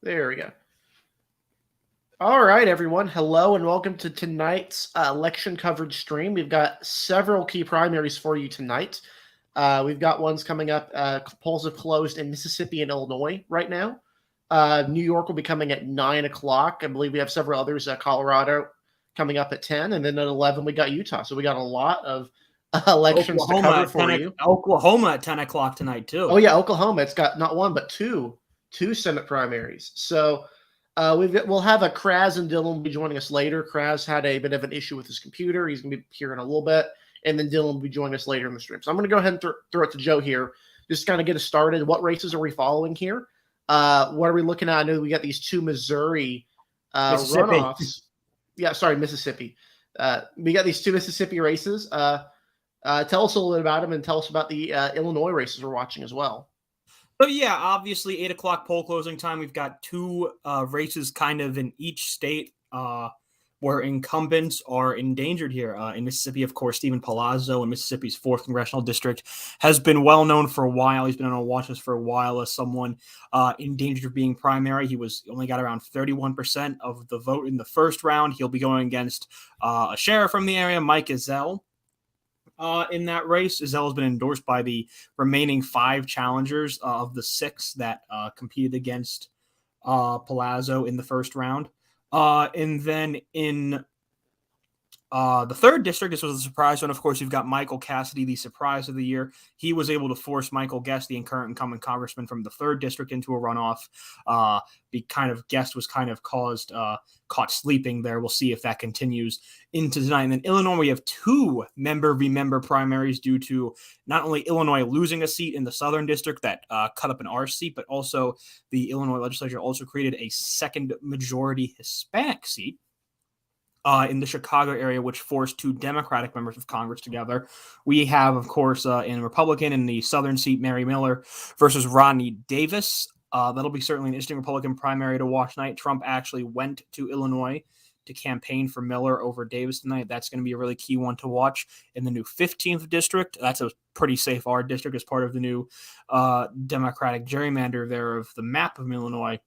There we go. All right, everyone. Hello and welcome to tonight's election coverage stream. We've got several key primaries for you tonight. We've got ones coming up. Polls have closed in Mississippi and Illinois right now. New York will be coming at 9 o'clock. I believe we have several others. Colorado coming up at 10. And then at 11, we got Utah. So we got a lot of elections to cover for you. Oklahoma at 10 o'clock tonight, too. Oh, yeah, Oklahoma. It's got not one, but two Senate primaries. So we'll have a Kraz and Dylan be joining us later. Kraz had a bit of an issue with his computer. He's going to be here in a little bit. And then Dylan will be joining us later in the stream. So I'm going to go ahead and throw it to Joe here. Just kind of get us started. What races are we following here? What are we looking at? I know we got these two Missouri runoffs. Yeah, sorry, Mississippi. We got these two Mississippi races. Tell us a little bit about them and tell us about the Illinois races we're watching as well. So, yeah, obviously 8 o'clock poll closing time. We've got two races kind of in each state where incumbents are endangered here. In Mississippi, of course, Stephen Palazzo in Mississippi's 4th Congressional District has been well known for a while. He's been on our watch list for a while as someone in danger of being primary. He only got around 31% of the vote in the first round. He'll be going against a sheriff from the area, Mike Ezell. In that race, Ezell has been endorsed by the remaining 5 challengers of the 6 that competed against Palazzo in the first round. And then in the 3rd district, this was a surprise one. Of course, you've got Michael Cassidy, the surprise of the year. He was able to force Michael Guest, the current incumbent congressman from the 3rd district, into a runoff. Guest was caught sleeping there. We'll see if that continues into tonight. And then Illinois, we have 2 member v. member primaries due to not only Illinois losing a seat in the Southern district that cut up an R seat, but also the Illinois legislature also created a second majority Hispanic seat in the Chicago area, which forced 2 Democratic members of Congress together. We have, of course, in Republican in the Southern seat, Mary Miller versus Rodney Davis. That'll be certainly an interesting Republican primary to watch tonight. Trump actually went to Illinois to campaign for Miller over Davis tonight. That's going to be a really key one to watch. In the new 15th district, that's a pretty safe R district as part of the new Democratic gerrymander there of the map of Illinois.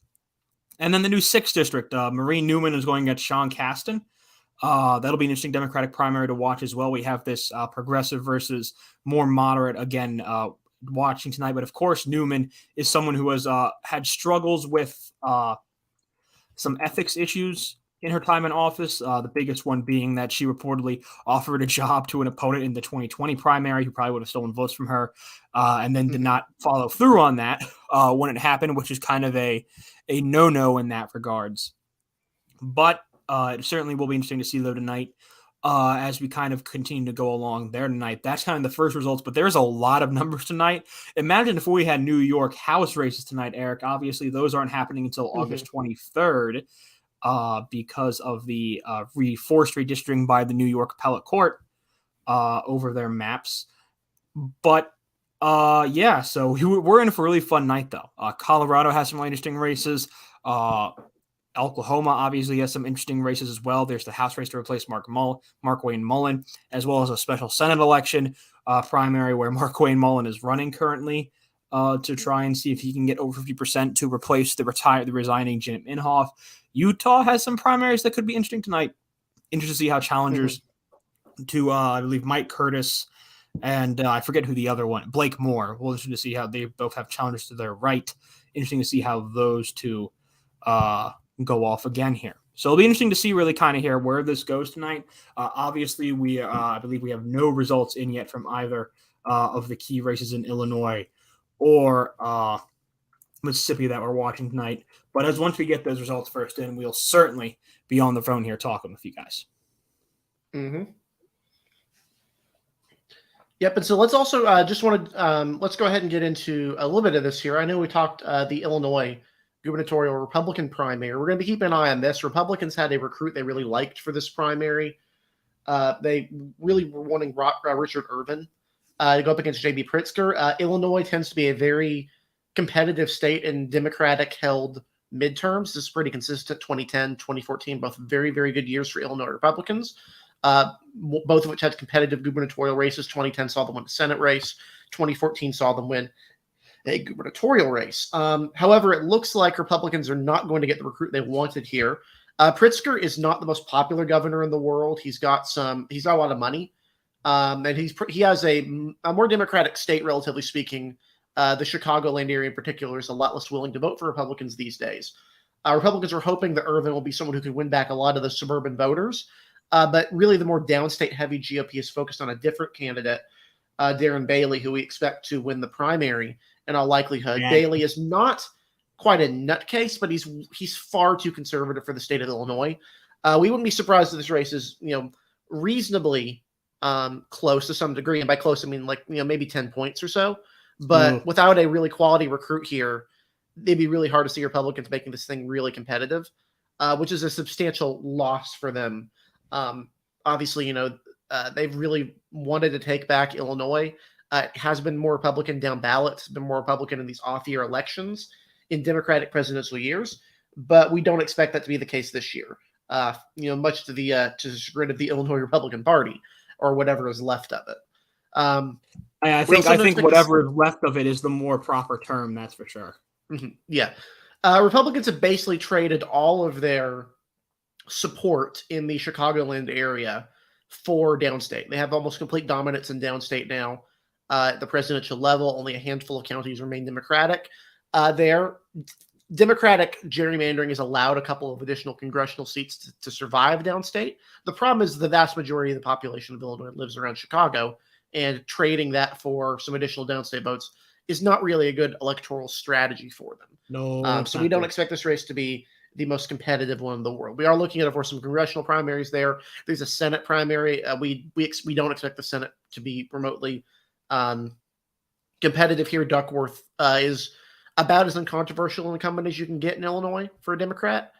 And then the new 6th district, Maureen Newman is going against Sean Casten. That'll be an interesting Democratic primary to watch as well. We have this progressive versus more moderate, again, watching tonight. But, of course, Newman is someone who has had struggles with some ethics issues in her time in office, the biggest one being that she reportedly offered a job to an opponent in the 2020 primary who probably would have stolen votes from her and then did not follow through on that when it happened, which is kind of a no-no in that regards. But it certainly will be interesting to see, though, tonight as we kind of continue to go along there tonight. That's kind of the first results, but there's a lot of numbers tonight. Imagine if we had New York House races tonight, Eric. Obviously, those aren't happening until August 23rd because of the forced redistricting by the New York Appellate Court over their maps. But so we're in for a really fun night, though. Colorado has some really interesting races. Oklahoma obviously has some interesting races as well. There's the House race to replace Markwayne Mullin, as well as a special Senate election primary where Markwayne Mullin is running currently to try and see if he can get over 50% to replace the resigning Janet Inhofe. Utah has some primaries that could be interesting tonight. Interesting to see how challengers to, I believe, Mike Curtis and I forget who the other one, Blake Moore. We'll interesting to see how they both have challengers to their right. Interesting to see how those two go off again here. So it'll be interesting to see really kind of here where this goes tonight. Obviously, I believe we have no results in yet from either of the key races in Illinois or Mississippi that we're watching tonight. But as once we get those results first in, we'll certainly be on the phone here talking with you guys. Yep, and so let's also let's go ahead and get into a little bit of this here. I know we talked the Illinois gubernatorial Republican primary. We're going to be keeping an eye on this. Republicans had a recruit they really liked for this primary. They really were wanting Richard Irvin to go up against J.B. Pritzker. Illinois tends to be a very competitive state in Democratic-held midterms. This is pretty consistent. 2010, 2014, both very, very good years for Illinois Republicans, both of which had competitive gubernatorial races. 2010 saw them win the Senate race. 2014 saw them win a gubernatorial race. However, it looks like Republicans are not going to get the recruit they wanted here. Pritzker is not the most popular governor in the world. He's got a lot of money, and he has a more Democratic state, relatively speaking. The Chicagoland area in particular is a lot less willing to vote for Republicans these days. Republicans are hoping that Irvin will be someone who can win back a lot of the suburban voters, but really the more downstate heavy GOP is focused on a different candidate, Darren Bailey, who we expect to win the primary in all likelihood. Yeah. Bailey is not quite a nutcase, but he's far too conservative for the state of Illinois. We wouldn't be surprised if this race is reasonably close to some degree, and by close I mean maybe 10 points or so. But without a really quality recruit here, it'd be really hard to see Republicans making this thing really competitive, which is a substantial loss for them. Obviously, they've really wanted to take back Illinois. It has been more Republican down ballot. It's been more Republican in these off-year elections in Democratic presidential years, but we don't expect that to be the case this year. Much to the chagrin of the Illinois Republican Party or whatever is left of it. I think whatever is left of it is the more proper term. That's for sure. Mm-hmm. Yeah. Republicans have basically traded all of their support in the Chicagoland area for downstate. They have almost complete dominance in downstate now. At the presidential level, only a handful of counties remain Democratic. There, Democratic gerrymandering has allowed a couple of additional congressional seats to survive downstate. The problem is the vast majority of the population of Illinois lives around Chicago, and trading that for some additional downstate votes is not really a good electoral strategy for them. No, so we don't expect this race to be the most competitive one in the world. We are looking at for some congressional primaries there. There's a Senate primary. We don't expect the Senate to be remotely competitive here. Duckworth is about as uncontroversial an incumbent as you can get in Illinois for a Democrat.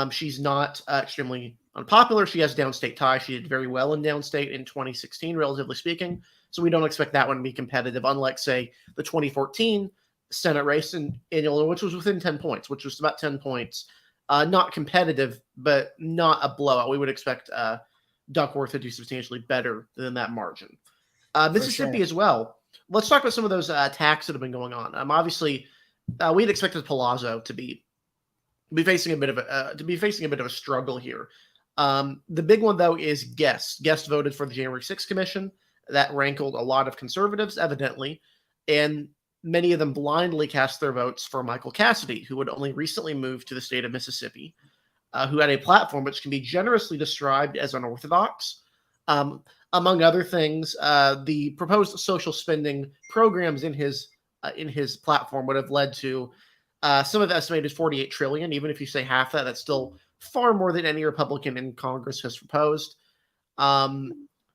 She's not extremely unpopular. She has downstate ties. She did very well in downstate in 2016, relatively speaking. So we don't expect that one to be competitive, unlike, say, the 2014 Senate race in Illinois, which was within 10 points, which was about 10 points. Not competitive, but not a blowout. We would expect Duckworth to do substantially better than that margin. Mississippi as well. Let's talk about some of those attacks that have been going on. Obviously, we'd expected Palazzo to be facing a bit of a struggle here. The big one though is Guest. Guest voted for the January 6th commission. That rankled a lot of conservatives, evidently, and many of them blindly cast their votes for Michael Cassidy, who had only recently moved to the state of Mississippi, who had a platform which can be generously described as unorthodox. Among other things, the proposed social spending programs in his platform would have led to some of the estimated $48 trillion. Even if you say half that, that's still far more than any Republican in Congress has proposed.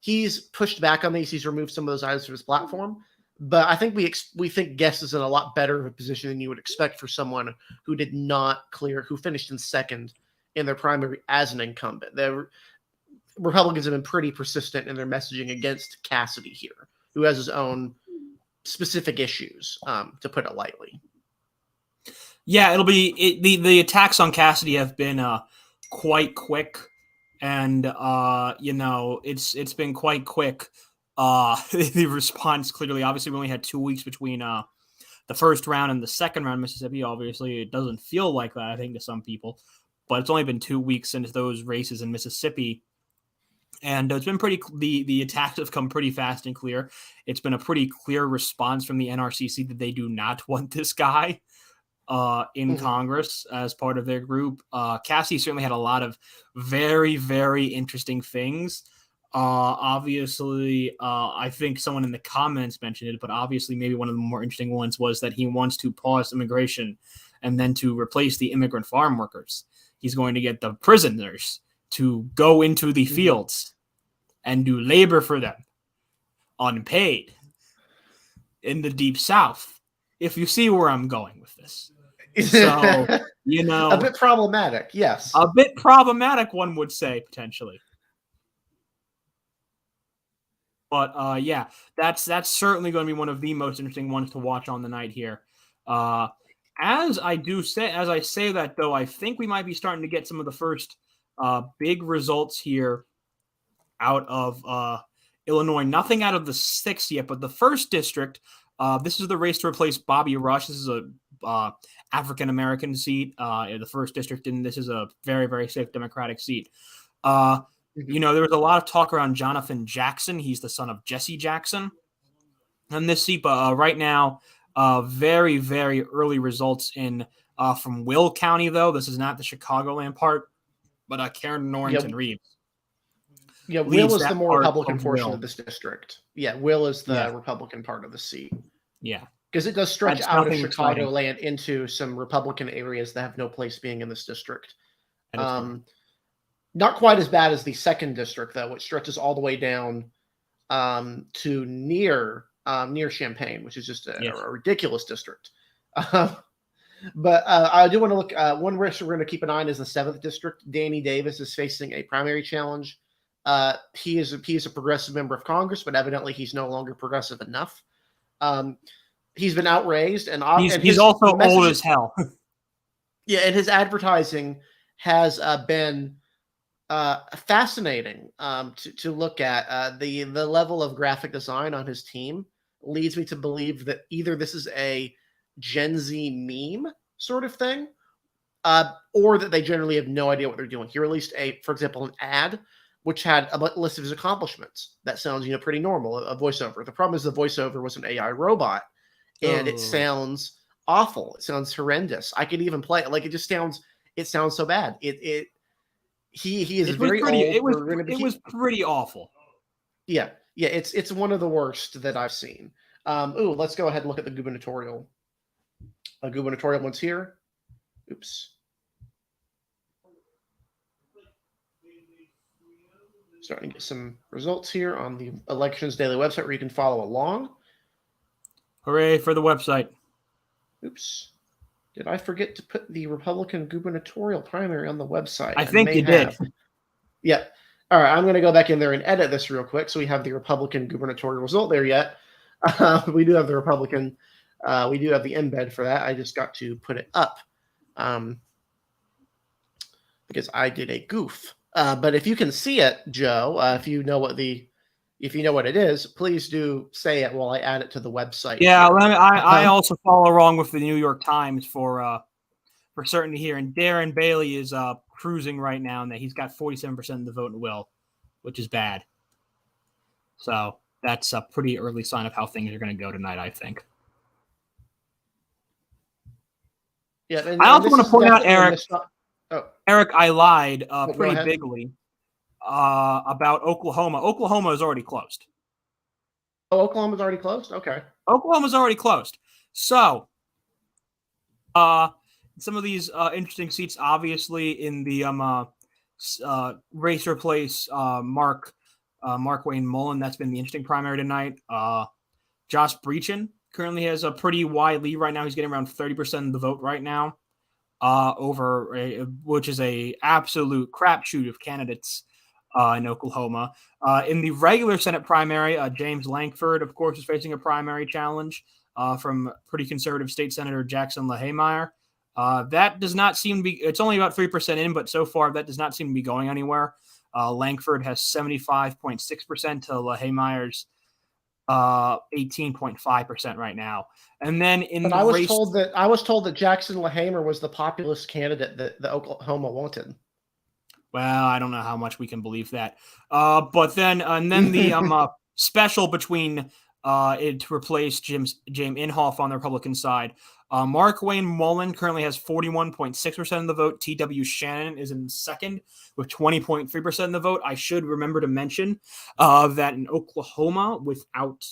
He's pushed back on these. He's removed some of those items from his platform. But I think we think Guest is in a lot better of a position than you would expect for someone who who finished in second in their primary as an incumbent. The Republicans have been pretty persistent in their messaging against Cassidy here, who has his own specific issues, to put it lightly. Yeah, the attacks on Cassidy have been quite quick, and it's been quite quick. The response clearly, obviously, we only had 2 weeks between the first round and the second round in Mississippi. Obviously, it doesn't feel like that, I think, to some people, but it's only been 2 weeks since those races in Mississippi. And it's been the attacks have come pretty fast and clear. It's been a pretty clear response from the NRCC that they do not want this guy in Congress as part of their group. Cassidy certainly had a lot of very, very interesting things. Obviously, I think someone in the comments mentioned it, but obviously maybe one of the more interesting ones was that he wants to pause immigration and then to replace the immigrant farm workers. He's going to get the prisoners to go into the fields and do labor for them unpaid in the Deep South. If you see where I'm going with this. So, a bit problematic. Yes. A bit problematic, one would say, potentially. But that's certainly going to be one of the most interesting ones to watch on the night here. As I say that, though, I think we might be starting to get some of the first big results here out of Illinois. Nothing out of the 6th yet, but the 1st district, This is the race to replace Bobby Rush. This is a African-American seat, in the first district, and this is a very, very safe Democratic seat. There was a lot of talk around Jonathan Jackson. He's the son of Jesse Jackson in this seat, but right now, very, very early results in from Will County, though. This is not the Chicagoland part, but Karen Norrington Reeves. Yeah, Will is the more Republican of portion Will. of this district. Yeah, Will is the Republican part of the seat. Yeah. Because it does stretch That's out of nothing exciting. Chicagoland into some Republican areas that have no place being in this district. Not quite as bad as the second district, though, which stretches all the way down to near Champaign, which is just a ridiculous district. But I do want to look. One race we're going to keep an eye on is the 7th district. Danny Davis is facing a primary challenge. He is a progressive member of Congress, but evidently he's no longer progressive enough. He's been outraised, and he's also old as hell. Yeah, and his advertising has been fascinating to look at. The level of graphic design on his team leads me to believe that either this is a Gen Z meme sort of thing, or that they generally have no idea what they're doing. He released for example, an ad which had a list of his accomplishments. That sounds, pretty normal, a voiceover. The problem is the voiceover was an AI robot, and it sounds awful. It sounds horrendous. I could even play it. Like, it sounds so bad. He is very old. It was pretty awful. Yeah. It's one of the worst that I've seen. Let's go ahead and look at the gubernatorial. Gubernatorial one's here. Oops. Starting to get some results here on the Elections Daily website where you can follow along. Hooray for the website. Oops. Did I forget to put the Republican gubernatorial primary on the website? I think you did. Yeah. All right. I'm going to go back in there and edit this real quick. So we have the Republican gubernatorial result there yet. We do have the Republican. We do have the embed for that. I just got to put it up because I did a goof. But if you can see it, Joe, if you know what it is, please do say it while I add it to the website. Yeah, I also follow along with the New York Times for certainty here, and Darren Bailey is cruising right now, and that he's got 47% of the vote in Will, which is bad. So that's a pretty early sign of how things are going to go tonight, I think. Yeah, I also want to point out, Eric, I lied pretty bigly about Oklahoma. Oklahoma is already closed. Oh, Oklahoma's already closed? Okay. Oklahoma's already closed. So, some of these interesting seats, obviously, in the race to replace Mark Wayne Mullen. That's been the interesting primary tonight. Josh Breachin currently has a pretty wide lead right now. He's getting around 30% of the vote right now. Which is a absolute crapshoot of candidates in Oklahoma. In the regular Senate primary, James Lankford, of course, is facing a primary challenge from pretty conservative state senator Jackson LaHayemeyer. That does not seem to be. It's only about 3% in, but so far that does not seem to be going anywhere. Lankford has 75.6% to LaHayemeyer's 18.5% right now. And then I was told that Jackson LaHayemeyer was the populist candidate that the Oklahoma wanted. Well, I don't know how much we can believe that. But then the special between it to replace James Inhofe on the Republican side. Mark Wayne Mullen currently has 41.6% of the vote. T.W. Shannon is in second with 20.3% of the vote. I should remember to mention that in Oklahoma, without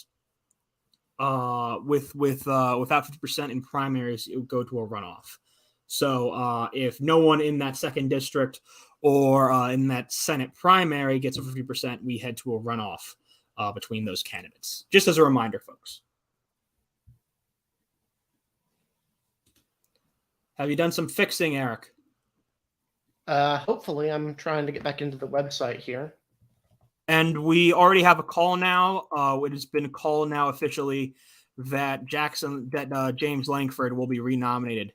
50% in primaries, it would go to a runoff. So if no one in that second district or in that Senate primary gets a 50%, we head to a runoff between those candidates. Just as a reminder, folks. Have you done some fixing, Eric? Hopefully. I'm trying to get back into the website here. And we already have a call now. It has been called now officially that James Lankford will be renominated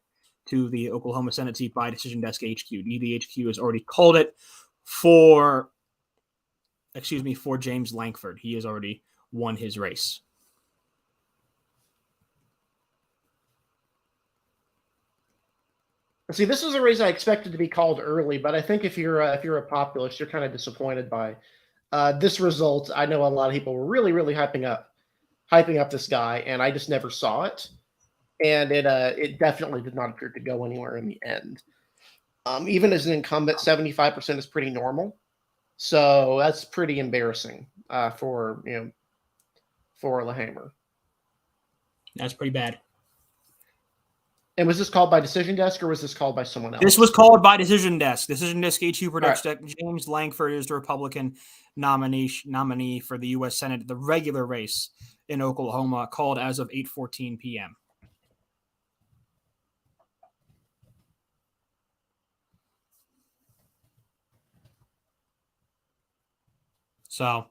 to the Oklahoma Senate seat by Decision Desk HQ. DDHQ has already called it for James Lankford. He has already won his race. See, this was a race I expected to be called early, but I think if you're a populist, you're kind of disappointed by this result. I know a lot of people were really hyping up this guy, and I just never saw it, and it definitely did not appear to go anywhere in the end. Even as an incumbent, 75% is pretty normal, so that's pretty embarrassing for Lehammer. That's pretty bad. And was this called by Decision Desk or was this called by someone else? This was called by Decision Desk. Decision Desk H2 predicts right. that James Lankford is the Republican nominee for the U.S. Senate, the regular race in Oklahoma, called as of 8:14 p.m. So,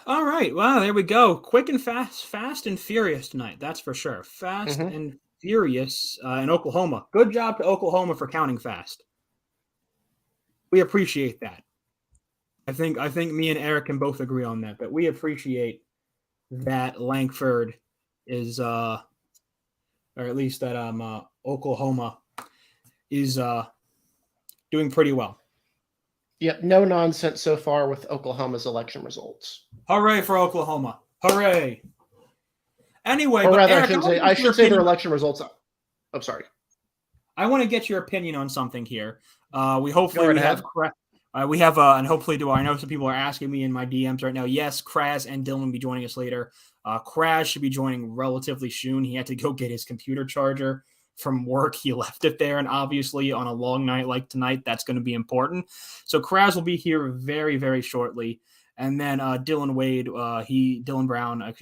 all right. Well, there we go. Quick and fast and furious tonight. That's for sure. Fast and furious in Oklahoma. Good job to Oklahoma for counting fast. We appreciate that. I think me and Eric can both agree on that. But we appreciate that Lankford is, or at least that Oklahoma is doing pretty well. Yep, no nonsense so far with Oklahoma's election results. Hooray for Oklahoma! Hooray! Anyway, or rather, Eric, I should say their election results. I'm sorry. I want to get your opinion on something here. We hopefully have and hopefully I know some people are asking me in my DMs right now. Yes, Kraz and Dylan will be joining us later. Kraz should be joining relatively soon. He had to go get his computer charger from work. He left it there, and obviously on a long night like tonight, that's going to be important. So Kraz will be here very, very shortly. And then Dylan Brown,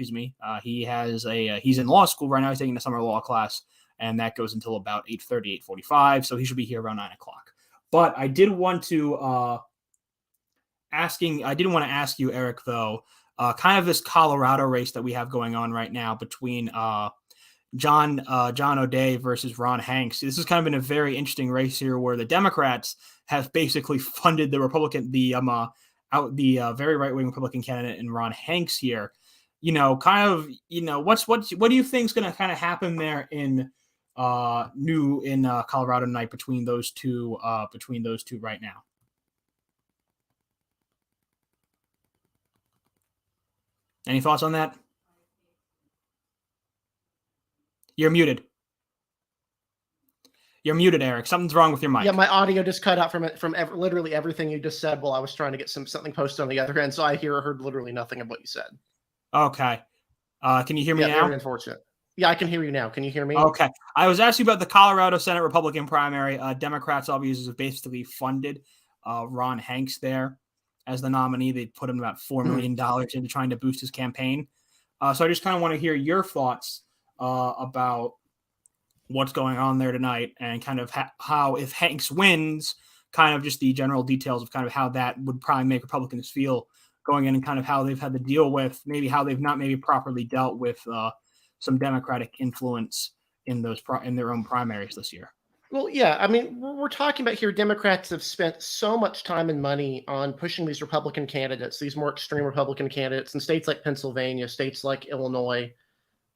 he's in law school right now. He's taking a summer law class, and that goes until about 8:30, 8:45. So he should be here around 9 o'clock. But I did want to ask you, Eric, though, kind of this Colorado race that we have going on right now between John O'Day versus Ron Hanks. This has kind of been a very interesting race here, where the Democrats have basically funded the very right-wing Republican candidate in Ron Hanks here. What do you think is going to kind of happen there in Colorado tonight between those two right now? Any thoughts on that? You're muted. You're muted, Eric. Something's wrong with your mic. Yeah, my audio just cut out from literally everything you just said while I was trying to get something posted on the other end, so I heard literally nothing of what you said. Okay. Can you hear me now? Very unfortunate. Yeah, I can hear you now. Can you hear me? Okay. I was asking about the Colorado Senate Republican primary. Democrats obviously have basically funded Ron Hanks there as the nominee. They put him about $4 million into trying to boost his campaign. So I just kind of want to hear your thoughts about what's going on there tonight, and kind of how, if Hanks wins, kind of just the general details of kind of how that would probably make Republicans feel going in, and kind of how they've had to deal with maybe how they've not maybe properly dealt with some Democratic influence in their own primaries this year. Well, yeah, I mean, we're talking about here, Democrats have spent so much time and money on pushing these Republican candidates, these more extreme Republican candidates in states like Pennsylvania, states like Illinois,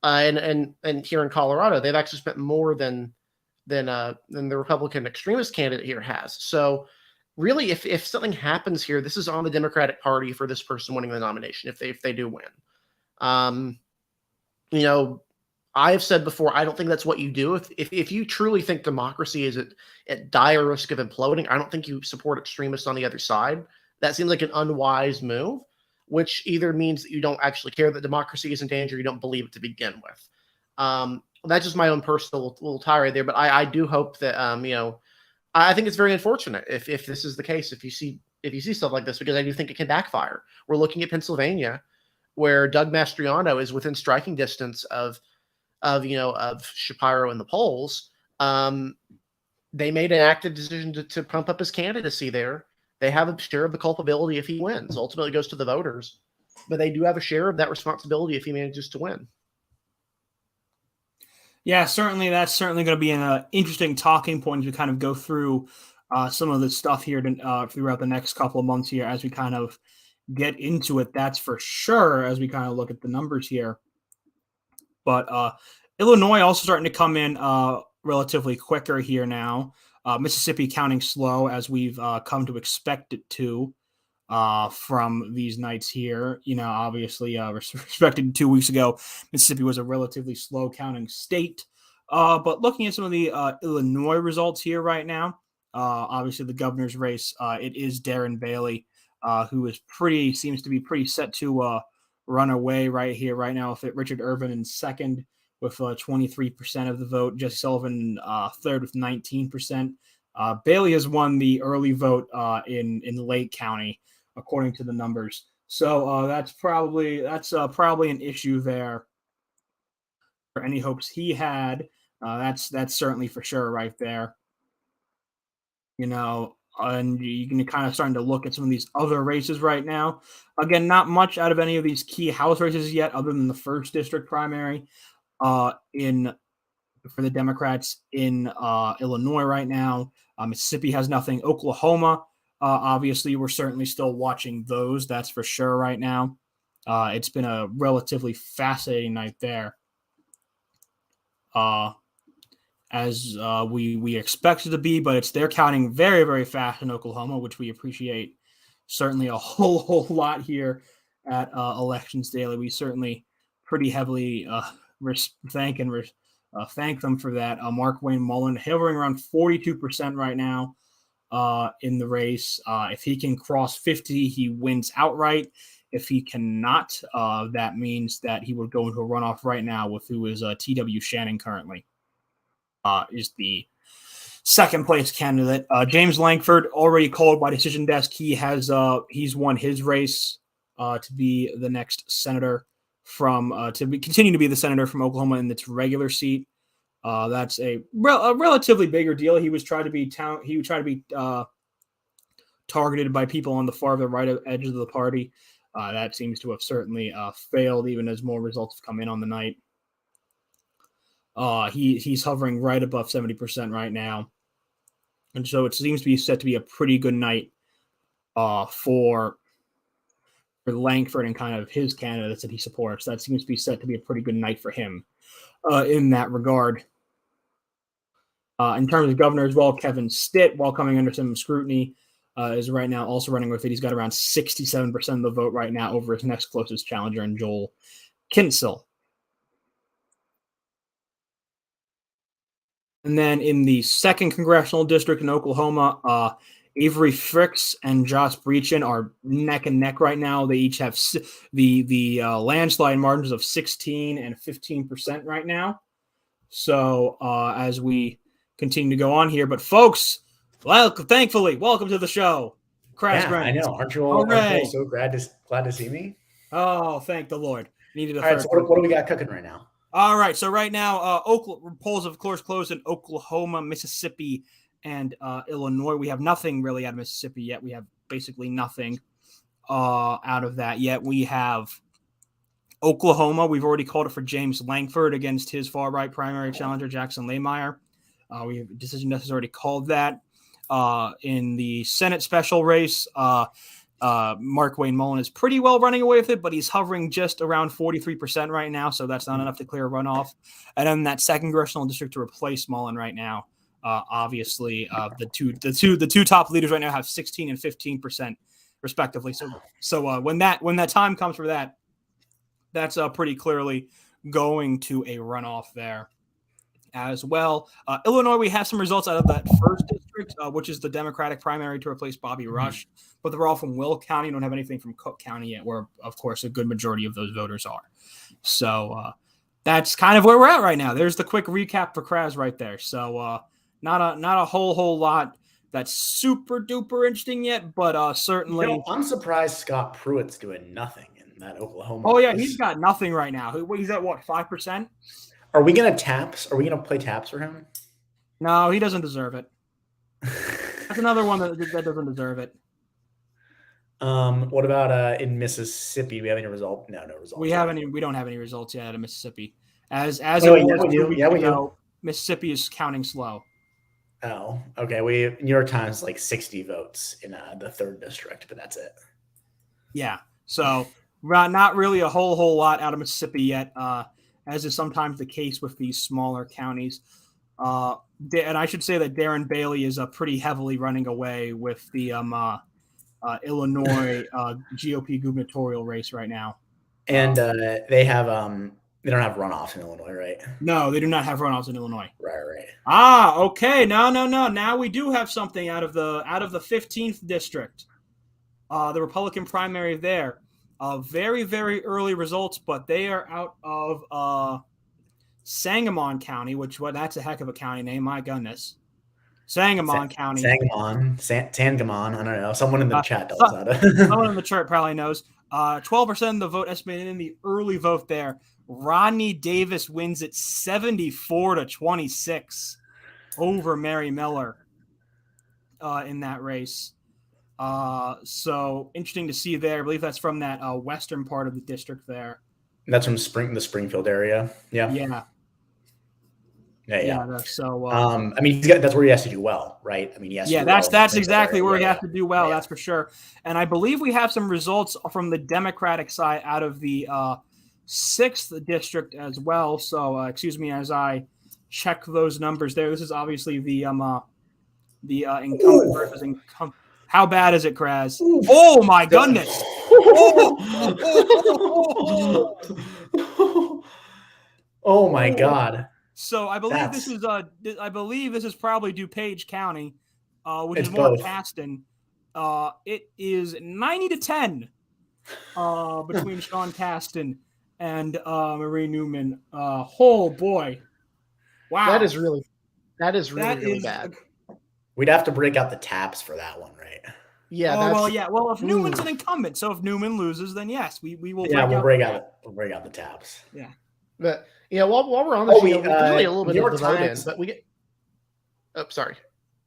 and here in Colorado. They've actually spent more than the Republican extremist candidate here has. So really, if something happens here, this is on the Democratic Party for this person winning the nomination, if they do win. I have said before, I don't think that's what you do. If you truly think democracy is at dire risk of imploding, I don't think you support extremists on the other side. That seems like an unwise move, which either means that you don't actually care that democracy is in danger, you don't believe it to begin with. That's just my own personal little tirade there, but I do hope that I think it's very unfortunate if this is the case, if you see stuff like this, because I do think it can backfire. We're looking at Pennsylvania, where Doug Mastriano is within striking distance of Shapiro in the polls. They made an active decision to pump up his candidacy there. They have a share of the culpability if he wins. Ultimately, it goes to the voters, but they do have a share of that responsibility if he manages to win. Yeah, certainly. That's certainly going to be an interesting talking point as we kind of go through some of the stuff here throughout the next couple of months here as we kind of get into it. That's for sure as we kind of look at the numbers here. But Illinois also starting to come in relatively quicker here now. Mississippi counting slow as we've come to expect it to from these nights here. Obviously, respected 2 weeks ago, Mississippi was a relatively slow counting state. But looking at some of the Illinois results here right now, obviously the governor's race, it is Darren Bailey, who seems to be pretty set to run away right here, right now. With Richard Irvin in second with 23% of the vote, Jesse Sullivan third with 19%. Bailey has won the early vote in Lake County, according to the numbers. So that's probably an issue there for any hopes he had. That's certainly for sure right there. And you can kind of starting to look at some of these other races right now. Again, not much out of any of these key House races yet, other than the first district primary for the Democrats in Illinois right now. Mississippi has nothing. Oklahoma, obviously, we're certainly still watching those. That's for sure right now. It's been a relatively fascinating night there. As we expected to be, but they're counting very, very fast in Oklahoma, which we appreciate certainly a whole lot here at Elections Daily. We certainly pretty heavily thank them for that. Mark Wayne Mullen hovering around 42% right now in the race. If he can cross 50, he wins outright. If he cannot, that means that he would go into a runoff right now with who is T.W. Shannon currently. Is the second place candidate. James Lankford already called by decision desk. He's won his race to be the next senator continue to be the senator from Oklahoma in its regular seat. That's a relatively bigger deal. He would try to be targeted by people on the farther right edge of the party. That seems to have certainly failed, even as more results have come in on the night. He's hovering right above 70% right now. And so it seems to be set to be a pretty good night for Lankford and kind of his candidates that he supports. That seems to be set to be a pretty good night for him in that regard. In terms of governor as well, Kevin Stitt, while coming under some scrutiny, is right now also running with it. He's got around 67% of the vote right now over his next closest challenger in Joel Kinsel. And then in the second congressional district in Oklahoma, Avery Fricks and Josh Breachin are neck and neck right now. They each have the landslide margins of 16 and 15% right now. So as we continue to go on here, but folks, thankfully, welcome to the show. Kraz Grant. I know. Aren't you all so glad to see me? Oh, thank the Lord. Needed a all right, so what do we got cooking right now? All right, so right now, polls of course closed in Oklahoma, Mississippi, and Illinois. We have nothing really out of Mississippi yet. We have basically nothing out of that yet. We have Oklahoma. We've already called it for James Lankford against his far right primary challenger Jackson Lahmeyer. We have decision desk has already called that. In the Senate special race, Mark Wayne Mullen is pretty well running away with it, but he's hovering just around 43% right now, so that's not enough to clear a runoff. And then that second congressional district to replace Mullen right now, obviously, the two top leaders right now have 16 and 15% respectively. So when that time comes for that, that's pretty clearly going to a runoff there as well. Illinois, we have some results out of that first district, which is the Democratic primary to replace Bobby Rush, but they're all from Will County. Don't have anything from Cook County yet, where, of course, a good majority of those voters are. So that's kind of where we're at right now. There's the quick recap for Kraz right there. So not a whole lot that's super duper interesting yet, but certainly. I'm surprised Scott Pruitt's doing nothing in that Oklahoma. Oh yeah, he's got nothing right now. He's at what, 5%? Are we gonna play taps for him? No, he doesn't deserve it. That's another one that doesn't deserve it. What about in Mississippi? We have any result? No result. We don't have any results yet in Mississippi. As Oh, it yeah, was we do. 2 weeks Yeah, we do. ago, Mississippi is counting slow. Oh, okay. New York Times like 60 votes in the 3rd district, but that's it. Yeah. So not really a whole lot out of Mississippi yet, as is sometimes the case with these smaller counties. And I should say that Darren Bailey is pretty heavily running away with the Illinois GOP gubernatorial race right now. And they don't have runoffs in Illinois, right? No, they do not have runoffs in Illinois. Right. Okay. No. Now we do have something out of the 15th district. The Republican primary there. Very, very early results, but they are out of Sangamon County, that's a heck of a county name. My goodness. Sangamon County. Sangamon. I don't know. Someone in the chat knows how to. Someone in the chat probably knows. 12% of the vote estimated in the early vote there. Rodney Davis wins it 74-26 over Mary Miller in that race. So interesting to see there. I believe that's from that western part of the district there. That's from the Springfield area. Yeah. So I mean, that's where he has to do well, right? I mean, yes. Yeah, that's exactly where he has to do well. That's for sure. And I believe we have some results from the Democratic side out of the 6th district as well. So excuse me as I check those numbers there. This is obviously the incumbent versus incumbent. How bad is it, Kraz? Oh my goodness! Oh my God! So I believe this is probably DuPage County, which is more Caston. It is 90-10 between Sean Caston and Marie Newman. Oh boy! Wow, that is really bad. We'd have to break out the taps for that one, right? Yeah. Well, if Newman's an incumbent, so if Newman loses, then yes, we will. Yeah, we'll break out the taps. Yeah. But while we're on this, we really a little bit of the vote in, but we get. Oh, sorry.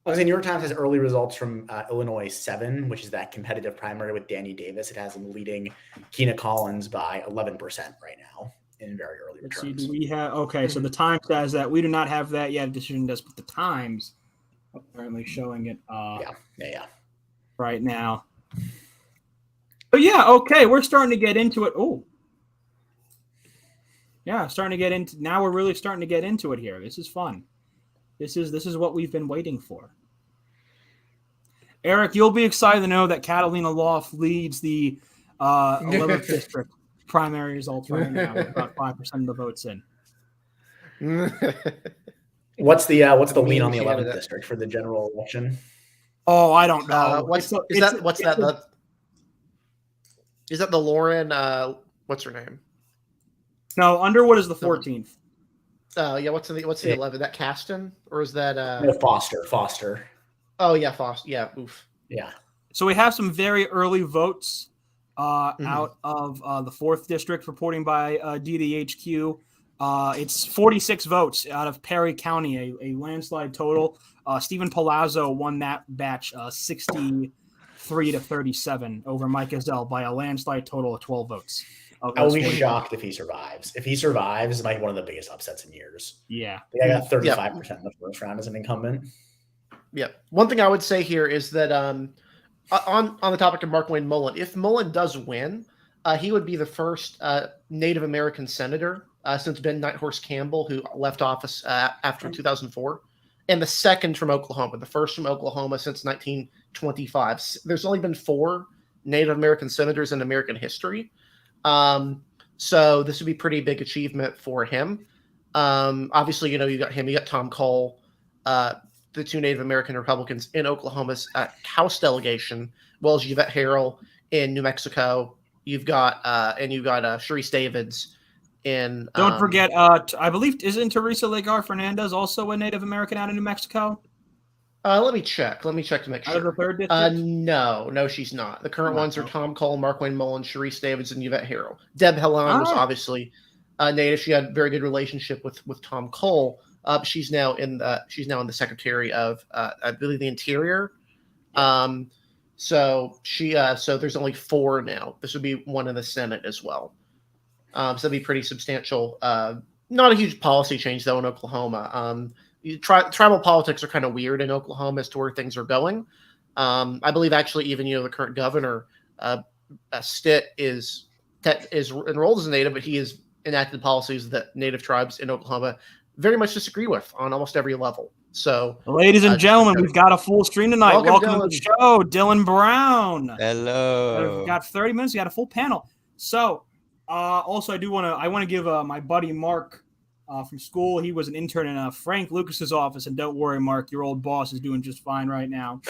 I was saying New York Times has early results from Illinois 7, which is that competitive primary with Danny Davis. It has him leading Keena Collins by 11% right now in very early returns. Let's see, do we have? Okay, so the Times says that we do not have that yet. Decision does, but the Times apparently showing it. Yeah. Right now. But yeah, okay, we're starting to get into it. Oh. Yeah, now we're really starting to get into it here. This is fun. This is what we've been waiting for. Eric, you'll be excited to know that Catalina Loft leads the 11th district primary results right now with about 5% of the votes in. What's the lean on the 11th district for the general election? Oh, I don't know. Is that the Lauren? What's her name? No, Underwood is the 14th. Yeah. What's the 11th? That Caston or is that no, Foster? Oh yeah, Foster. Yeah. Oof. Yeah. So we have some very early votes out of the 4th district, reporting by DDHQ. It's 46 votes out of Perry County, a landslide total. Stephen Palazzo won that batch 63-37 over Mike Gazelle by a landslide total of 12 votes. I will be shocked if he survives. If he survives, it might be one of the biggest upsets in years. Yeah. I got 35% in the first round as an incumbent. Yeah. One thing I would say here is that on the topic of Markwayne Mullin, if Mullin does win, he would be the first Native American senator since Ben Nighthorse Campbell, who left office after 2004, and the second from Oklahoma, the first from Oklahoma since 1925. There's only been 4 Native American senators in American history. So this would be a pretty big achievement for him. Obviously, you got him, you got Tom Cole, the 2 Native American Republicans in Oklahoma's House delegation, well as Yvette Harrell in New Mexico. You've got Sharice Davids in. Don't forget, I believe, isn't Teresa Legar Fernandez also a Native American out of New Mexico? Let me check to make sure. Out of the 3rd district? No, she's not. The current ones are Tom Cole, Markwayne Mullin, Sharice Davids, and Yvette Harrell. Deb Helen was obviously Native. She had a very good relationship with Tom Cole. She's now in the Secretary of I believe the Interior. So there's only 4 now. This would be one in the Senate as well. So that'd be pretty substantial Not a huge policy change though in Oklahoma. Tribal politics are kind of weird in Oklahoma as to where things are going. I believe actually even the current governor Stitt is enrolled as a native, but he has enacted policies that native tribes in Oklahoma very much disagree with on almost every level. So, ladies and gentlemen, we've got a full stream tonight. Welcome to the show, Dylan Brown. Hello. We've got 30 minutes. We got a full panel. So, also, I want to give my buddy Mark from school. He was an intern in Frank Lucas's office, and don't worry, Mark, your old boss is doing just fine right now.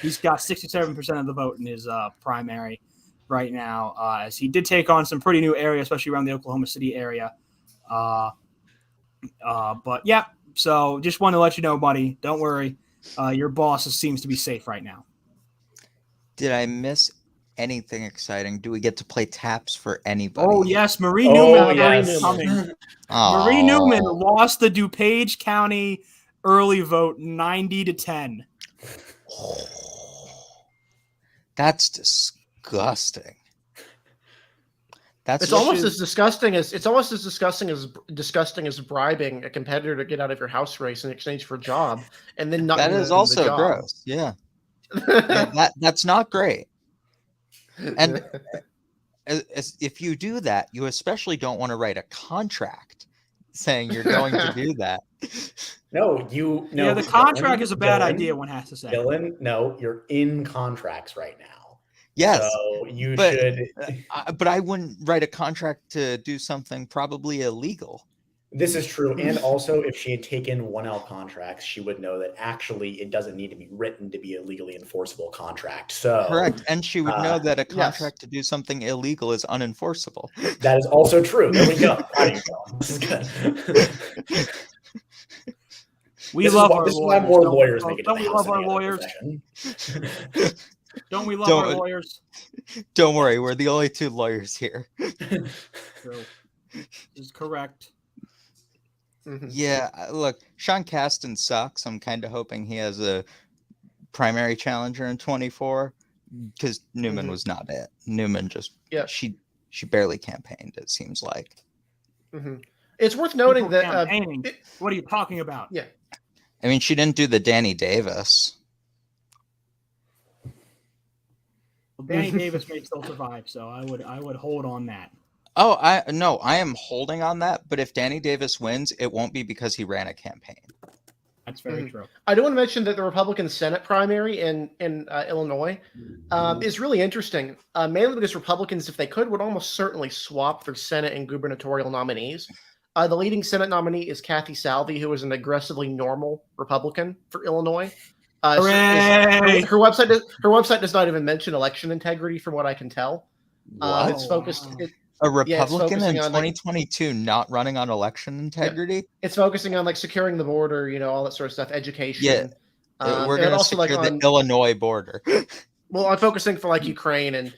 He's got 67% of the vote in his primary right now, as he did take on some pretty new area, especially around the Oklahoma City area. But yeah, so just want to let you know, buddy, don't worry. Your boss seems to be safe right now. Did I miss anything exciting? Do we get to play taps for anybody? Oh, yes. Marie Newman yes. coming. Aw. Marie Newman lost the DuPage County early vote 90-10. That's disgusting. it's almost as disgusting as bribing a competitor to get out of your house race in exchange for a job, and then not. That is also gross. Yeah, that's not great. And if you do that, you especially don't want to write a contract saying you're going to do that. No, Yeah, the contract is a bad idea, one has to say. Dylan, no, you're in contracts right now. Yes, so you should. But I wouldn't write a contract to do something probably illegal. This is true. And also, if she had taken 1L contracts, she would know that actually it doesn't need to be written to be a legally enforceable contract. So correct. And she would know that a contract to do something illegal is unenforceable. That is also true. There we go. This is good. We love our lawyers. This is why more lawyers make it. Don't we love our lawyers? Don't we love our lawyers? Don't worry, we're the only two lawyers here. True. This is correct. Yeah, look, Sean Casten sucks. I'm kind of hoping he has a primary challenger in 24 because Newman was not it. Newman just she barely campaigned, it seems like. It's worth noting that what are you talking about? Yeah, I mean, she didn't do the Danny Davis. Well, Danny Davis may still survive, so I would hold on that. Oh, I am holding on that, but if Danny Davis wins, it won't be because he ran a campaign. That's very true. I do want to mention that the Republican Senate primary in Illinois is really interesting, mainly because Republicans, if they could, would almost certainly swap their Senate and gubernatorial nominees. The leading Senate nominee is Kathy Salvi, who is an aggressively normal Republican for Illinois. Her website does not even mention election integrity, from what I can tell. It's focused. A Republican in 2022 not running on election integrity? Yeah. It's focusing on securing the border, all that sort of stuff, education. Yeah, we're going to secure the Illinois border. Well, I'm focusing for Ukraine and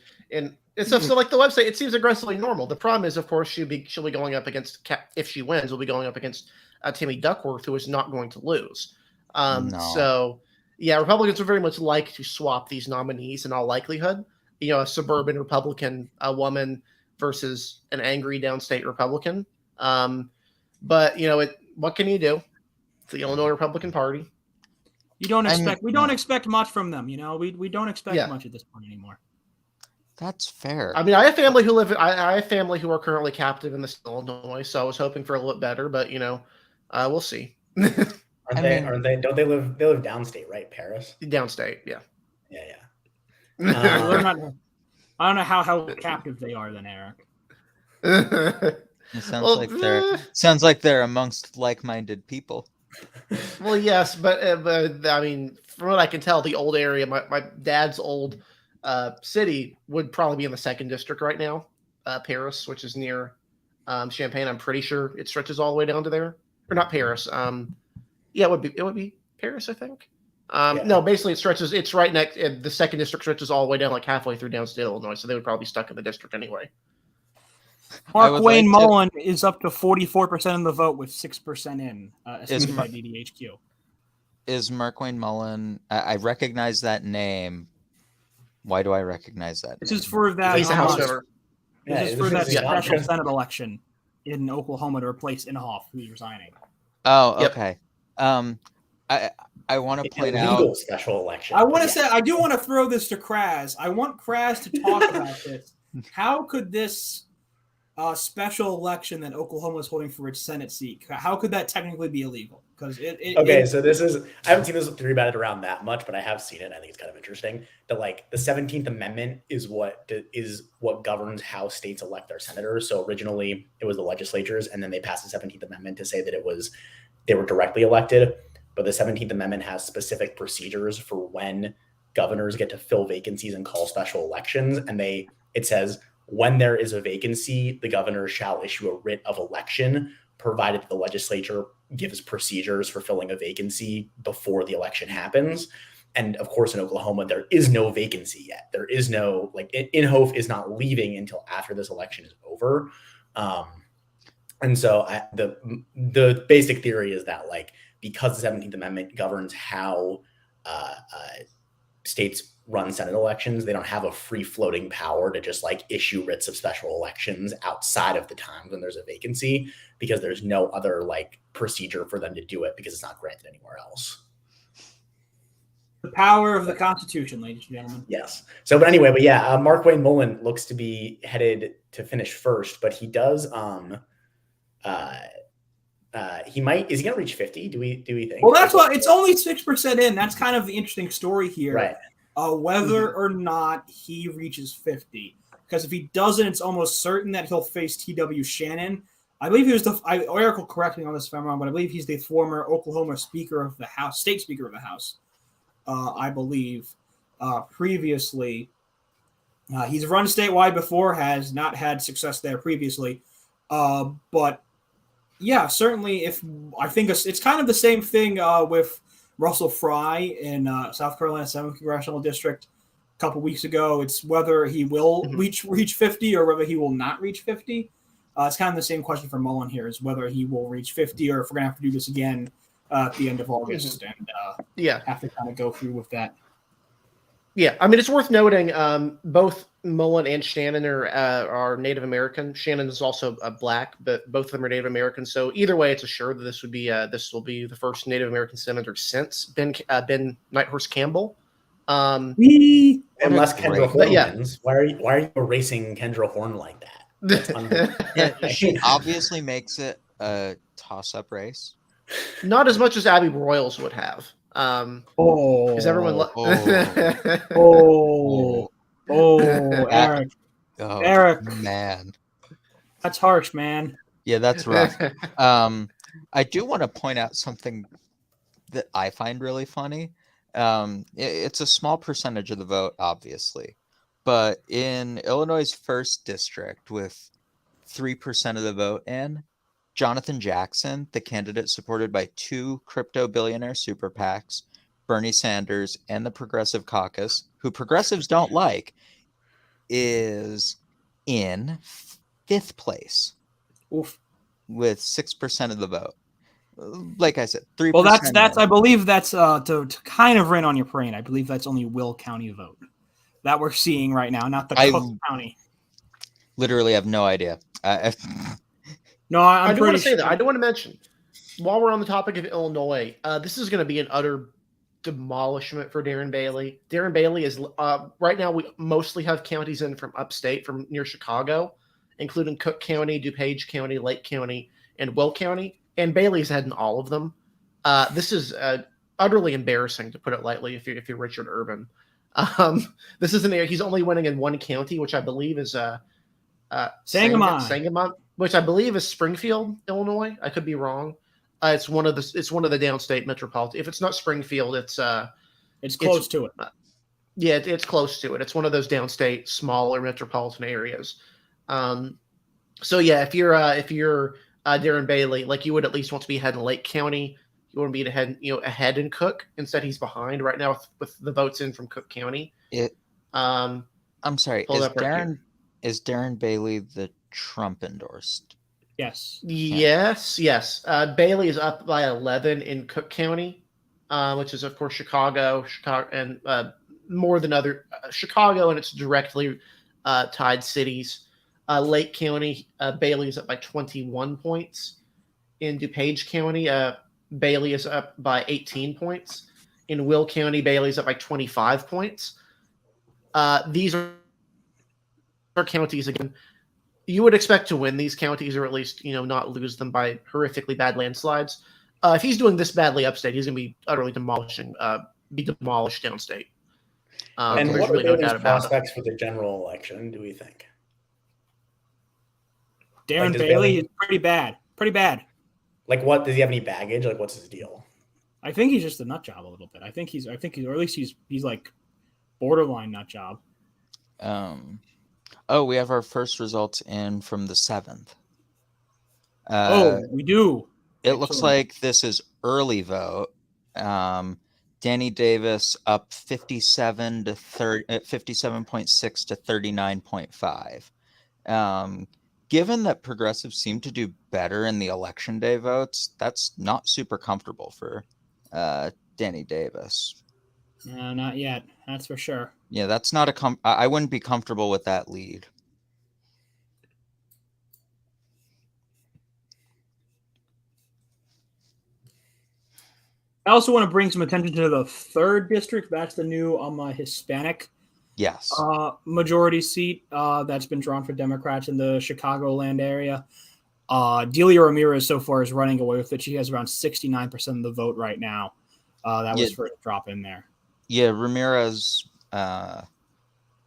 stuff. So the website, it seems aggressively normal. The problem is, of course, she'll be going up against, if she wins, will be going up against Tammy Duckworth, who is not going to lose. So yeah, Republicans would very much like to swap these nominees in all likelihood. A suburban Republican woman versus an angry downstate Republican. But what can you do? It's the Illinois Republican Party. We don't expect much from them. We don't expect much at this point anymore. That's fair. I mean, I have family who I have family who are currently captive in Illinois, so I was hoping for a little bit better, but we'll see. Don't they live downstate, right? Paris? Downstate, yeah. I don't know how captive they are then, Eric. It sounds like they're amongst like-minded people. Well, yes, but I mean, from what I can tell, the old area, my dad's old city would probably be in the 2nd district right now, Paris, which is near Champaign. I'm pretty sure it stretches all the way down to there, or not Paris. It would be Paris, I think. No, basically it's right next. The 2nd district stretches all the way down, halfway through downstate Illinois, so they would probably be stuck in the district anyway. Mark Wayne Mullen is up to 44% of the vote with 6% in, estimated by DDHQ. Is Mark Wayne Mullen? I recognize that name. Why do I recognize that? This is for that. He's a House member. This is for that special Senate election. in Oklahoma to replace Inhofe, who's resigning. Oh, Yep. okay. I want to It's point a out. legal special election. I want to but say, I do want to throw this to Kraz. I want Kraz to talk about this. How could this special election that Oklahoma is holding for its Senate seat, how could that technically be illegal? Because so this is, I haven't seen this theory batted around that much, but I have seen it. I think it's kind of interesting that like the 17th Amendment is what governs how states elect their senators. So originally it was the legislatures, and then they passed the 17th Amendment to say that they were directly elected. But the 17th Amendment has specific procedures for when governors get to fill vacancies and call special elections. And it says, when there is a vacancy, the governor shall issue a writ of election, provided the legislature gives procedures for filling a vacancy before the election happens. And of course, in Oklahoma, there is no vacancy yet. There is no, like, Inhofe is not leaving until after this election is over. And so the basic theory is that, like, because the 17th Amendment governs how states run Senate elections, they don't have a free-floating power to just like issue writs of special elections outside of the time when there's a vacancy, because there's no other like procedure for them to do it because it's not granted anywhere else. The power of the Constitution, ladies and gentlemen. Yes. So, but anyway, Markwayne Mullin looks to be headed to finish first, but he does is he going to reach 50? Do we think? Well, that's what, it's only 6% in. That's kind of the interesting story here. Right. Whether or not he reaches 50. Because if he doesn't, it's almost certain that he'll face T.W. Shannon. I believe he was Eric will correct me on this if I'm wrong, but I believe he's the former Oklahoma Speaker of the House, State Speaker of the House. I believe previously. He's run statewide before, has not had success there previously. But yeah, certainly I think it's kind of the same thing with Russell Fry in South Carolina 7th Congressional District a couple weeks ago. It's whether he will reach 50 or whether he will not reach 50. It's kind of the same question for Mullin here, is whether he will reach 50 or if we're going to have to do this again at the end of August and have to kind of go through with that. Yeah, I mean, it's worth noting both Mullin and Shannon are Native American. Shannon is also black, but both of them are Native American. So either way, it's assured that this will be the first Native American senator since Ben Nighthorse Campbell. Unless Kendra Horn wins. Why are you erasing Kendra Horn like that? She obviously makes it a toss-up race. Not as much as Abby Broyles would have. Because everyone Eric. Eric, man, that's harsh, man. Yeah, that's rough. I do want to point out something that I find really funny. It's a small percentage of the vote, obviously, but in Illinois' 1st district, with 3% of the vote in, Jonathan Jackson, the candidate supported by 2 crypto billionaire super PACs, Bernie Sanders, and the Progressive Caucus, who progressives don't like, is in 5th place. Oof. With 6% of the vote. Like I said, 3%. Well, that's I believe that's to kind of rain on your parade. I believe that's only Will County vote that we're seeing right now, not the Cook County. Literally have no idea. No, I do want to say that. I do want to mention, while we're on the topic of Illinois, this is going to be an utter demolishment for Darren Bailey. Darren Bailey is right now. We mostly have counties in from upstate, from near Chicago, including Cook County, DuPage County, Lake County, and Will County. And Bailey's had in all of them. This is utterly embarrassing, to put it lightly. If you're Richard Urban, this is an area he's only winning in one county, which I believe is Sangamon. Which I believe is Springfield, Illinois. I could be wrong. It's one of the downstate metropolitan. If it's not Springfield, it's close to it. It's close to it. It's one of those downstate smaller metropolitan areas. So yeah, if you're Darren Bailey, like, you would at least want to be ahead in Lake County. You want to be ahead in Cook. Instead, he's behind right now with the votes in from Cook County. I'm sorry. Is Darren Bailey the Trump endorsed? Yes. Yes. Bailey is up by 11 in Cook County, which is, of course, Chicago, and more than other Chicago and its directly tied cities. Lake County, Bailey is up by 21 points. In DuPage County, Bailey is up by 18 points. In Will County, Bailey's up by 25 points. These are counties, again, you would expect to win these counties, or at least, not lose them by horrifically bad landslides. If he's doing this badly upstate, he's going to be utterly demolished downstate. And there's what are really no Bailey's doubt about it. prospects for the general election, do we think? Darren does Bailey Bailey- is pretty bad. Pretty bad. Like, what does he have any baggage? Like, what's his deal? I think he's just a nut job a little bit. I think he's, or at least he's like borderline nut job. We have our first results in from the 7th. We do. It looks like this is early vote. Danny Davis up 57 to 57.6 to 39.5. Given that progressives seem to do better in the election day votes, that's not super comfortable for Danny Davis. No, not yet. That's for sure. Yeah, that's not I wouldn't be comfortable with that lead. I also want to bring some attention to the 3rd district. That's the new Hispanic Yes. majority seat that's been drawn for Democrats in the Chicagoland area. Delia Ramirez so far is running away with it. She has around 69% of the vote right now. That was for a drop in there. Yeah, Ramirez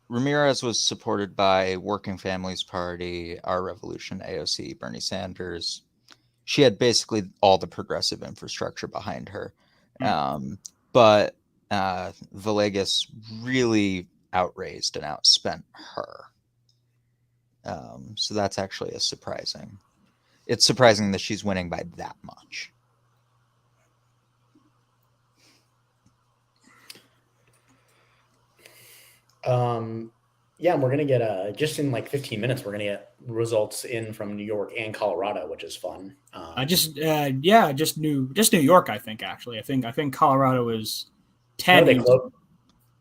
was supported by Working Families Party, Our Revolution, AOC, Bernie Sanders. She had basically all the progressive infrastructure behind her. But Villegas really outraised and outspent her. So that's actually it's surprising that she's winning by that much. Yeah, and we're gonna get just in like 15 minutes, we're gonna get results in from New York and Colorado, which is fun. Just New York. I think Colorado is 10.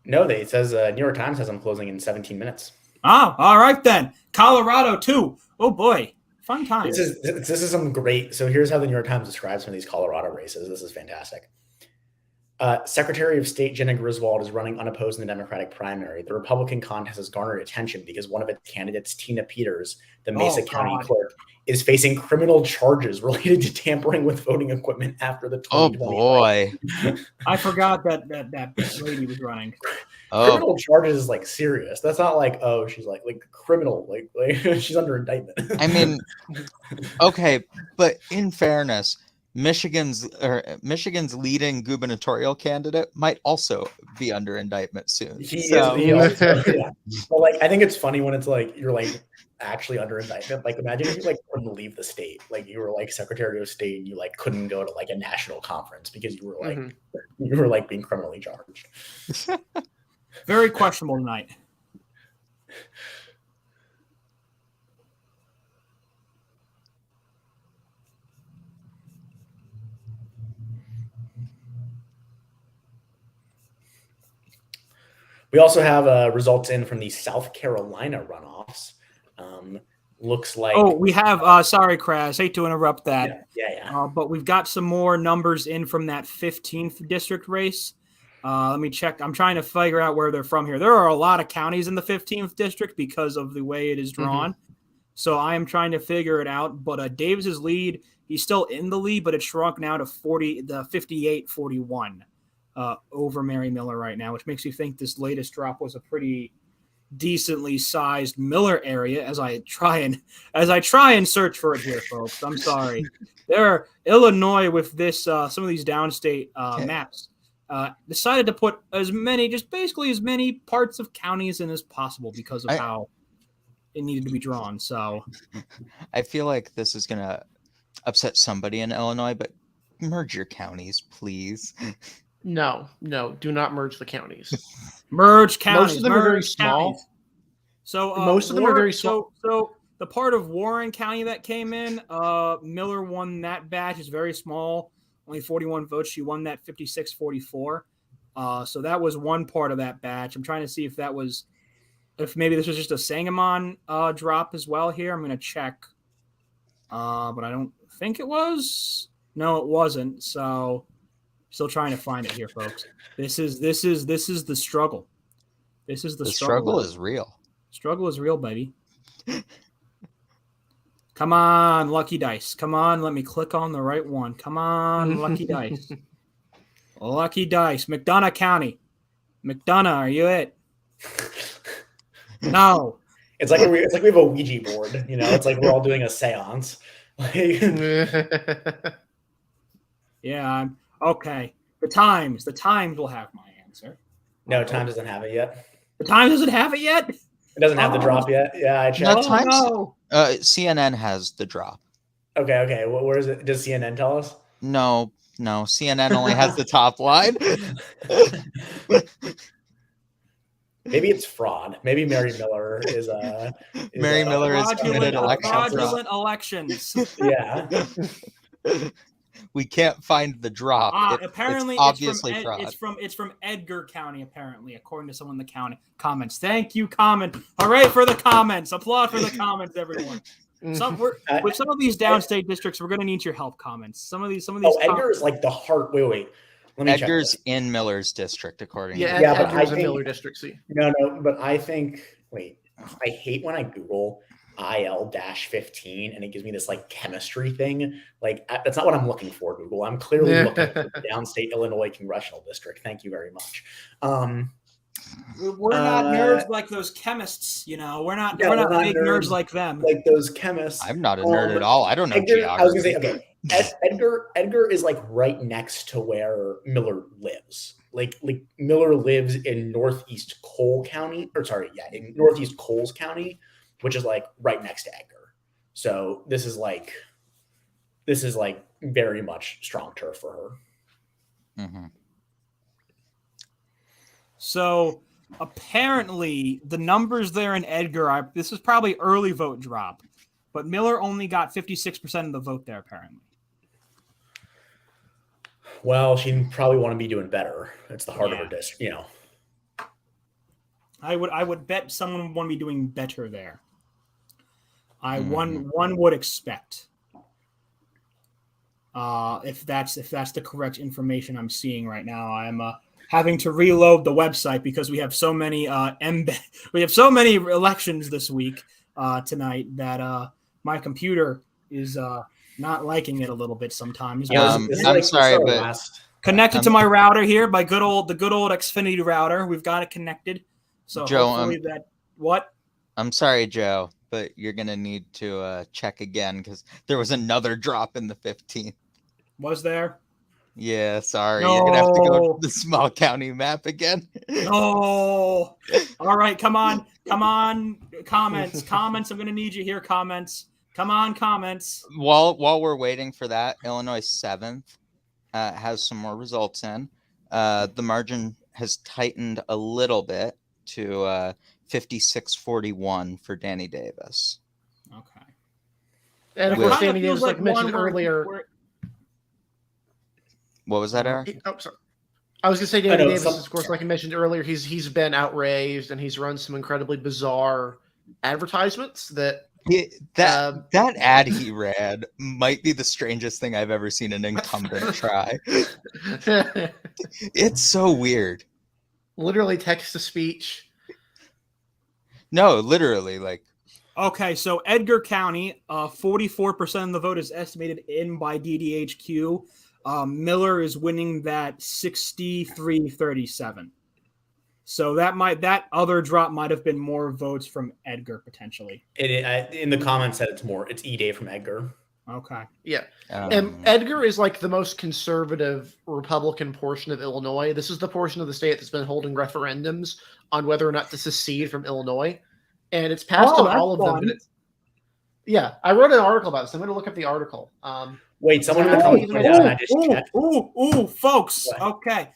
It says New York Times says I'm closing in 17 minutes. Oh, all right then. Colorado too. Oh boy, fun time. This is some great. So here's how the New York Times describes some of these Colorado races. This is fantastic. Secretary of State Jenna Griswold is running unopposed in the Democratic primary. The Republican contest has garnered attention because one of its candidates, Tina Peters, the Mesa County clerk, is facing criminal charges related to tampering with voting equipment after the 2020 election. I forgot that lady was running. Criminal charges is like serious. That's not like, oh, she's like criminal, like she's under indictment. I mean, okay, but in fairness, Michigan's leading gubernatorial candidate might also be under indictment soon. But like, I think it's funny when it's like you're like actually under indictment. Like, imagine if you like couldn't leave the state, like you were like Secretary of State, and you like couldn't go to like a national conference because you were like being criminally charged. Very questionable tonight. We also have results in from the South Carolina runoffs. Looks like. Oh, we have. Sorry, Kraz. Hate to interrupt that. Yeah. But we've got some more numbers in from that 15th district race. Let me check. I'm trying to figure out where they're from here. There are a lot of counties in the 15th district because of the way it is drawn. So I am trying to figure it out. But Davis's lead, he's still in the lead, but it's shrunk now to 58-41 over Mary Miller right now, which makes you think this latest drop was a pretty decently sized Miller area. As I try and search for it here, folks. I'm sorry. There are Illinois with this some of these downstate maps. Decided to put basically as many parts of counties in as possible because of how it needed to be drawn. So I feel like this is going to upset somebody in Illinois, but merge your counties, please. No, do not merge the counties. Merge counties. Most of them are very small. So most of them are very small. So the part of Warren County that came in, Miller won that batch. It's very small. Only 41 votes. She won that 56-44. So that was one part of that batch. I'm trying to see if that was if maybe this was just a Sangamon drop as well here. I'm going to check. But I don't think it was. No, it wasn't. So still trying to find it here, folks. This is the struggle. This is the struggle is real. Struggle is real, baby. Come on, Lucky Dice. Come on, let me click on the right one. Come on, Lucky Dice. Lucky Dice, McDonough County. McDonough, are you it? No. It's like we have a Ouija board, you know. It's like we're all doing a séance. Yeah. Okay. The Times will have my answer. No, Time doesn't have it yet. The Times doesn't have it yet. It doesn't have the drop yet. Yeah, I checked. No. CNN has the drop. Okay. Where is it? Does CNN tell us? No. CNN only has the top line. Maybe it's fraud. Maybe Mary Miller is Mary Miller is committed fraudulent elections. Yeah. We can't find the drop. Apparently, it's obviously fraud. It's from Edgar County. Apparently, according to someone in the county comments. Thank you, comment. Hooray for the comments! Applaud for the comments, everyone. With some of these downstate districts, we're going to need your help. Comments. Some of these. Edgar is like the heart. Wait. Let me Edgar's in Miller's district, according to Edgar's in Miller District C. No, but I think. Wait, I hate when I Google IL-15 and it gives me this like chemistry thing. Like that's not what I'm looking for, Google. I'm clearly looking for the downstate Illinois congressional district. Thank you very much. We're not nerds like those chemists, you know. We're not big nerds like them. Like those chemists. I'm not a nerd at all. I don't know geography. I was gonna say, okay. Edgar is like right next to where Miller lives. Like Miller lives in Northeast Coles County, in Northeast Coles County, which is like right next to Edgar. So this is like very much strong turf for her. Mm-hmm. So apparently the numbers there in Edgar this is probably early vote drop, but Miller only got 56% of the vote there apparently. Well, she'd probably want to be doing better. It's the heart of her district, you know. I would bet someone would want to be doing better there. One would expect. If that's the correct information I'm seeing right now. I'm having to reload the website because we have so many elections this week tonight that my computer is not liking it a little bit sometimes. I'm sorry, but connected to my router here, the good old Xfinity router. We've got it connected. So Joe, hopefully what? I'm sorry, Joe, but you're gonna need to check again because there was another drop in the 15th. Was there? Yeah, sorry. No. You're gonna have to go to the small county map again. No. All right, come on. Comments. I'm gonna need you here. Comments. Come on, comments. While we're waiting for that, Illinois 7th has some more results in. The margin has tightened a little bit to 56-41 for Danny Davis. Okay. And of course, Danny Davis, like mentioned earlier. What was that, Eric? Oh, sorry. I was going to say Danny Davis, of course, like I mentioned earlier, he's been outraised and he's run some incredibly bizarre advertisements that. That ad he ran might be the strangest thing I've ever seen an incumbent try. It's so weird. Literally text to speech. No, literally, like. Okay, so Edgar County, 44% of the vote is estimated in by DDHQ. Miller is winning that 63-37. So that other drop might have been more votes from Edgar potentially. In the comments said it's E-Day from Edgar. Okay. Yeah. And Edgar is like the most conservative Republican portion of Illinois. This is the portion of the state that's been holding referendums on whether or not to secede from Illinois. And it's passed on all of them. Yeah, I wrote an article about this. I'm going to look up the article. Wait, someone in the comments pointed out, and I just checked. Folks. What? Okay.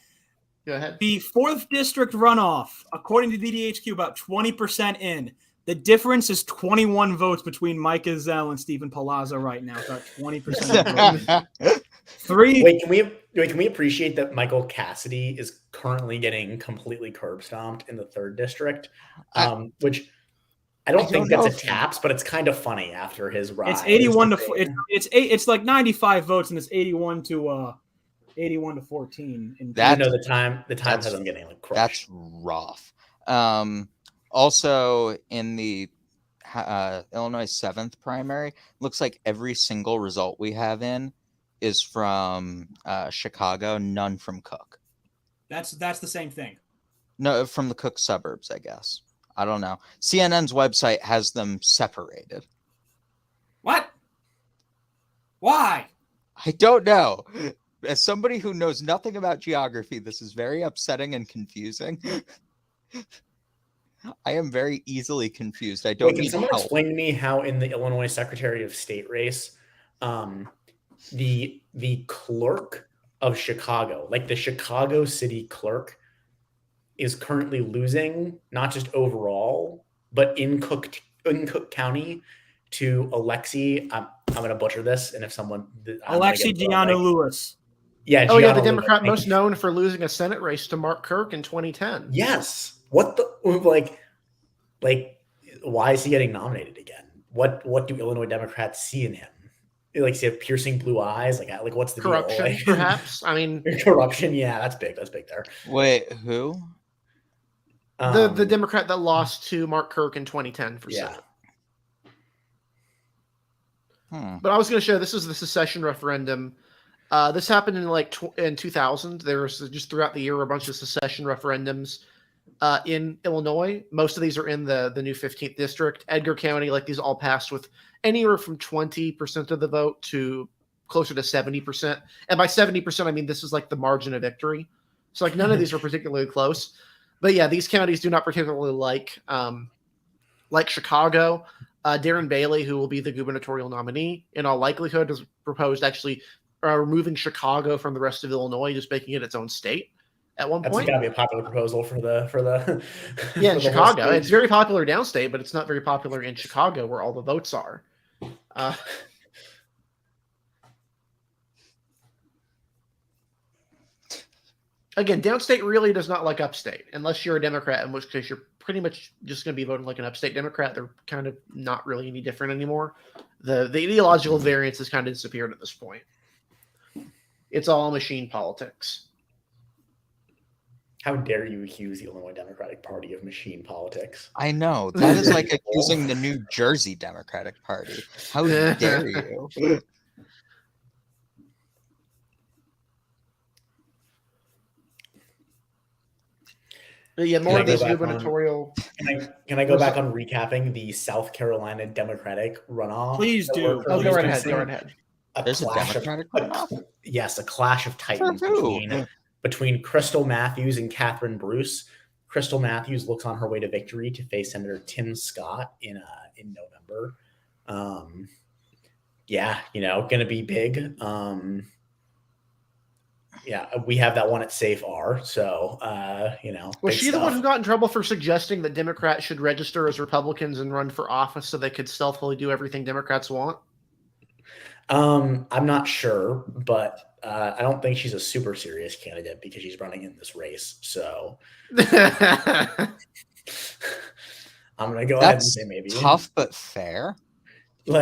Go ahead. The 4th district runoff, according to DDHQ, about 20% in. The difference is 21 votes between Mike Ezell and Stephen Palazzo right now. About 20%. Wait, can we Wait, can we appreciate that Michael Cassidy is currently getting completely curb stomped in the 3rd district, which I don't think know gets a if- taps, but it's kind of funny after his rise. It's 81 to it's like 95 votes, and it's 81 to 14. And Even though the time has them getting like crushed. That's rough. Also, in the Illinois 7th primary, looks like every single result we have in is from Chicago, none from Cook. That's the same thing. No, from the Cook suburbs, I guess. I don't know. CNN's website has them separated. What? Why? I don't know. As somebody who knows nothing about geography, this is very upsetting and confusing. I am very easily confused. I don't Can need someone help. explain to me how in the Illinois Secretary of State race, the clerk of Chicago, like the Chicago city clerk, is currently losing not just overall, but in Cook County to Alexi. I'm going to butcher this, and if someone Alexi Gianna-Lewis. Yeah. Oh yeah, the Gianna Democrat Lewis. most known for losing a Senate race to Mark Kirk in 2010. Yes. What the like? Why is he getting nominated again? What do Illinois Democrats see in him? Like, see have piercing blue eyes? Like what's the Corruption, deal? Like, perhaps. I mean, corruption. Yeah, that's big. That's big there. Wait, who? The Democrat that lost to Mark Kirk in 2010 for Senate. But I was going to show this is the secession referendum. This happened in 2000. There was just throughout the year a bunch of secession referendums in Illinois. Most of these are in the new 15th district. Edgar County, these all passed with anywhere from 20% of the vote to closer to 70%. And by 70%, I mean this is the margin of victory. So none of these are particularly close. But yeah, these counties do not particularly like Chicago. Darren Bailey, who will be the gubernatorial nominee, in all likelihood, has proposed actually removing Chicago from the rest of Illinois, just making it its own state at one point. That's got to be a popular proposal for the yeah, for in Chicago. It's very popular downstate, but it's not very popular in Chicago where all the votes are. Again, downstate really does not like upstate, unless you're a Democrat, in which case you're pretty much just going to be voting like an upstate Democrat. They're kind of not really any different anymore. The ideological variance has kind of disappeared at this point. It's all machine politics. How dare you accuse the Illinois Democratic Party of machine politics? I know. That is like accusing the New Jersey Democratic Party. How dare you? Yeah, more of these gubernatorial. Can I go back on recapping the South Carolina Democratic runoff? Please do. Oh, go right ahead. Go right ahead. There's a Democratic runoff? Yes, a clash of titans between Crystal Matthews and Catherine Bruce. Crystal Matthews looks on her way to victory to face Senator Tim Scott in November. Going to be big. Yeah, we have that one at Safe R. So, Was she the one who got in trouble for suggesting that Democrats should register as Republicans and run for office so they could stealthily do everything Democrats want? I'm not sure, but I don't think she's a super serious candidate because she's running in this race. So I'm going to go ahead and say maybe. Tough but fair. She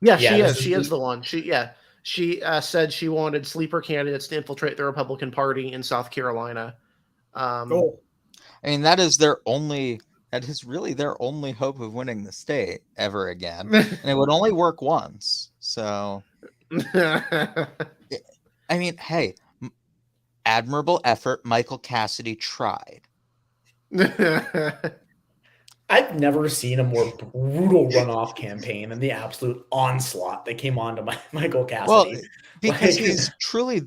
is the one. She said she wanted sleeper candidates to infiltrate the Republican Party in South Carolina. I mean, that is really their only hope of winning the state ever again. And it would only work once. So, I mean, hey, admirable effort. Michael Cassidy tried. I've never seen a more brutal runoff campaign than the absolute onslaught that came on to Michael Cassidy. Well, because he's truly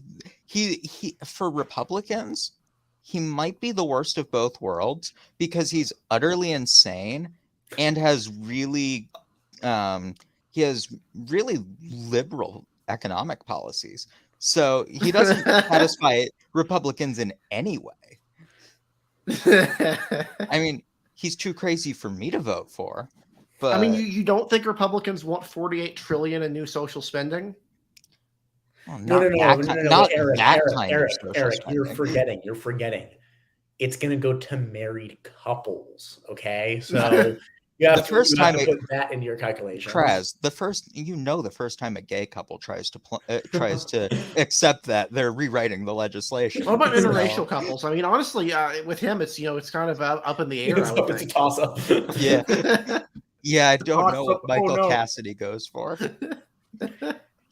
he for Republicans, he might be the worst of both worlds because he's utterly insane and has really liberal economic policies. So he doesn't satisfy Republicans in any way. I mean, he's too crazy for me to vote for. But I mean, you don't think Republicans want $48 trillion in new social spending? Oh, No, not that kind, not Eric, that Eric, kind Eric, of social Eric, you're spending. forgetting. It's gonna go to married couples. Okay, so you have to put that into your calculations. Kraz, the first time a gay couple tries to accept that, they're rewriting the legislation. What about interracial couples? I mean, honestly, with him, it's it's kind of up in the air. It's a toss up. Yeah, yeah. I don't know what Michael Cassidy goes for.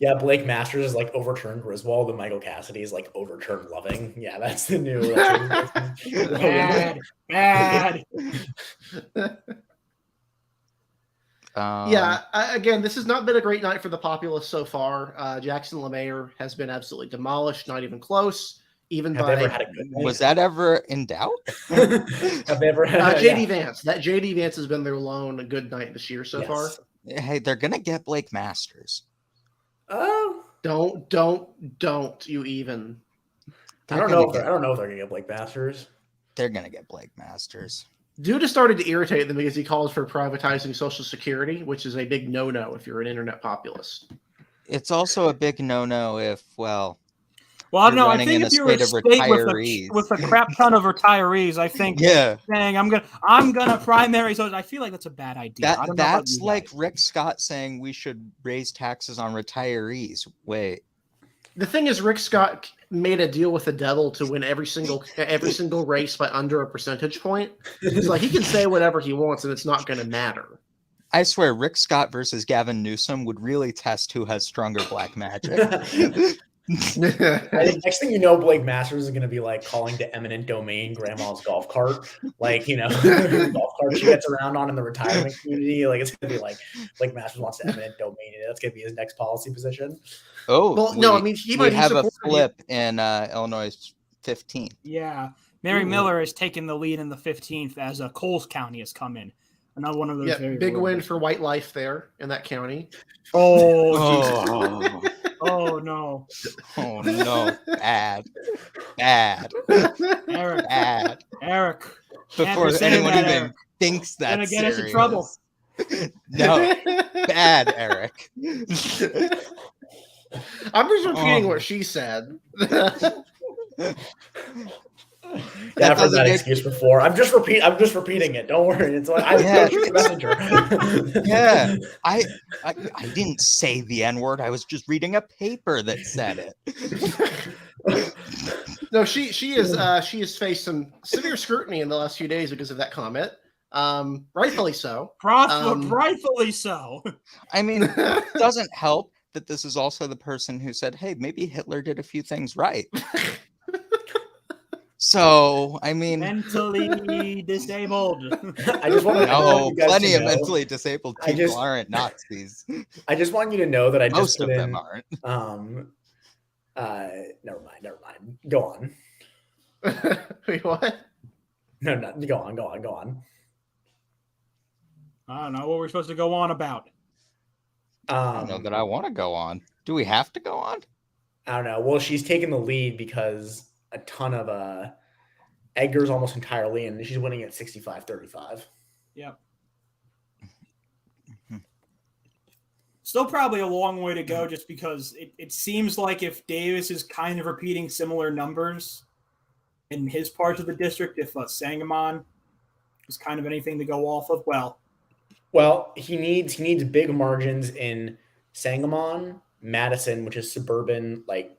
Yeah, Blake Masters is like overturned Griswold, and Michael Cassidy is like overturned Loving. Yeah, that's the new. Bad. Yeah, again, this has not been a great night for the populace so far. Jackson LeMayer has been absolutely demolished, not even close. Even have by they ever had a good night? Was that ever in doubt? Have they ever had JD Vance? That JD Vance has been their lone good night this year so far. Hey, they're gonna get Blake Masters. Oh, don't you even? I don't know if they're gonna get Blake Masters. They're gonna get Blake Masters. Dude has started to irritate them because he calls for privatizing Social Security, which is a big no-no if you're an internet populist. It's also a big no-no if, well, I think if you're a state with a crap ton of retirees, I think saying I'm gonna primary. So I feel like that's a bad idea. That's like Rick Scott saying we should raise taxes on retirees. Wait. The thing is, Rick Scott made a deal with the devil to win every single race by under a percentage point. He's like, he can say whatever he wants, and it's not going to matter. I swear, Rick Scott versus Gavin Newsom would really test who has stronger black magic. I think next thing you know, Blake Masters is going to be like calling to eminent domain grandma's golf cart, like golf cart she gets around on in the retirement community. Like it's going to be like Blake Masters wants to eminent domain it. That's going to be his next policy position. Oh, well, no, I mean he might have a flip in Illinois 15th. Yeah, Mary Miller has taken the lead in the 15th as Coles County has come in. Another one of those. Yeah, big win for white life there in that county. Oh. Oh no! Oh no! Bad. Eric. Before anyone even thinks that's gonna get us in trouble. No, bad, Eric. I'm just repeating what she said. Yeah, I've heard that excuse before. I'm just repeating it. Don't worry. It's like I'm the messenger. Yeah, I didn't say the N-word. I was just reading a paper that said it. No, she has faced some severe scrutiny in the last few days because of that comment. Rightfully so. Rightfully so. I mean, it doesn't help that this is also the person who said, "Hey, maybe Hitler did a few things right." So, I mean, mentally disabled. I just want to know. Plenty of mentally disabled people aren't Nazis. I just want you to know that most of them aren't. Never mind. Go on. Wait, what? No, go on. I don't know what we're supposed to go on about. I don't know that I want to go on. Do we have to go on? I don't know. Well, she's taking the lead because a ton of Edgar's almost entirely, and she's winning at 65-35. Yep. Still probably a long way to go just because it seems like if Davis is kind of repeating similar numbers in his parts of the district, if Sangamon is kind of anything to go off of, well, he needs big margins in Sangamon, Madison, which is suburban, like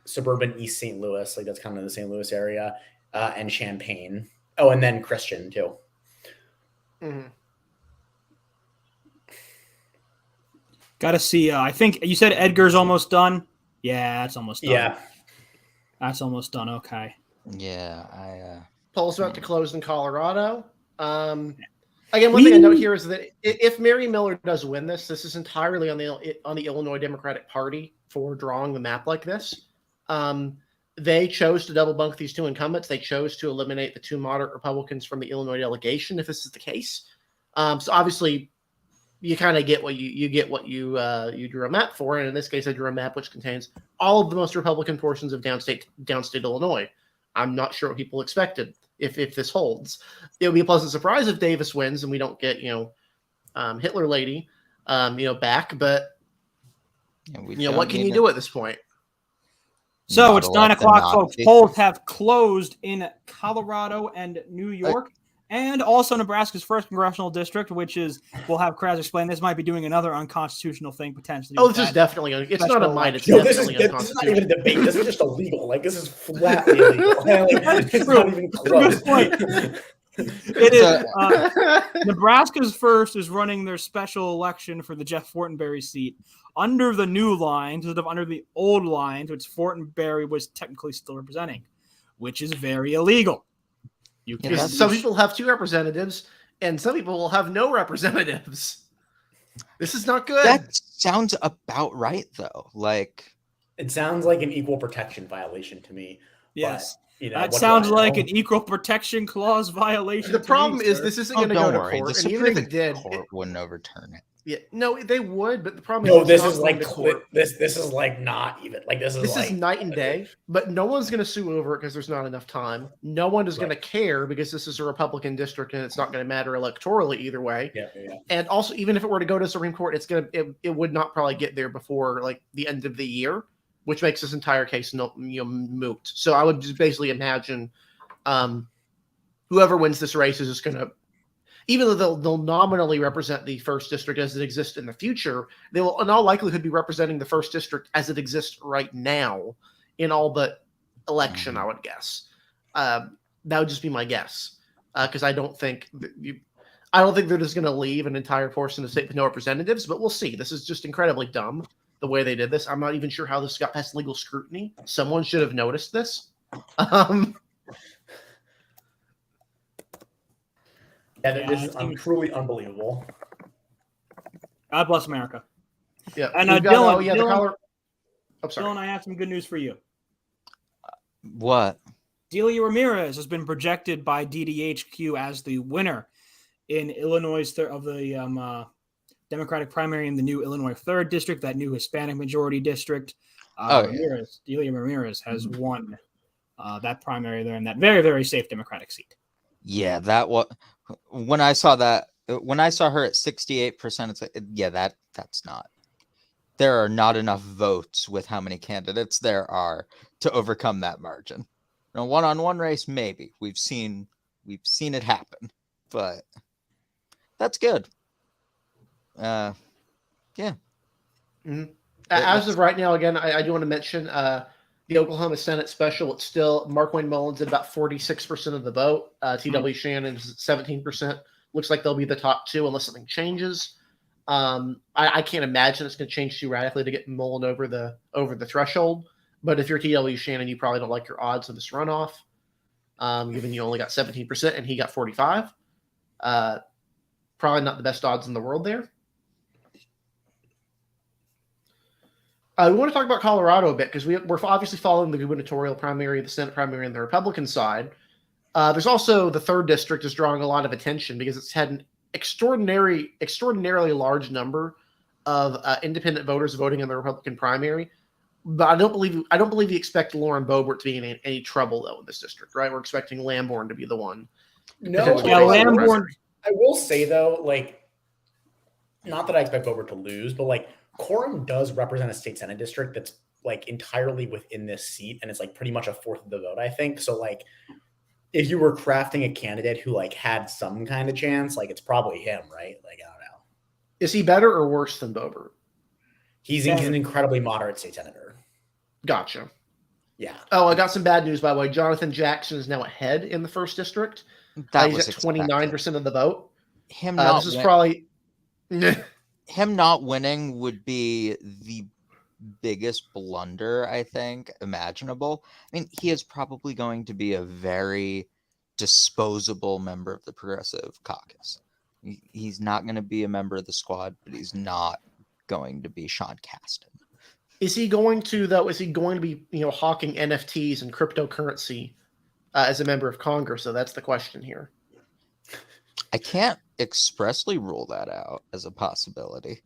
suburban East St. Louis, like that's kind of the St. Louis area, and Champaign. Oh, and then Christian too. Mm-hmm. Got to see. I think you said Edgar's almost done. Yeah, that's almost done. Yeah, that's almost done. Okay. Yeah, Polls about to close in Colorado. Again, one thing I note here is that if Mary Miller does win this is entirely on the Illinois Democratic Party for drawing the map like this. They chose to double bunk these two incumbents. They chose to eliminate the two moderate Republicans from the Illinois delegation. If this is the case, so obviously you kind of get what you drew a map for, and in this case, I drew a map which contains all of the most Republican portions of downstate Illinois. I'm not sure what people expected if this holds. It would be a pleasant surprise if Davis wins and we don't get Hitler lady back, but what can you do at this point? So Not it's a 9 lot to o'clock, not folks. be. Polls have closed in Colorado and New York, and also Nebraska's first congressional district, which is, we'll have Kraz explain, this might be doing another unconstitutional thing potentially. Oh, with this is that. definitely it's not a might. It's Yo, this is definitely this is not even a unconstitutional. debate. This is just illegal. Like this is flatly illegal. Like, it's not even close. Good point. It is. Nebraska's first is running their special election for the Jeff Fortenberry seat under the new lines instead of under the old lines, which Fortenberry was technically still representing, which is very illegal. You can Because some people have 2 representatives, and some people will have no representatives. This is not good. That sounds about right, though. Like, It sounds like an equal protection violation to me. yes. But, you know, That what do sounds I like know? an equal protection clause violation. The to problem me, is sir. this isn't oh, going to go don't to worry, court, the and even if Supreme it did, Court wouldn't overturn it. yeah, no, they would. But the problem No, is this it's is not going like to court. this is like not even like this is This like is night and day, but no one's going to sue over it because there's not enough time. No one is going to care because this is a Republican district and it's not going to matter electorally either way. Yeah. And also, even if it were to go to Supreme Court, it would not probably get there before like the end of the year, which makes this entire case moot. So I would just basically imagine whoever wins this race is just going to, even though they'll nominally represent the first district as it exists in the future, they will in all likelihood be representing the first district as it exists right now in all but election, I would guess. That would just be my guess, because I don't think they're just going to leave an entire portion of the state with no representatives. But we'll see. This is just incredibly dumb the way they did this. I'm not even sure how this got past legal scrutiny. Someone should have noticed this. Yeah, this is truly unbelievable. God bless America. Yeah, And we've Dylan, the color. Oh, sorry. Dylan, I have some good news for you. What? Delia Ramirez has been projected by DDHQ as the winner in Illinois of the Democratic primary in the new Illinois 3rd district, that new Hispanic majority district. Delia Ramirez has won that primary there in that very, very safe Democratic seat. Yeah, that was when I saw her at 68%. It's like, yeah, that's not. There are not enough votes with how many candidates there are to overcome that margin. In a one-on-one race, maybe we've seen it happen, but that's good. Yeah. Mm-hmm. As of right now, again, I do want to mention the Oklahoma Senate special. It's still Mark Wayne Mullins at about 46% of the vote. T.W. Shannon is 17%. Looks like they'll be the top 2 unless something changes. I can't imagine it's going to change too radically to get Mullen over the threshold. But if you're T.W. Shannon, you probably don't like your odds of this runoff, given you only got 17% and he got 45%. Probably not the best odds in the world there. We want to talk about Colorado a bit because we're obviously following the gubernatorial primary, the Senate primary, and the Republican side. There's also the 3rd district is drawing a lot of attention because it's had an extraordinarily large number of independent voters voting in the Republican primary. But I don't believe you expect Lauren Boebert to be in any trouble though in this district, right? We're expecting Lamborn to be the one. No, Lamborn. I will say though, like, not that I expect Boebert to lose, but like Coram does represent a state Senate district that's like entirely within this seat, and it's like pretty much a fourth of the vote, I think. So like, if you were crafting a candidate who like had some kind of chance, like it's probably him, right? Like, I don't know. Is he better or worse than Boebert? He's an incredibly moderate state senator. Gotcha. Yeah. Oh, I got some bad news, by the way. Jonathan Jackson is now ahead in the 1st district. He's at 29% of the vote. Him not this is probably him not winning would be the biggest blunder, I think, imaginable. I mean, he is probably going to be a very disposable member of the Progressive Caucus. He's not going to be a member of the squad, but he's not going to be Sean Casten. Is he going to, though? Is he going to be, hawking NFTs and cryptocurrency as a member of Congress? So that's the question here. I can't expressly rule that out as a possibility.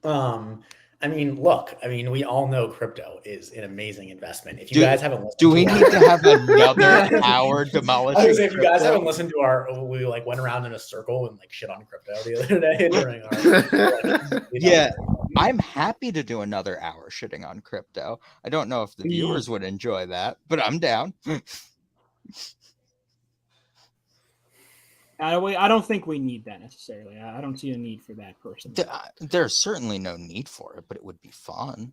I mean, look, we all know crypto is an amazing investment. If you guys haven't listened do we need to have another hour demolishing? I was saying, if you guys haven't listened to we like went around in a circle and like shit on crypto the other day during our yeah. I'm happy to do another hour shitting on crypto. I don't know if the viewers would enjoy that, but I'm down. I don't think we need that necessarily. I don't see a need for that person. There's certainly no need for it, but it would be fun.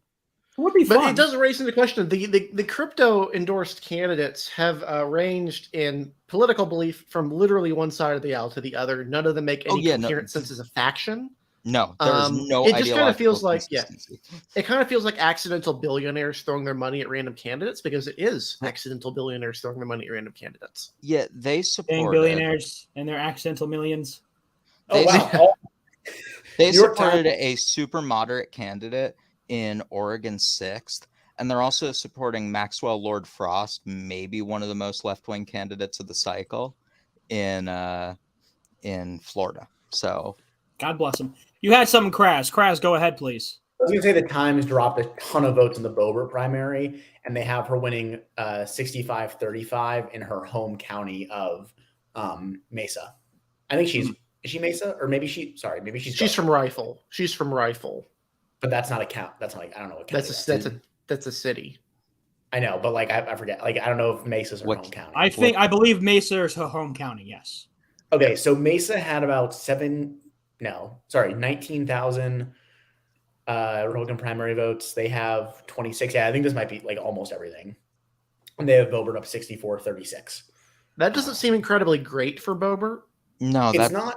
It would be fun. But it does raise into question the crypto endorsed candidates have ranged in political belief from literally one side of the aisle to the other. None of them make any coherent sense as a faction. No, there is no. It just kind of feels like it kind of feels like accidental billionaires throwing their money at random candidates because it is accidental billionaires throwing their money at random candidates. Yeah, they support billionaires and their accidental millions. They supported a super moderate candidate in Oregon 6th, and they're also supporting Maxwell Lord Frost, maybe one of the most left-wing candidates of the cycle in Florida. So God bless him. You had something, Kraz. Kraz, go ahead, please. I was going to say the Times dropped a ton of votes in the Boebert primary, and they have her winning 65-35 in her home county of Mesa. I think is she Mesa? Or maybe she's from Rifle. She's from Rifle. But that's not a count. That's like, I don't know what county that's a city. I know, but like I forget. Like I don't know if Mesa's her home county. I believe Mesa is her home county, yes. Okay, so Mesa had about 19,000 Republican primary votes. They have 26. Yeah, I think this might be like almost everything. And they have Boebert up 64-36. That doesn't seem incredibly great for Boebert. No, it's that's not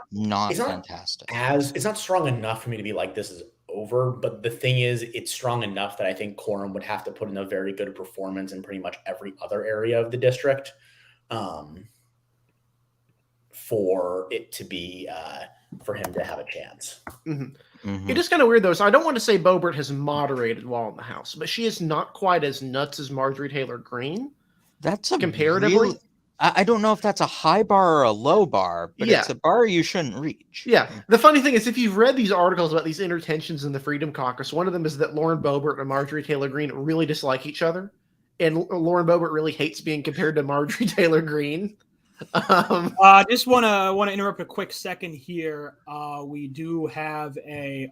fantastic. It's not strong enough for me to be like, this is over. But the thing is, it's strong enough that I think Quorum would have to put in a very good performance in pretty much every other area of the district for it to be for him to have a chance. Mm-hmm. Mm-hmm. It is kind of weird though. So I don't want to say Boebert has moderated while in the House, but she is not quite as nuts as Marjorie Taylor Greene. That's a comparatively. I don't know if that's a high bar or a low bar, but it's a bar you shouldn't reach. Yeah. The funny thing is, if you've read these articles about these inner tensions in the Freedom Caucus, one of them is that Lauren Boebert and Marjorie Taylor Greene really dislike each other. And Lauren Boebert really hates being compared to Marjorie Taylor Greene. Just want to interrupt a quick second here. We do have a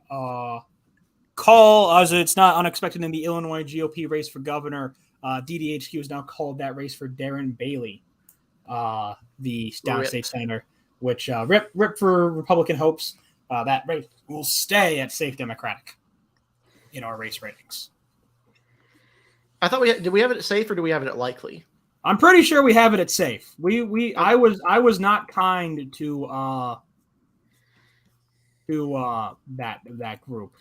call, as it's not unexpected in the Illinois GOP race for governor. DDHQ has now called that race for Darren Bailey, the downstate senator, which rip for Republican hopes. That race will stay at safe Democratic in our race ratings. I thought did we have it at safe or do we have it at likely? I'm pretty sure we have it at safe. I was not kind to that group.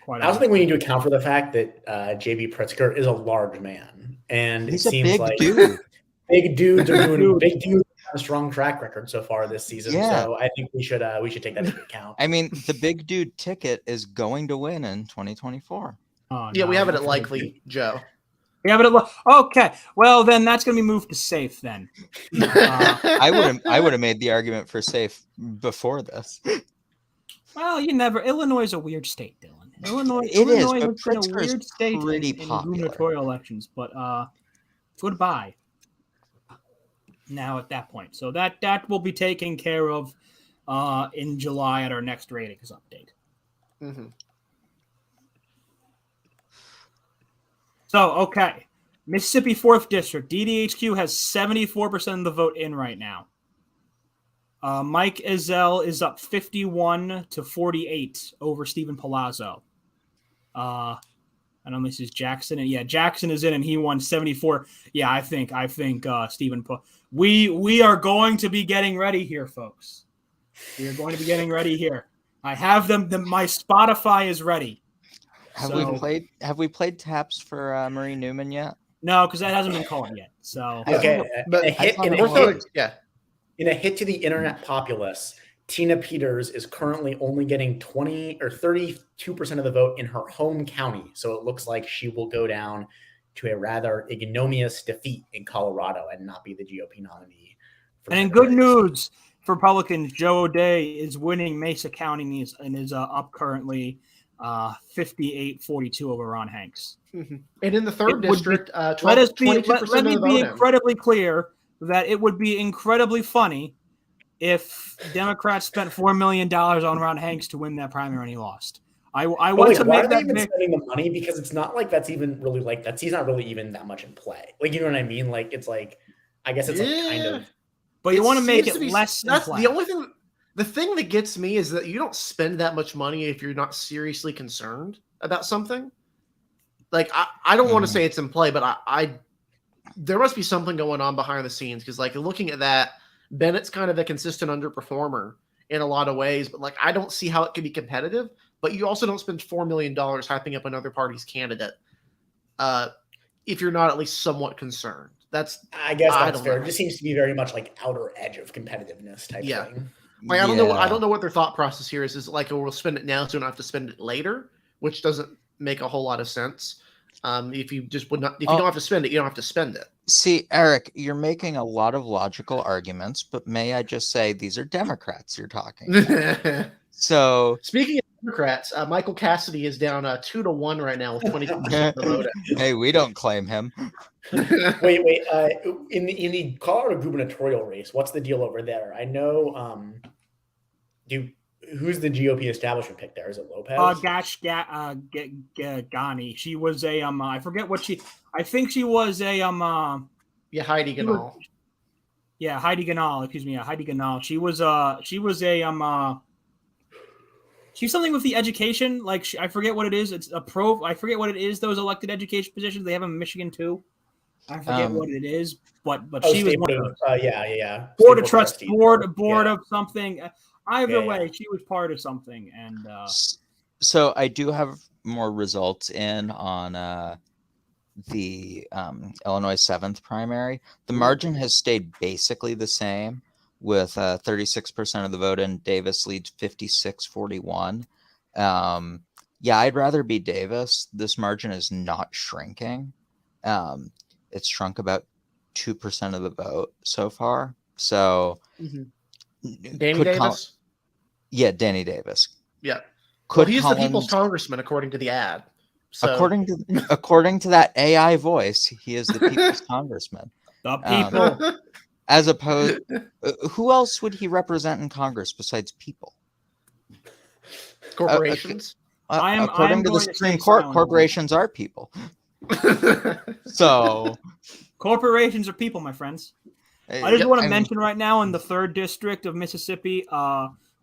I also think we need to account for the fact that JB Pritzker is a large man, and he's it seems big like dude. Big dudes are doing big dudes have a strong track record so far this season. Yeah. So I think we should take that into account. I mean, the big dude ticket is going to win in 2024. We have it at likely, Joe. We have it at okay. Well, then that's going to be moved to safe. Then I would have made the argument for safe before this. Well, you never. Illinois is a weird state, Dylan. Illinois is, but has been a Pritzker weird state in gubernatorial elections. But goodbye. Now at that point, so that will be taken care of in July at our next ratings update. Mm-hmm. So, okay. Mississippi 4th District. DDHQ has 74% of the vote in right now. Mike Ezell is up 51-48 over Stephen Palazzo. I don't know, this is Jackson. And yeah, Jackson is in and he won 74. Yeah, I think Stephen we are going to be getting ready here, folks. We are going to be getting ready here. I have them. My Spotify is ready. Have we played taps for Marie Newman yet? No, because that hasn't been called yet. So okay, but in a hit to the internet populace, Tina Peters is currently only getting 20 or 32% of the vote in her home county. So it looks like she will go down to a rather ignominious defeat in Colorado and not be the GOP nominee. And in good news for Republicans, Joe O'Dea is winning Mesa County and is up currently 58-42 over Ron Hanks. Mm-hmm. And in the 3rd district, let me be incredibly clear that it would be incredibly funny if Democrats spent $4 million on Ron Hanks to win that primary and he lost. I But want like, to why make are they that even mix. spending the money? Because it's not like that's even really like he's not really even that much in play. Like, you know what I mean? Like, it's like, I guess it's like kind Yeah. of. But you It want to make seems it to be- less in That's play. the only thing. The thing that gets me is that you don't spend that much money if you're not seriously concerned about something. Like I don't want to say it's in play, but I there must be something going on behind the scenes because like looking at that, Bennett's kind of a consistent underperformer in a lot of ways, but like I don't see how it could be competitive. But you also don't spend $4 million hyping up another party's candidate if you're not at least somewhat concerned. I guess I that's don't fair. know. It just seems to be very much like outer edge of competitiveness type Yeah. thing. Like, I don't know what their thought process here is. Is it like, oh, we'll spend it now, so we don't have to spend it later, which doesn't make a whole lot of sense. If you just would not, if you don't have to spend it, you don't have to spend it. See, Eric, you're making a lot of logical arguments, but may I just say these are Democrats you're talking about. So, Speaking of Democrats, Michael Cassidy is down 2-1 right now with 22% of the vote. hey, we don't claim him. Wait. In the Colorado gubernatorial race, what's the deal over there? I know. Who's the GOP establishment pick there? Is it Lopez? Ghani. She was a I forget what she. I think she was a Yeah, Heidi Ganahl. Yeah, Heidi Ganahl. Excuse me, Heidi Ganahl. She was a she's something with the education. Like I forget what it is. It's a pro. I forget what it is. Those elected education positions they have in Michigan too. I forget what it is, but she was one of those. Yeah. Board of trust, board of something. Either way, she was part of something, and so I do have more results in on the Illinois 7th primary. The margin has stayed basically the same, with 36% of the vote, and Davis leads 56-41. Yeah, I'd rather be Davis. This margin is not shrinking. It's shrunk about 2% of the vote so far. So, Danny Davis. Danny Davis. Yeah. Could he's Collins, the people's congressman, according to the ad. So. According to that AI voice, he is the people's congressman. The people. As opposed, who else would he represent in Congress besides people? Corporations. According to the Supreme Court, corporations are people. So, corporations are people, my friends. I just want to mention right now in the 3rd district of Mississippi,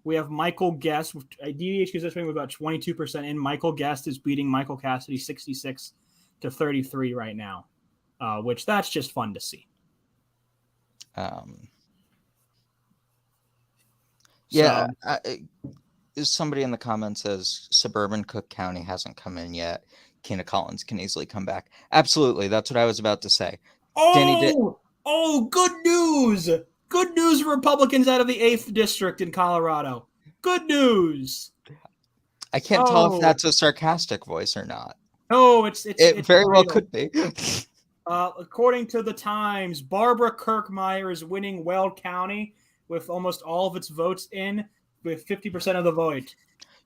we have Michael Guest. DDH constituency with about 22% in. Michael Guest is beating Michael Cassidy 66-33 right now, which that's just fun to see. Somebody in the comments says suburban Cook County hasn't come in yet. Kina Collins can easily come back. Absolutely, that's what I was about to say. Good news! Good news for Republicans out of the 8th district in Colorado. Good news. I can't tell if that's a sarcastic voice or not. No, it's very well could be. According to the Times, Barbara Kirkmeyer is winning Weld County with almost all of its votes in, with 50% of the vote.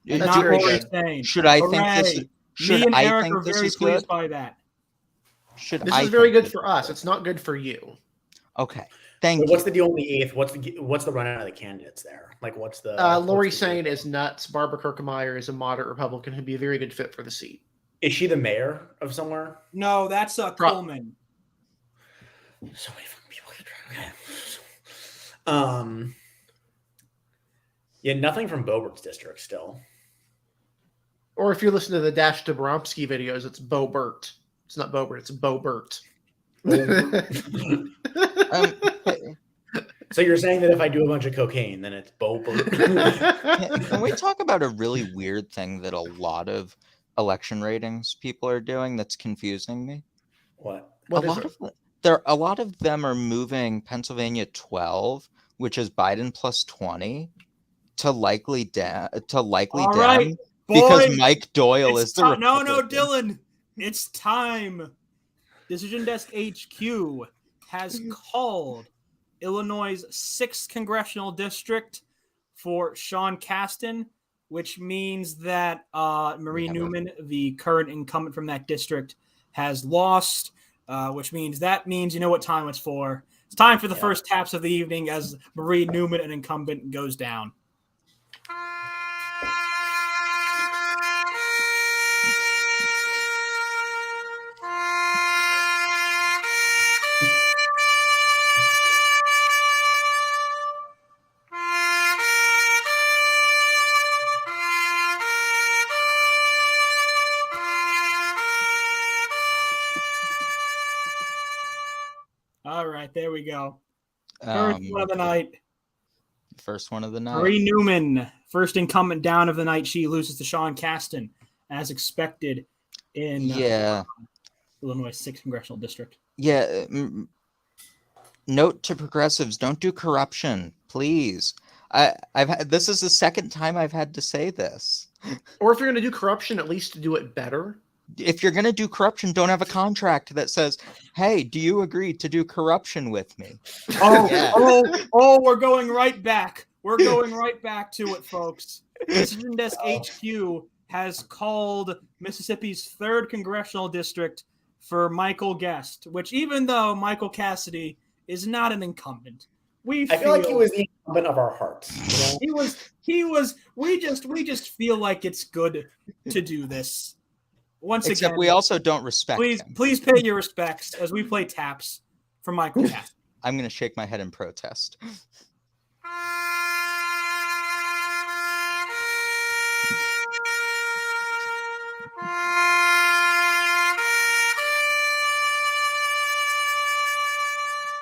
That's very good. Should I think this? Me and Eric are very pleased by that. This is very good for us. It's not good for you. Okay. Thank you. What's the deal in the 8th? What's the run out of the candidates there? Like, what's the? Lori Sain is nuts. Barbara Kirkmeyer is a moderate Republican who'd be a very good fit for the seat. Is she the mayor of somewhere? No, that's Coleman. So many fucking people can try. Okay. Yeah, nothing from Bobert's district still. Or if you're listening to the Dash Dabrowski videos, it's Bobert. It's not Bobert, it's Bobert. So you're saying that if I do a bunch of cocaine, then it's Bobert? Can we talk about a really weird thing that a lot of election ratings people are doing that's confusing me? What? A lot of them are moving Pennsylvania 12, which is Biden plus 20, to likely down Right, because Mike Doyle is the Republican. No, Dylan, it's time. Decision Desk HQ has called Illinois' 6th congressional district for Sean Casten, which means that Marie Newman, the current incumbent from that district, has lost, which means you know what time it's for. It's time for the first taps of the evening as Marie Newman, an incumbent, goes down. right, there we go. First one of the night. First one of the night. Marie Newman, first incumbent down of the night. She loses to Sean Casten, as expected in Illinois 6th Congressional District. Yeah. Note to progressives, don't do corruption, please. This is the second time I've had to say this. Or if you're going to do corruption, at least do it better. If you're going to do corruption, don't have a contract that says, hey, do you agree to do corruption with me? We're going right back. We're going right back to it, folks. Decision Desk HQ has called Mississippi's 3rd Congressional District for Michael Guest, which even though Michael Cassidy is not an incumbent, I feel like he was the incumbent of our hearts. You know? He was. We just feel like it's good to do this. Except we also don't respect him. Please pay your respects as we play taps for Michael Cassidy. I'm going to shake my head in protest.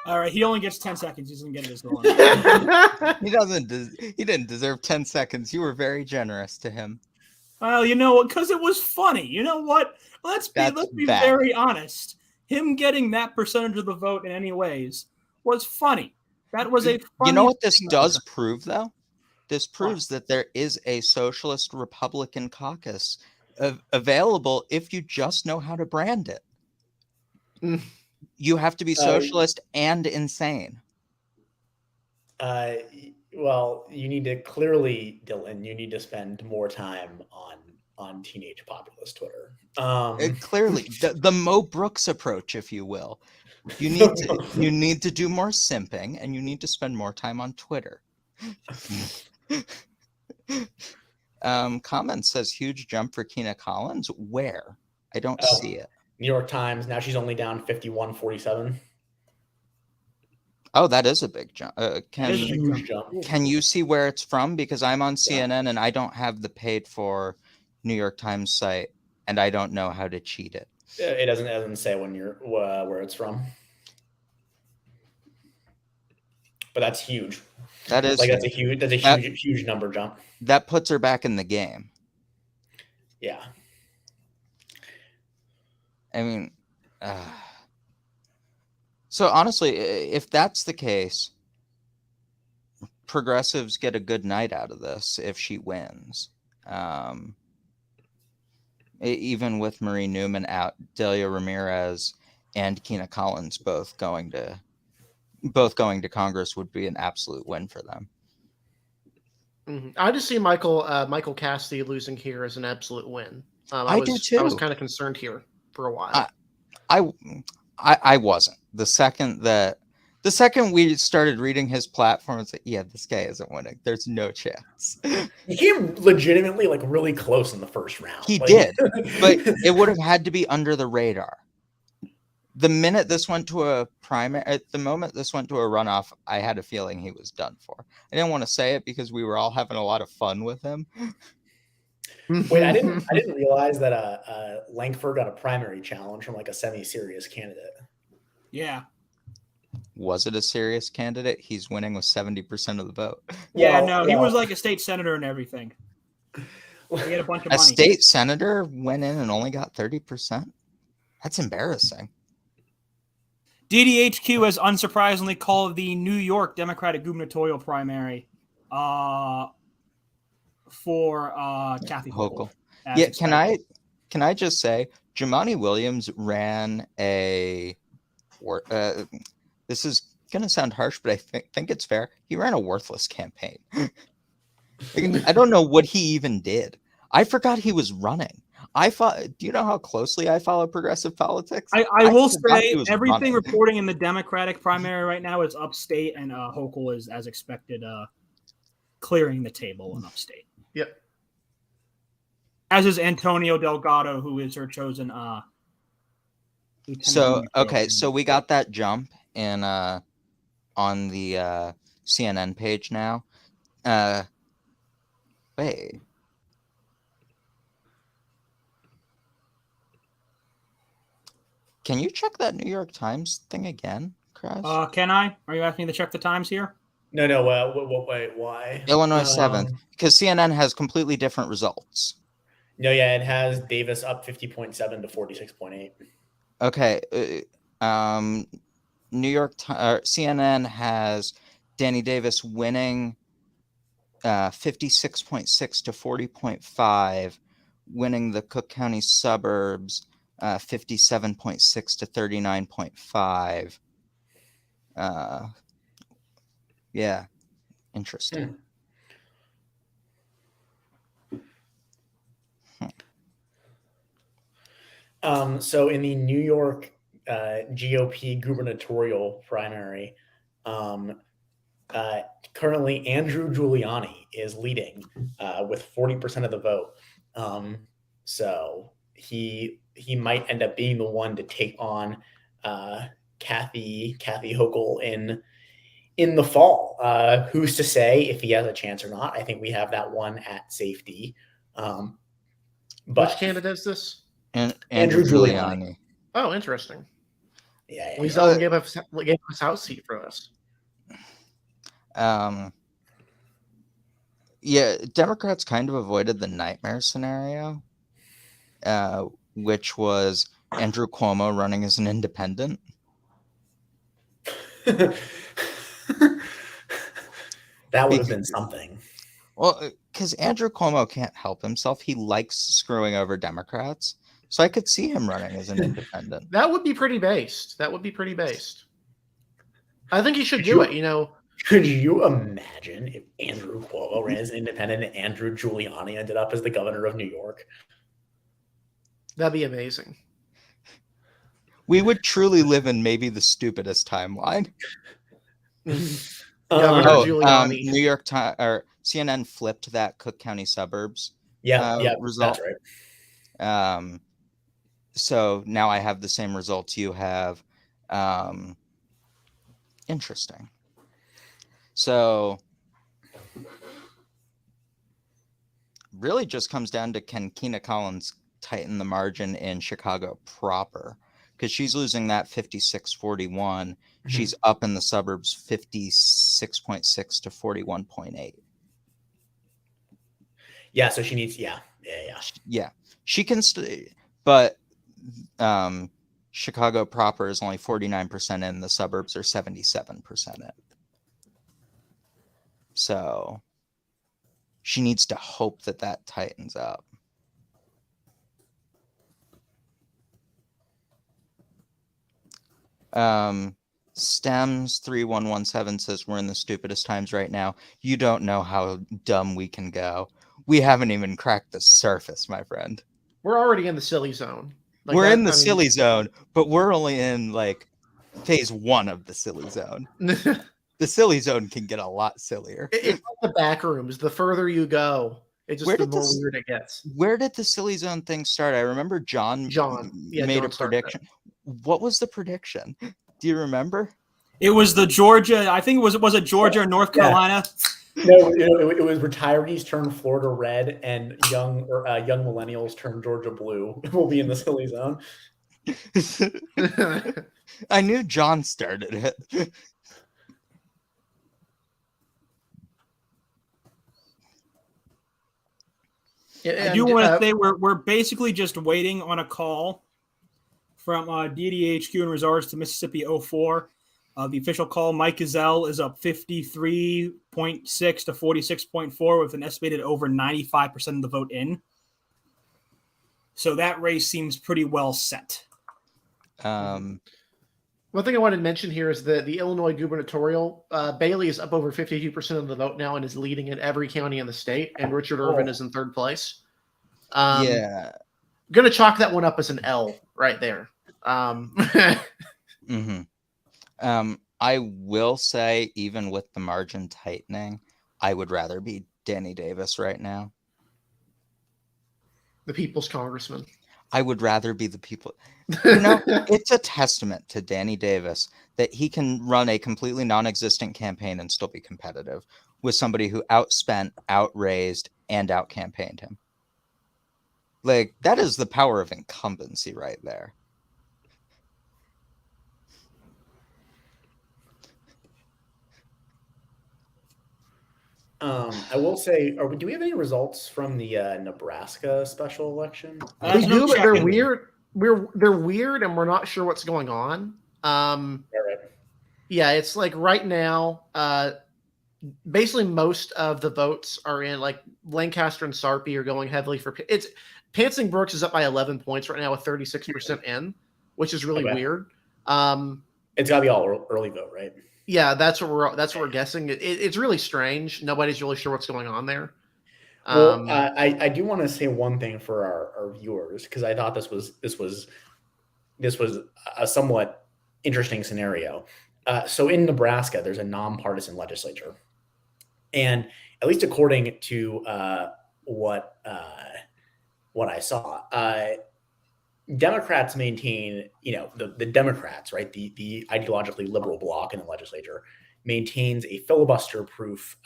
All right, he only gets 10 seconds. He doesn't get his one. He didn't deserve 10 seconds. You were very generous to him. Well, you know what? Because it was funny. You know what? Let's be very honest. Him getting that percentage of the vote in any ways was funny. That was a funny. You know what this does prove, though? This proves that there is a socialist Republican caucus available if you just know how to brand it. You have to be socialist and insane. Well, you need to clearly, Dylan, you need to spend more time on teenage populist Twitter. Clearly, the Mo Brooks approach, if you will. You need to do more simping, and you need to spend more time on Twitter. Comment says huge jump for Kina Collins. Where? I don't see it. New York Times. Now she's only down 51-47. Oh, that is a big jump. Huge jump. Can you see where it's from? Because I'm on CNN and I don't have the paid for New York Times site, and I don't know how to cheat it. It doesn't say when you're where it's from. But that's huge. That is that's a huge number jump. That puts her back in the game. Yeah. I mean, so honestly, if that's the case, progressives get a good night out of this if she wins. Even with Marie Newman out, Delia Ramirez and Kina Collins both going to Congress would be an absolute win for them. Mm-hmm. I just see Michael Cassidy losing here as an absolute win. I do too. I was kind of concerned here for a while. I wasn't. The second we started reading his platform, it's like, yeah, this guy isn't winning. There's no chance. He came legitimately really close in the first round. He did, but it would have had to be under the radar. The minute this went to a primary, at the moment this went to a runoff, I had a feeling he was done for. I didn't want to say it because we were all having a lot of fun with him. Wait, I didn't realize that Lankford got a primary challenge from a semi-serious candidate. Yeah. Was it a serious candidate? He's winning with 70% of the vote. Yeah, he was like a state senator and everything. He had a bunch of money. A state senator went in and only got 30%? That's embarrassing. DDHQ has unsurprisingly called the New York Democratic gubernatorial primary for Kathy Hochul. Yeah, can I just say, Jumaane Williams ran this is going to sound harsh, but I think it's fair. He ran a worthless campaign. I don't know what he even did. I forgot he was running. Do you know how closely I follow progressive politics? I will say everything reporting in the Democratic primary right now is upstate, and Hochul is, as expected, clearing the table in upstate. Yep. As is Antonio Delgado, who is her chosen. So we got that jump in on the CNN page now. Wait. Can you check that New York Times thing again? Kraz? Can I? Are you asking me to check the times here? No. Wait, why? Illinois 7th, because CNN has completely different results. No, yeah, it has Davis up 50.7 to 46.8. Okay. CNN has Danny Davis winning 56.6 to 40.5, winning the Cook County suburbs 57.6 to 39.5. Yeah, interesting. So in the New York GOP gubernatorial primary, currently Andrew Giuliani is leading with 40% of the vote. So he might end up being the one to take on Kathy Hochul in the fall. Who's to say if he has a chance or not? I think we have that one at safety. But which candidate is this? And Andrew Giuliani. Oh, interesting. Yeah. Well, he's only gave us House seat for us. Yeah, Democrats kind of avoided the nightmare scenario, which was Andrew Cuomo running as an independent. That would have been something. Well, because Andrew Cuomo can't help himself. He likes screwing over Democrats. So I could see him running as an independent. That would be pretty based. I think he should do it, Could you imagine if Andrew Cuomo ran as an independent and Andrew Giuliani ended up as the governor of New York? That'd be amazing. We would truly live in maybe the stupidest timeline. Giuliani. New York Times or CNN flipped that Cook County suburbs. That's Result. right. So now I have the same results you have. Interesting. So really just comes down to can Keena Collins tighten the margin in Chicago proper? Because she's losing that 56-41. Mm-hmm. She's up in the suburbs 56.6 to 41.8. Yeah, so she needs, yeah. She can, but Chicago proper is only 49% in, the suburbs are 77% in. So she needs to hope that tightens up. Stems 3117 says we're in the stupidest times right now. You don't know how dumb we can go. We haven't even cracked the surface, my friend. We're already in the silly zone. We're in the silly zone, but we're only in like phase 1 of the silly zone. The silly zone can get a lot sillier. It's like the back rooms. The further you go, the more weird it gets. Where did the silly zone thing start? I remember John made a prediction. What was the prediction? Do you remember? It was the Georgia. I think was it Georgia or North Carolina? No, it was retirees turn Florida red and young millennials turn Georgia blue. We'll be in the silly zone. I knew John started it. I do want to say we're basically just waiting on a call from DDHQ in regards to Mississippi 04. The official call, Mike Gazelle is up 53.6 to 46.4 with an estimated over 95% of the vote in. So that race seems pretty well set. One thing I wanted to mention here is the Illinois gubernatorial. Bailey is up over 52% of the vote now and is leading in every county in the state. And Richard Irvin is in third place. Yeah. Going to chalk that one up as an L right there. Mm-hmm. I will say, even with the margin tightening, I would rather be Danny Davis right now. The people's congressman. I would rather be the people. It's a testament to Danny Davis that he can run a completely non-existent campaign and still be competitive with somebody who outspent, outraised, and out-campaigned him. Like, that is the power of incumbency right there. I will say, do we have any results from the Nebraska special election? We no do, but they're checking. weird. They're weird, and we're not sure what's going on. All right. Yeah, it's like right now, basically most of the votes are in like Lancaster and Sarpy are going heavily for it's Pansing Brooks is up by 11 points right now with 36% in, which is really Okay. weird. It's gotta be all early vote, right? Yeah, that's what we're guessing. It's really strange. Nobody's really sure what's going on there. Well, I do want to say one thing for our viewers, because I thought this was a somewhat interesting scenario. So in Nebraska, there's a nonpartisan legislature, and at least according to what I saw, Democrats maintain, the Democrats, right, the ideologically liberal bloc in the legislature maintains a filibuster-proof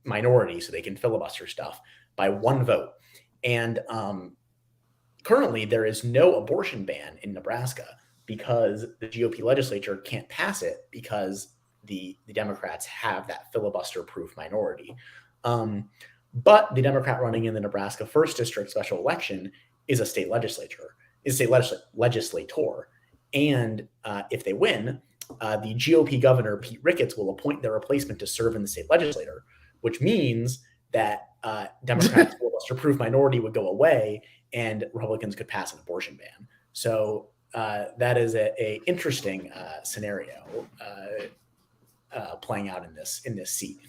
minority, so they can filibuster stuff by one vote. And currently, there is no abortion ban in Nebraska because the GOP legislature can't pass it because the Democrats have that filibuster-proof minority. But the Democrat running in the Nebraska 1st District special election is a state legislator. And if they win, the GOP governor, Pete Ricketts, will appoint their replacement to serve in the state legislature, which means that Democrats' filibuster-proof minority would go away and Republicans could pass an abortion ban. So that is a interesting scenario playing out in this seat.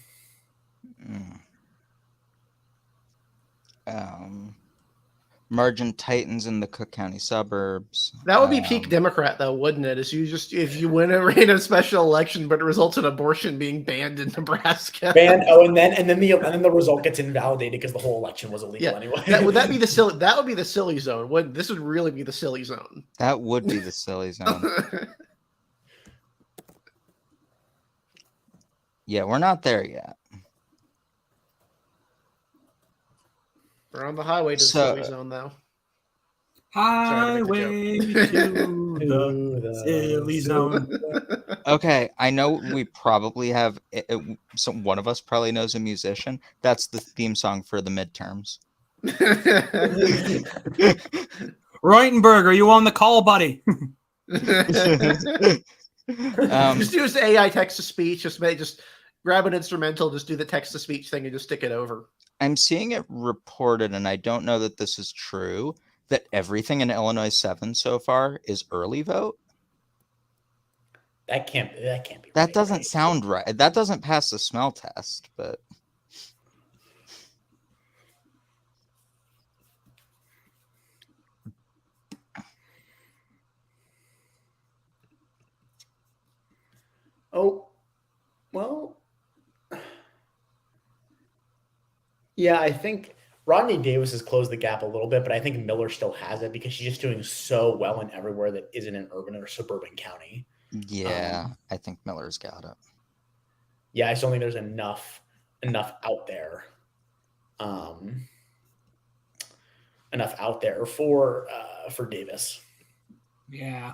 Margin tightens in the Cook County suburbs. That would be peak Democrat, though, wouldn't it? If you win a special election, but it results in abortion being banned in Nebraska. Banned. Oh, and then the result gets invalidated because the whole election was illegal anyway. Would be the silly zone? This would really be the silly zone. That would be the silly zone. Yeah, we're not there yet. We're on the highway to the silly zone, though. Highway to the silly zone. Okay, I know we probably have one of us probably knows a musician. That's the theme song for the midterms. Reutenberg, are you on the call, buddy? Just use AI text to speech. Just grab an instrumental, just do the text to speech thing, and just stick it over. I'm seeing it reported, and I don't know that this is true, that everything in Illinois 7 so far is early vote. That can't be. That right, doesn't right? sound right. That doesn't pass the smell test, but. Oh, well. Yeah, I think Rodney Davis has closed the gap a little bit, but I think Miller still has it because she's just doing so well in everywhere that isn't an urban or suburban county. Yeah, I think Miller's got it. Yeah, I still think there's enough out there. Enough out there for Davis. Yeah.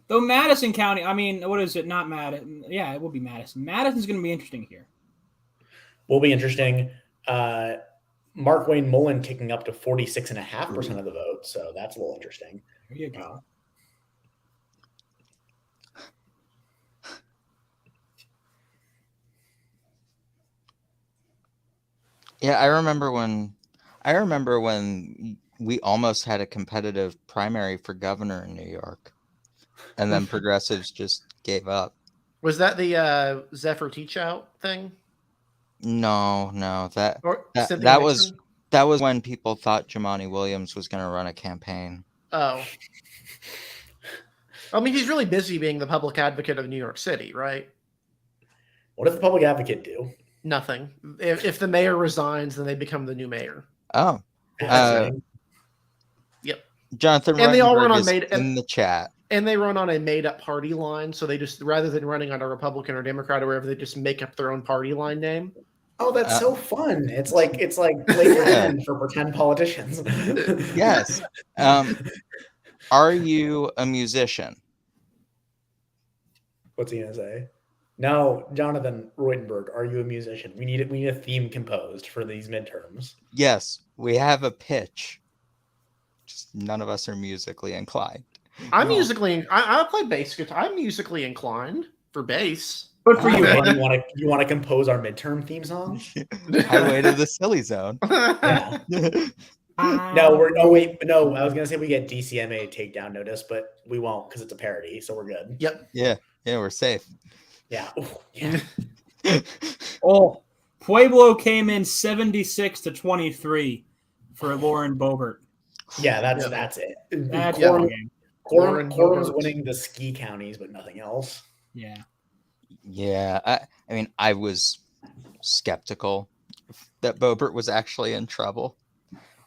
Though Madison County, I mean, what is it? Not Madison. Yeah, it will be Madison. Madison's going to be interesting here. Will be interesting. Mark Wayne Mullen kicking up to 46.5% of the vote, so that's a little interesting. There you go. Yeah, I remember when we almost had a competitive primary for governor in New York, and then progressives just gave up. Was that the Zephyr Teachout thing? No, that was when people thought Jumaane Williams was going to run a campaign. Oh, I mean, he's really busy being the public advocate of New York City, right? What does the public advocate do? Nothing. If the mayor resigns, then they become the new mayor. Oh, Yep. Jonathan, and they all run Ruttenberg on is made in the chat. And they run on a made-up party line, so they just, rather than running on a Republican or Democrat or wherever, they just make up their own party line name. Oh, that's so fun! It's like play pretend for pretend politicians. Yes. Are you a musician? What's he gonna say? Now, Jonathan Reutenberg, are you a musician? We need a theme composed for these midterms. Yes, we have a pitch. Just none of us are musically inclined. I'm No. I play bass guitar. I'm musically inclined for bass. But for you, And buddy. you want to compose our midterm theme song? Highway to the silly zone. Yeah. Ah. No, no. I was gonna say we get DCMA takedown notice, but we won't because it's a parody, so we're good. Yep. Yeah, we're safe. Yeah. Ooh, yeah. Oh, Pueblo came in 76-23 for Lauren Boebert. Yeah, that's it. That's Yeah. the game. Lauren Quorum's Boebert. winning the ski counties, but nothing else. Yeah. Yeah, I mean, I was skeptical that Boebert was actually in trouble.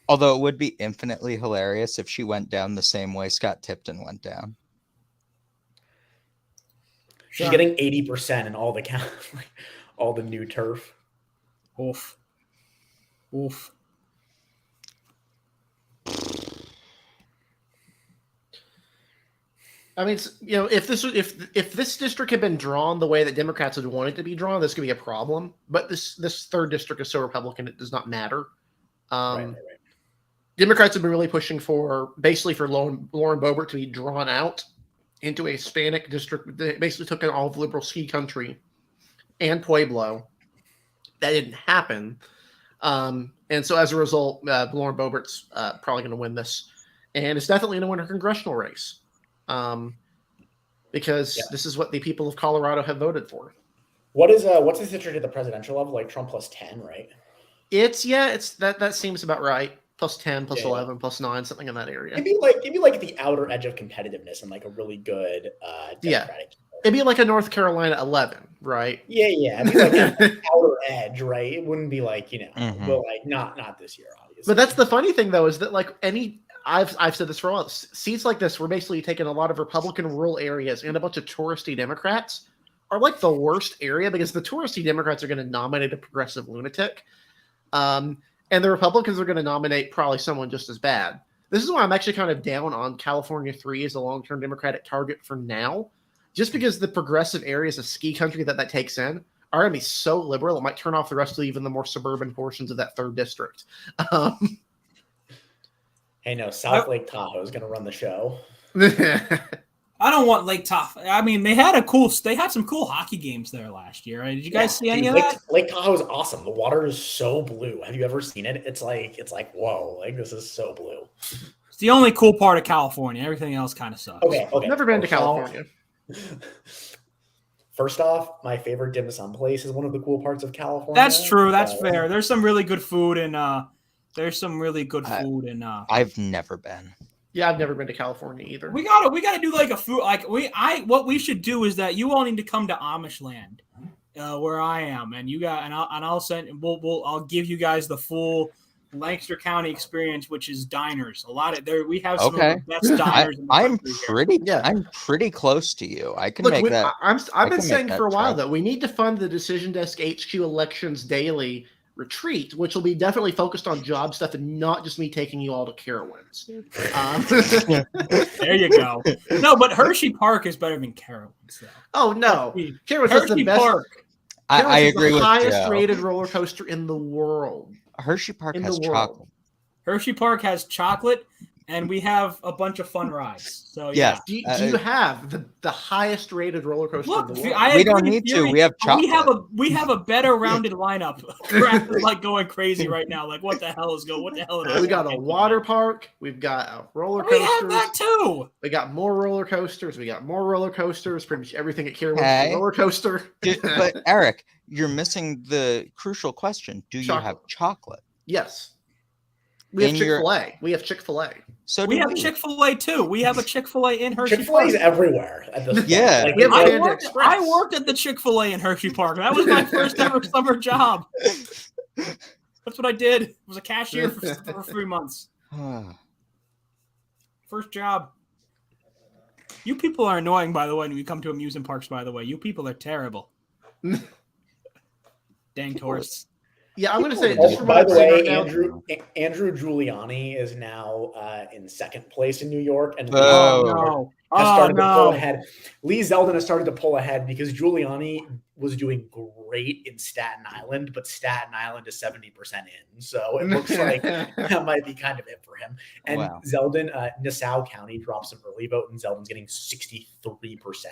Although it would be infinitely hilarious if she went down the same way Scott Tipton went down. She's getting 80% in all the all the new turf. Oof. Oof. I mean, if this district had been drawn the way that Democrats would want it to be drawn, this could be a problem. But this third district is so Republican, it does not matter. Right. Democrats have been really pushing for Lauren Boebert to be drawn out into a Hispanic district. They basically took in all of liberal ski country and Pueblo. That didn't happen. And so as a result, Lauren Boebert's probably going to win this. And it's definitely going to win her congressional race. Because this is what the people of Colorado have voted for. What's the situation at the presidential level? Like Trump plus 10, right? It's that seems about right. Plus 10, plus 11, plus 9, something in that area. Maybe like the outer edge of competitiveness and like a really good Democratic. It'd be like a North Carolina 11, right? Yeah. It'd be like an outer edge, right? It wouldn't be like, Mhm. but like not this year, obviously. But that's the funny thing, though, is that like I've said this for a while. Seats like this, we're basically taking a lot of Republican rural areas and a bunch of touristy Democrats are like the worst area because the touristy Democrats are going to nominate a progressive lunatic. And the Republicans are going to nominate probably someone just as bad. This is why I'm actually kind of down on California 3 as a long-term Democratic target for now, just because the progressive areas of ski country that takes in are going to be so liberal, it might turn off the rest of even the more suburban portions of that third district. Hey, no, South Lake Tahoe is going to run the show. I don't want Lake Tahoe. I mean, they had some cool hockey games there last year. Right? Did you guys see any of that? Lake Tahoe is awesome. The water is so blue. Have you ever seen it? It's like whoa, like this is so blue. It's the only cool part of California. Everything else kind of sucks. Okay. Never been to California. First off, my favorite dim sum place is one of the cool parts of California. That's true. That's fair. There's some really good food and I've never been. Yeah, I've never been to California either. we gotta do like a food what we should do is that you all need to come to Amish land, where I am, and I'll give you guys the full Lancaster County experience, which is diners. A lot of there we have some of the best diners. I'm pretty close to you. I can make that. I've been saying for a while that we need to fund the Decision Desk HQ Elections Daily retreat, which will be definitely focused on job stuff and not just me taking you all to Carowinds. There you go. No, but Hershey Park is better than Carowinds. So. Oh no, Carowinds is the best. Park. I agree the with highest Joe. rated roller coaster in the world. Hershey Park In has the world. chocolate. Hershey Park has chocolate, and we have a bunch of fun rides. So Yes. Do you have the highest rated roller coaster Look, in the world? I We agree don't with need to. Fury, We have but chocolate. we have a better rounded lineup. Crap is like going crazy right now. Like what the hell is going? What the hell? We got a water park. We've got a roller We coaster. have that too. We got more roller coasters. We got more roller coasters. Pretty much everything at Carowinds is Okay. a roller coaster. But Eric, you're missing the crucial question. Do you have chocolate? Yes. We have In your- Chick-fil-A. We have Chick-fil-A. So We do have Chick-fil-A too. We have a Chick-fil-A in Hershey Chick-fil-A is Park. everywhere. At this point. Yeah. Like, We have I Panda worked, Express. I worked at the Chick-fil-A in Hershey Park. That was my first ever summer job. That's what I did. I was a cashier for 3 months. First job. You people are annoying, by the way, when you come to amusement parks, by the way. You people are terrible. Dang tourists. Yeah, I'm going to say, Oh, just from by what the I'm saying way, right now, Andrew Giuliani is now in second place in New York, and Oh. No. has started to pull no. ahead. Lee Zeldin has started to pull ahead because Giuliani was doing great in Staten Island, but Staten Island is 70% in. So it looks like that might be kind of it for him. And Wow. Zeldin, Nassau County drops some early vote, and Zeldin's getting 63%.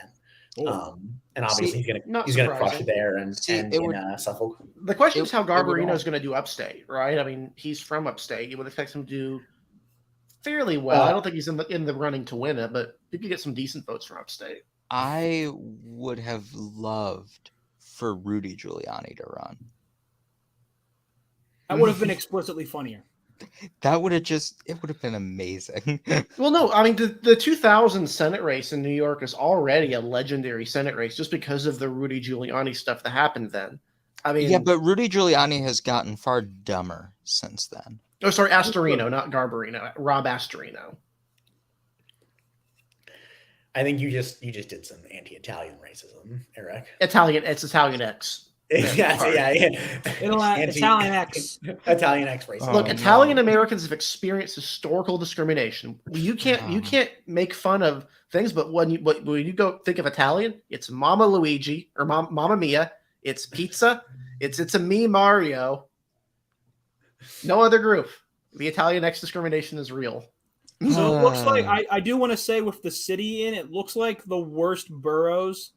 And obviously he's gonna crush it there and in Suffolk. The question is how Garbarino is going to do upstate, right? I mean, he's from upstate. You would expect him to do fairly well. I don't think he's in the running to win it, but you could get some decent votes from upstate. I would have loved for Rudy Giuliani to run. That would have been explicitly funnier. That would have been amazing. Well, no, I mean, the 2000 Senate race in New York is already a legendary Senate race just because of the Rudy Giuliani stuff that happened then. I mean, yeah, but Rudy Giuliani has gotten far dumber since then. Oh, sorry, Astorino, not Garbarino. Rob Astorino. I think you just did some anti-Italian racism, Eric. It's Italian X. Yeah. Italian X. Italian X racism. Look, Italian Americans have experienced historical discrimination. You can't make fun of things, but when you go think of Italian, it's Mama Luigi or Mamma Mia. It's pizza. It's a me Mario. No other group. The Italian X discrimination is real. So it looks like I do want to say with the city in, it looks like the worst boroughs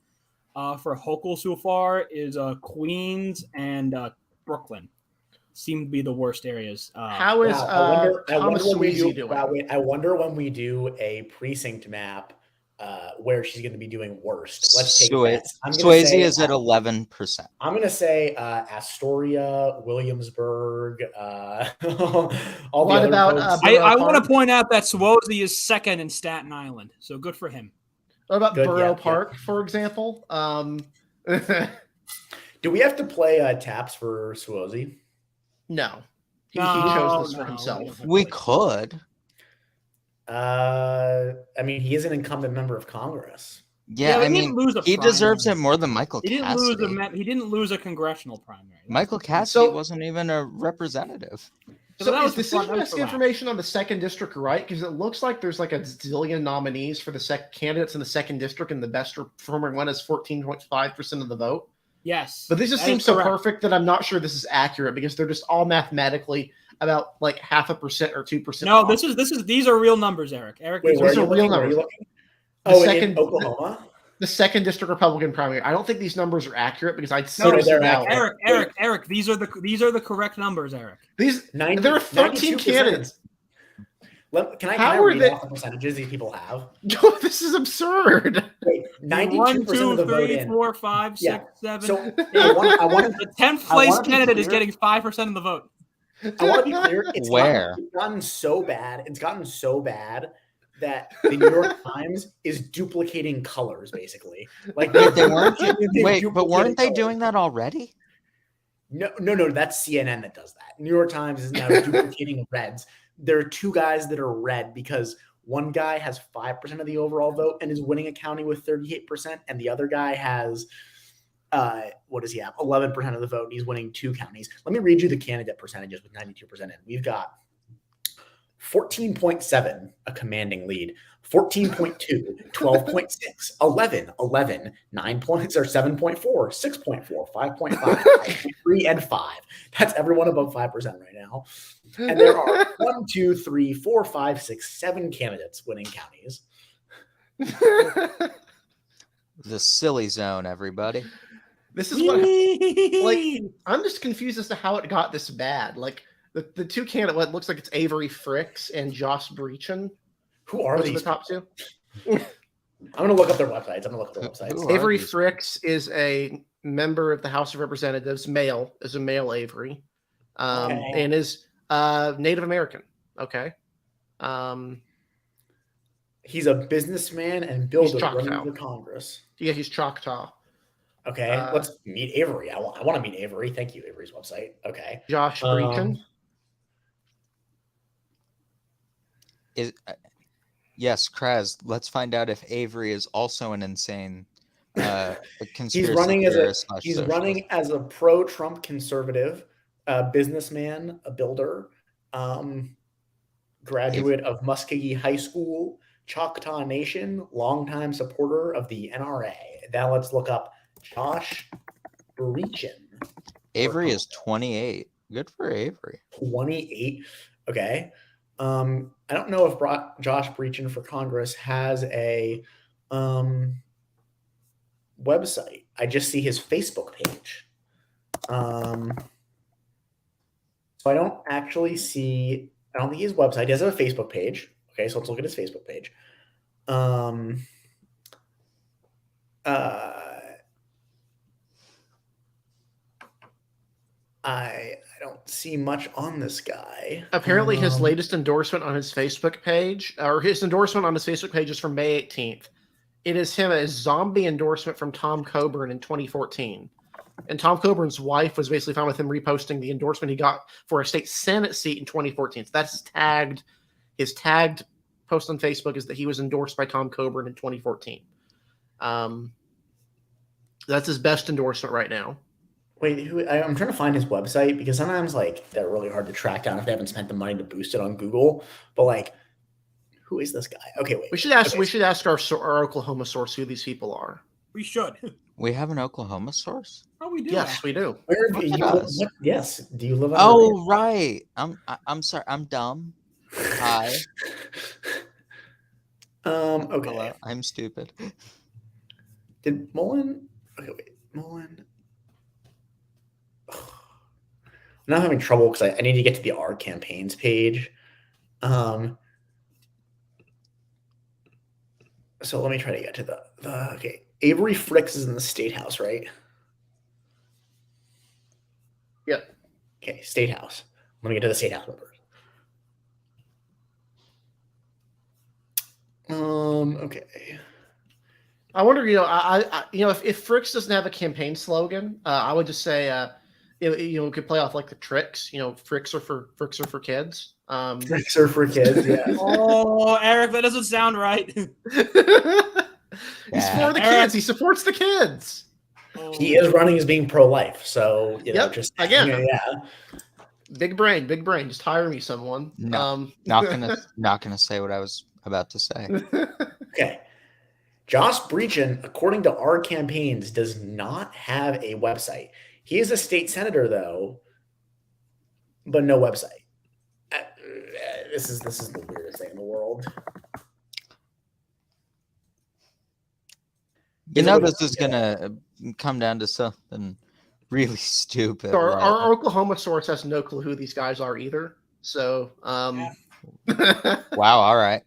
for Hochul so far is Queens and Brooklyn. Seem to be the worst areas. How is Thomas Sweezy doing? I wonder when we do a precinct map where she's going to be doing worst. Let's take bets. Swayze is at 11%. I'm going to say Astoria, Williamsburg. What about? I want to point out that Swayze is second in Staten Island, so good for him. What about Borough Park, for example? Do we have to play taps for Swayze? No, he chose this for himself. We could. I mean, he is an incumbent member of Congress. Yeah, I mean, he deserves it more than Michael Cassidy. He didn't lose a congressional primary. Michael Cassidy wasn't even a representative. So is the CBS information on the second district right? Because it looks like there's like a zillion nominees for the candidates in the second district, and the best performing one is 14.5% of the vote. Yes, but this just seems so perfect that I'm not sure this is accurate because they're just all mathematically about like 0.5% or 2%. No, these are real numbers, Eric. Wait, these are real numbers. In Oklahoma? The second district Republican primary. I don't think these numbers are accurate because Eric, these are the correct numbers, Eric. There are 13 candidates. Can I read off the percentages these people have? No, this is absurd. Wait, 92% of the vote in. 4, 5, 6, 7. So I want the 10th place candidate is getting 5% of the vote. I want to be clear. It's gotten so bad that the New York Times is duplicating colors, basically. Like they weren't. But weren't they doing that already? No. That's CNN that does that. New York Times is now duplicating reds. There are two guys that are red because one guy has 5% of the overall vote and is winning a county with 38%, and the other guy has what does he have? 11% of the vote, and he's winning 2 counties. Let me read you the candidate percentages with 92% in. We've got 14.7, a commanding lead. 14.2, 12.6, 11, 9 points, or 7.4, 6.4, 5.5, 3, and 5. That's everyone above 5% right now. And there are 1, 2, 3, 4, 5, 6, 7 candidates winning counties. The silly zone, everybody. This is what, like, I'm just confused as to how it got this bad. Like, the two candidates, what looks like it's Avery Fricks and Josh Breachin. Who are these? The top two? I'm going to look up their websites. Avery Fricks is a member of the House of Representatives, is a male Avery, and is Native American. Okay. He's a businessman and builder running for Congress. Yeah, he's Choctaw. Okay, let's meet Avery. I want to meet Avery. Thank you, Avery's website. Okay. Josh Breachin. Yes, Kraz, let's find out if Avery is also an insane conspiracy He's running as a pro-Trump conservative, businessman, a builder, graduate of Muskogee High School, Choctaw Nation, longtime supporter of the NRA. Now let's look up Josh Breachin. Avery is 28. Good for Avery. 28. Okay. I don't know if Josh Breachin for Congress has a website. I just see his Facebook page. So I don't actually see, I don't think his website. He does have a Facebook page. Okay, so let's look at his Facebook page. I don't see much on this guy. Apparently, his latest endorsement on his Facebook page, or his endorsement on his Facebook page, is from May 18th. It is him a zombie endorsement from Tom Coburn in 2014. And Tom Coburn's wife was basically fine with him reposting the endorsement he got for a state Senate seat in 2014. So that's his tagged post on Facebook is that he was endorsed by Tom Coburn in 2014. That's his best endorsement right now. Wait, I'm trying to find his website because sometimes like they're really hard to track down if they haven't spent the money to boost it on Google. But like, who is this guy? Okay, wait. We should ask. Okay. We should ask our Oklahoma source who these people are. We should. We have an Oklahoma source. Oh, we do. Yes, we do. Where do you live? Yes. Do you live? Oh, right. I'm sorry. I'm dumb. Hi. Okay. Hello. I'm stupid. Did Mullen? Okay, wait. Mullen. I'm not having trouble because I need to get to the R campaigns page. So let me try to get to the okay. Avery Fricks is in the State House, right? Yep. Okay, State House. Let me get to the State House members. Okay. I wonder, I if Fricks doesn't have a campaign slogan, I would just say, we could play off like the tricks. Fricks are for kids. Fricks are for kids. Yeah. Oh, Eric, that doesn't sound right. He's for the kids. He supports the kids. He is running as being pro-life, so just again, yeah. Big brain. Just hire me someone. No, not gonna say what I was about to say. Okay. Josh Breachin, according to our campaigns, does not have a website. He is a state senator, though, but no website. This is the weirdest thing in the world. This is gonna come down to something really stupid. So our Oklahoma source has no clue who these guys are either. So, wow. All right.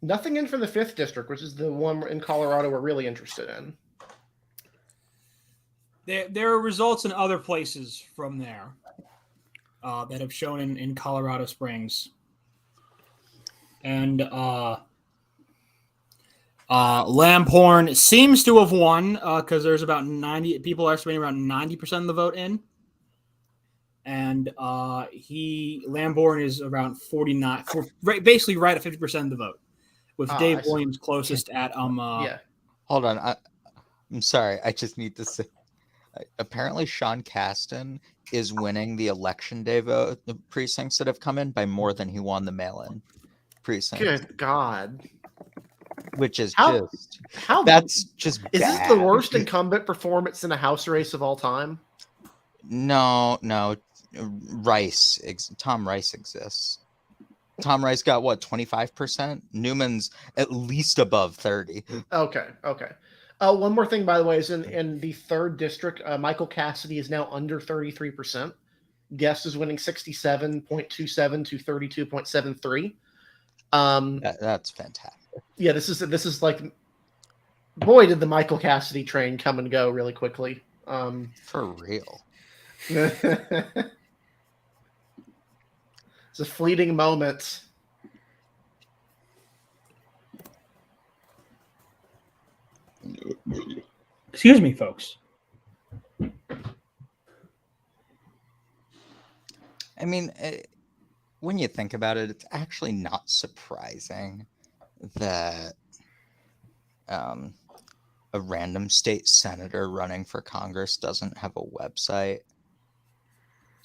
Nothing in for the 5th district, which is the one in Colorado we're really interested in. There are results in other places from there that have shown in Colorado Springs. And Lamphorn seems to have won because there's about 90 people estimating around 90% of the vote in. And Lamborn is around 49, basically right at 50% of the vote, with Dave Williams closest at yeah. Hold on, I'm sorry. I just need to say, apparently Sean Casten is winning the election day vote, the precincts that have come in by more than he won the mail-in precincts. Good God. Which is that's just is bad. This the worst incumbent performance in a House race of all time? No. Tom Rice exists. Tom Rice got what, 25%? Newman's at least above 30. Okay. One more thing, by the way, is in the 3rd district, Michael Cassidy is now under 33%. Guest is winning 67.27 to 32.73. That's fantastic. Yeah, this is like, boy, did the Michael Cassidy train come and go really quickly. For real. It's a fleeting moment. Excuse me, folks. I mean, when you think about it, it's actually not surprising that a a random state senator running for Congress doesn't have a website.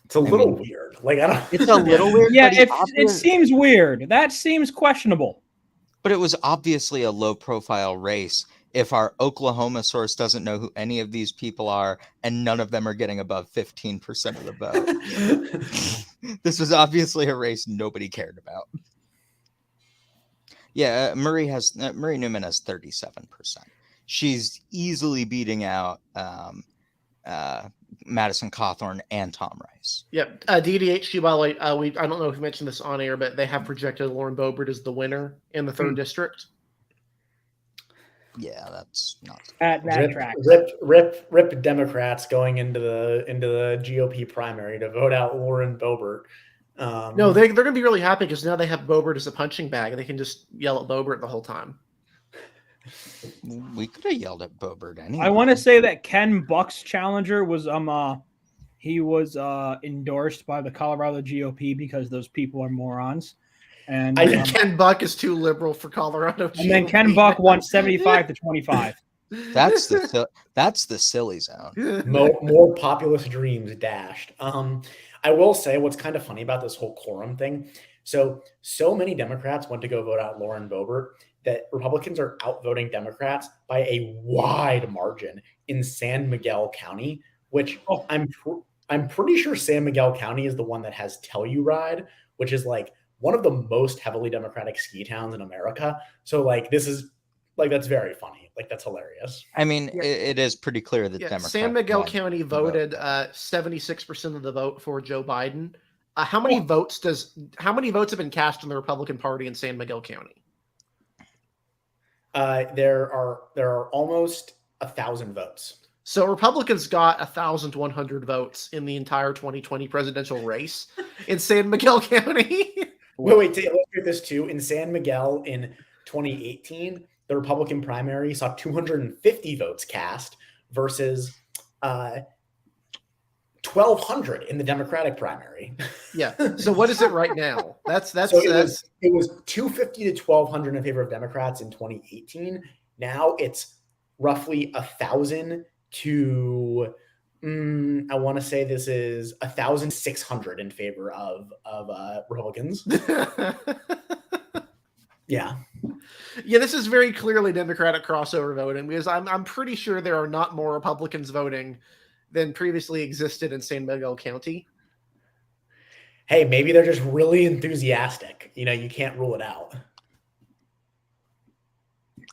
It's a little weird. Like, I don't. It's a little weird. Yeah, but it seems weird. That seems questionable. But it was obviously a low-profile race. If our Oklahoma source doesn't know who any of these people are, and none of them are getting above 15% of the vote, this was obviously a race nobody cared about. Yeah, Marie Newman has 37%. She's easily beating out Madison Cawthorn and Tom Rice. Yep. DDHG, by the way, I don't know if we mentioned this on air, but they have projected Lauren Boebert as the winner in the 3rd district. Yeah, that's not That tracks. Rip Democrats going into the GOP primary to vote out Lauren Boebert. No, they're going to be really happy because now they have Boebert as a punching bag and they can just yell at Boebert the whole time. We could have yelled at Boebert anyway. I want to say that Ken Buck's challenger was he was endorsed by the Colorado GOP because those people are morons. And Ken Buck is too liberal for Colorado GOP. And then Ken Buck won 75-25. That's the silly zone. More populist dreams dashed. I will say what's kind of funny about this whole quorum thing. So many Democrats went to go vote out Lauren Boebert that Republicans are outvoting Democrats by a wide margin in San Miguel County, which I'm pretty sure San Miguel County is the one that has Telluride, which is like one of the most heavily Democratic ski towns in America. So like this is like that's very funny. Like that's hilarious. I mean, it is pretty clear that Democrats. San Miguel County voted 76% of the vote for Joe Biden. How many votes have been cast in the Republican Party in San Miguel County? There are almost 1,000 votes. So Republicans got 1,100 votes in the entire 2020 presidential race in San Miguel County. Wait, to illustrate this too, in San Miguel in 2018, the Republican primary saw 250 votes cast versus 1,200 in the Democratic primary. Yeah. So what is it right now? It was 250 to 1,200 in favor of Democrats in 2018. Now it's roughly 1,000 to I want to say this is 1,600 in favor of Republicans. Yeah. Yeah, this is very clearly Democratic crossover voting because I'm pretty sure there are not more Republicans voting than previously existed in San Miguel County. Hey, maybe they're just really enthusiastic. You know, you can't rule it out.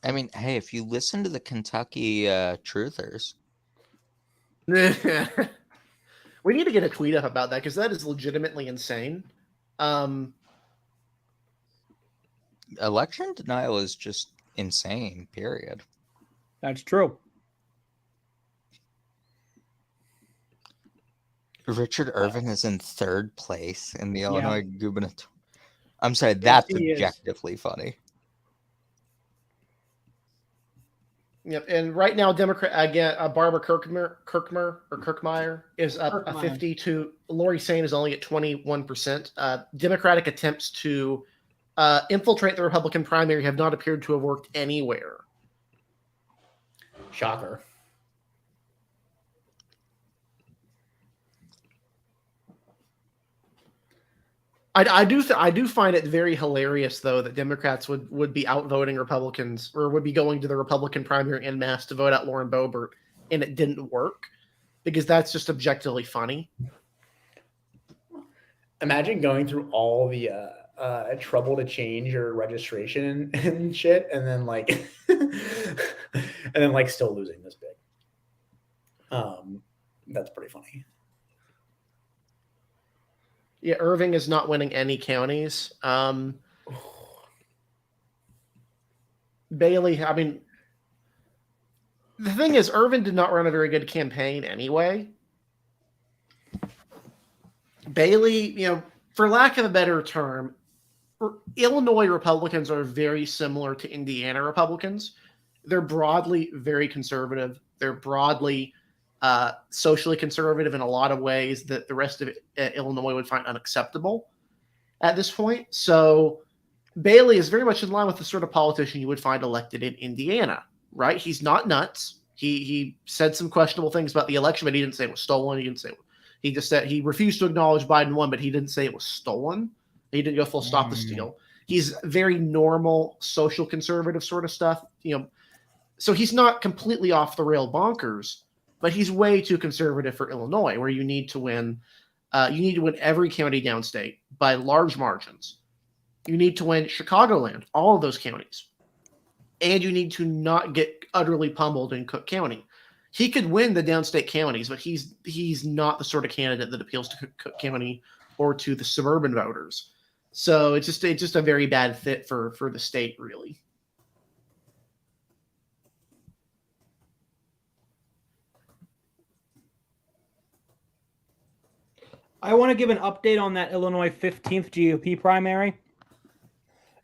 I mean, hey, if you listen to the Kentucky truthers. We need to get a tweet up about that because that is legitimately insane. Election denial is just insane, period. That's true. Richard Irvin is in 3rd place in the Illinois gubernatorial. I'm sorry, that's objectively funny. Yep, and right now, Democrat again, Barbara Kirkmeyer is up 50 to Lori Sain is only at 21%. Democratic attempts to infiltrate the Republican primary have not appeared to have worked anywhere. Shocker. I do find it very hilarious though that Democrats would be outvoting Republicans or would be going to the Republican primary en masse to vote out Lauren Boebert, and it didn't work because that's just objectively funny. Imagine going through all the trouble to change your registration and shit, and then still losing this big. That's pretty funny. Yeah, Irving is not winning any counties. Bailey, I mean, the thing is, Irvin did not run a very good campaign anyway. Bailey, for lack of a better term, Illinois Republicans are very similar to Indiana Republicans. They're broadly very conservative. They're broadly socially conservative in a lot of ways that the rest of Illinois would find unacceptable at this point. So Bailey is very much in line with the sort of politician you would find elected in Indiana. right? He's not nuts. He said some questionable things about the election, but he didn't say it was stolen. He just said he refused to acknowledge Biden won, but he didn't say it was stolen. He didn't go full stop the steal. He's very normal social conservative sort of stuff, so he's not completely off the rail bonkers, but he's way too conservative for Illinois, where you need to win. You need to win every county downstate by large margins. You need to win Chicagoland, all of those counties. And you need to not get utterly pummeled in Cook County. He could win the downstate counties, but he's not the sort of candidate that appeals to Cook County or to the suburban voters. So it's just a very bad fit for the state, really. I want to give an update on that Illinois 15th GOP primary.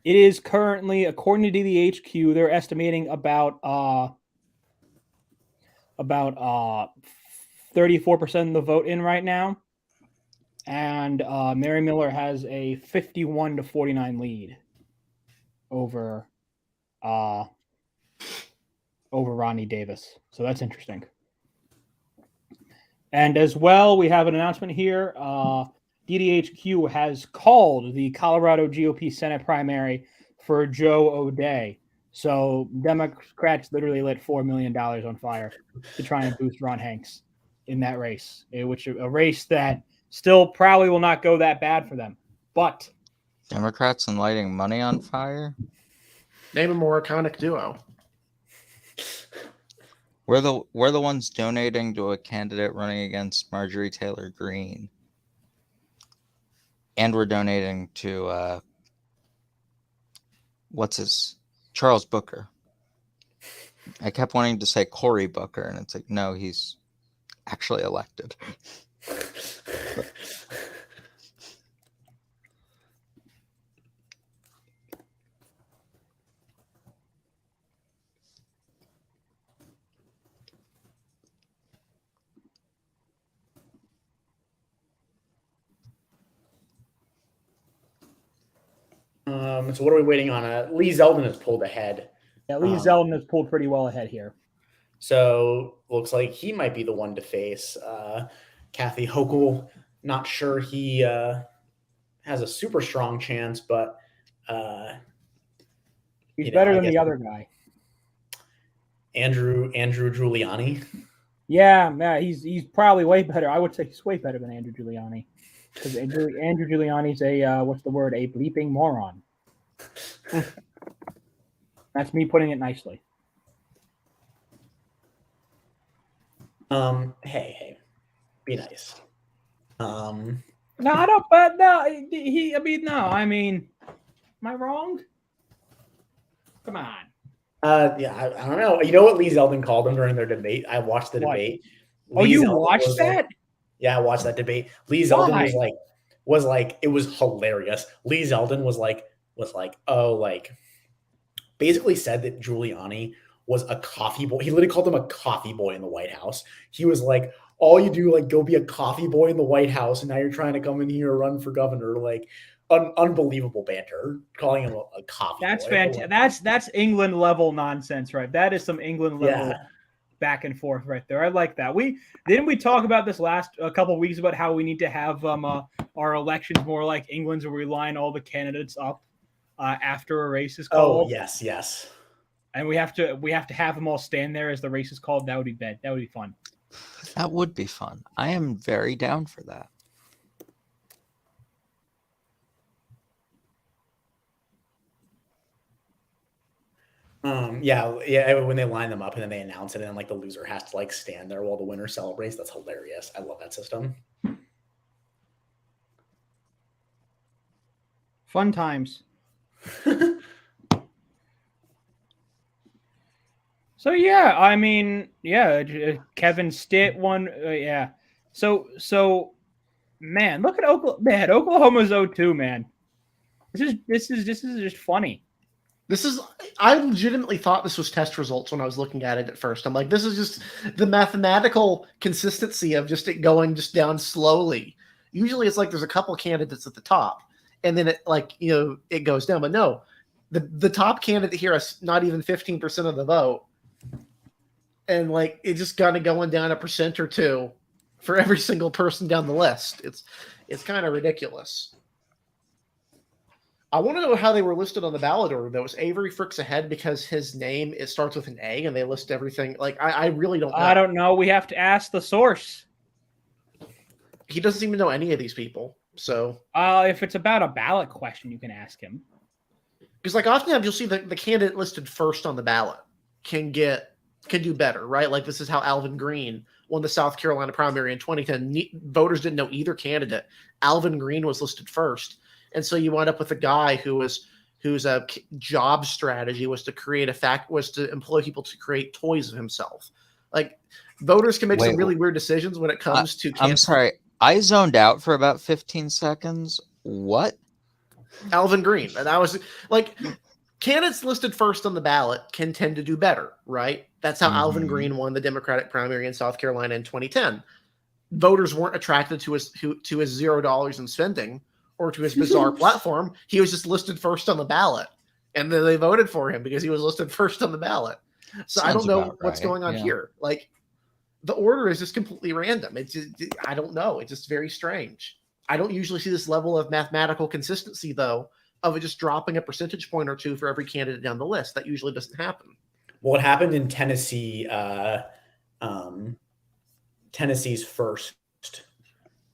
It is currently, according to DDHQ, they're estimating about 34% of the vote in right now, and Mary Miller has a 51-49 lead over Ronnie Davis. So that's interesting. And as well, we have an announcement here. DDHQ has called the Colorado GOP Senate primary for Joe O'Dea. So Democrats literally lit $4 million on fire to try and boost Ron Hanks in that race, which a race that still probably will not go that bad for them. But Democrats and lighting money on fire? Name a more iconic duo. We're the ones donating to a candidate running against Marjorie Taylor Greene. And we're donating to Charles Booker. I kept wanting to say Cory Booker, and it's like, no, he's actually elected. So what are we waiting on? Lee Zeldin has pulled ahead. Yeah, Lee Zeldin has pulled pretty well ahead here. So looks like he might be the one to face Kathy Hochul. Not sure he has a super strong chance, but he's better than the other guy, Andrew Giuliani. Yeah, he's probably way better. I would say he's way better than Andrew Giuliani, because Andrew Giuliani's a a bleeping moron. That's me putting it nicely. Hey, be nice. No, I don't. But no, I mean, am I wrong? Come on. Yeah, I don't know. You know what Lee Zeldin called him during their debate? I watched the debate. You watched that? Yeah, I watched that debate. Lee Zeldin was like, it was hilarious. Lee Zeldin was like, basically said that Giuliani was a coffee boy. He literally called him a coffee boy in the White House. He was like, all you do, go be a coffee boy in the White House, and now you're trying to come in here and run for governor. Unbelievable banter, calling him a coffee boy. That's fantastic. That's England level nonsense, right? That is some England level back and forth right there. I like that. Didn't we talk about this a couple of weeks about how we need to have our elections more like England's, where we line all the candidates up after a race is called. Oh, yes. And we have to have them all stand there as the race is called. That would be bad. That would be fun. That would be fun. I am very down for that. Yeah. When they line them up and then they announce it, and then the loser has to stand there while the winner celebrates. That's hilarious. I love that system. Fun times. So Kevin Stitt won. So man, look at Oklahoma. Man, Oklahoma's 0-2. Man, this is just funny. I legitimately thought this was test results when I was looking at it at first. I'm like, this is just the mathematical consistency of just it going just down slowly. Usually it's there's a couple candidates at the top, and then it goes down. But no, the top candidate here has not even 15% of the vote, and like it just kind of going down 1% or 2 for every single person down the list. It's kind of ridiculous. I want to know how they were listed on the ballot order, though. Is Avery Fricks ahead because his name starts with an A and they list everything? Like, I really don't know. I don't know. We have to ask the source. He doesn't even know any of these people. So, if it's about a ballot question, you can ask him. because like oftentimes you'll see the candidate listed first on the ballot can do better, right? Like this is how Alvin Green won the South Carolina primary in 2010. Voters didn't know either candidate. Alvin Green was listed first. And so you wind up with a guy whose job strategy was to employ people to create toys of himself. Like voters can make some really weird decisions when it comes to. I'm sorry, I zoned out for about 15 seconds. What? Alvin Green, and I was like, candidates listed first on the ballot can tend to do better, right? That's how Alvin Green won the Democratic primary in South Carolina in 2010. Voters weren't attracted to his $0 in spending or to his bizarre platform. He was just listed first on the ballot, and then they voted for him because he was listed first on the ballot. So I don't know what's going on here. Like the order is just completely random. I don't know. It's just very strange. I don't usually see this level of mathematical consistency, though, of it just dropping a percentage point or 2 for every candidate down the list. That usually doesn't happen. Well, it happened in Tennessee. Tennessee's first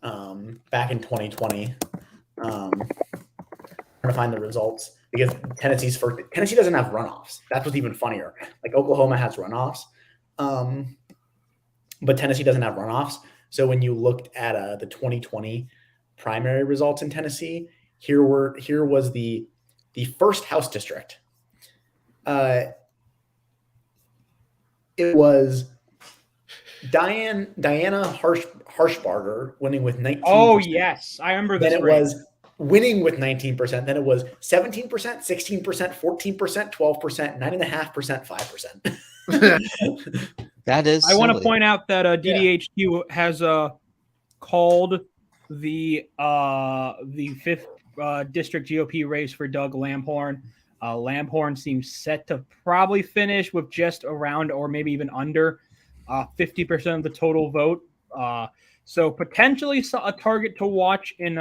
back in 2020. Trying to find the results because Tennessee doesn't have runoffs. That's what's even funnier. Like Oklahoma has runoffs, but Tennessee doesn't have runoffs. So when you looked at the 2020 primary results in Tennessee, here was the first House district. It was Diana Harshbarger winning with 19%. Oh yes, I remember this. Then it was winning with 19%. Then it was 17%, 16%, 14%, 12%, 9.5%, 5%. That is. I want to point out that DDHQ has called the 5th district GOP race for Doug Lamphorn. Lamphorn seems set to probably finish with just around or maybe even under 50% of the total vote. So potentially a target to watch in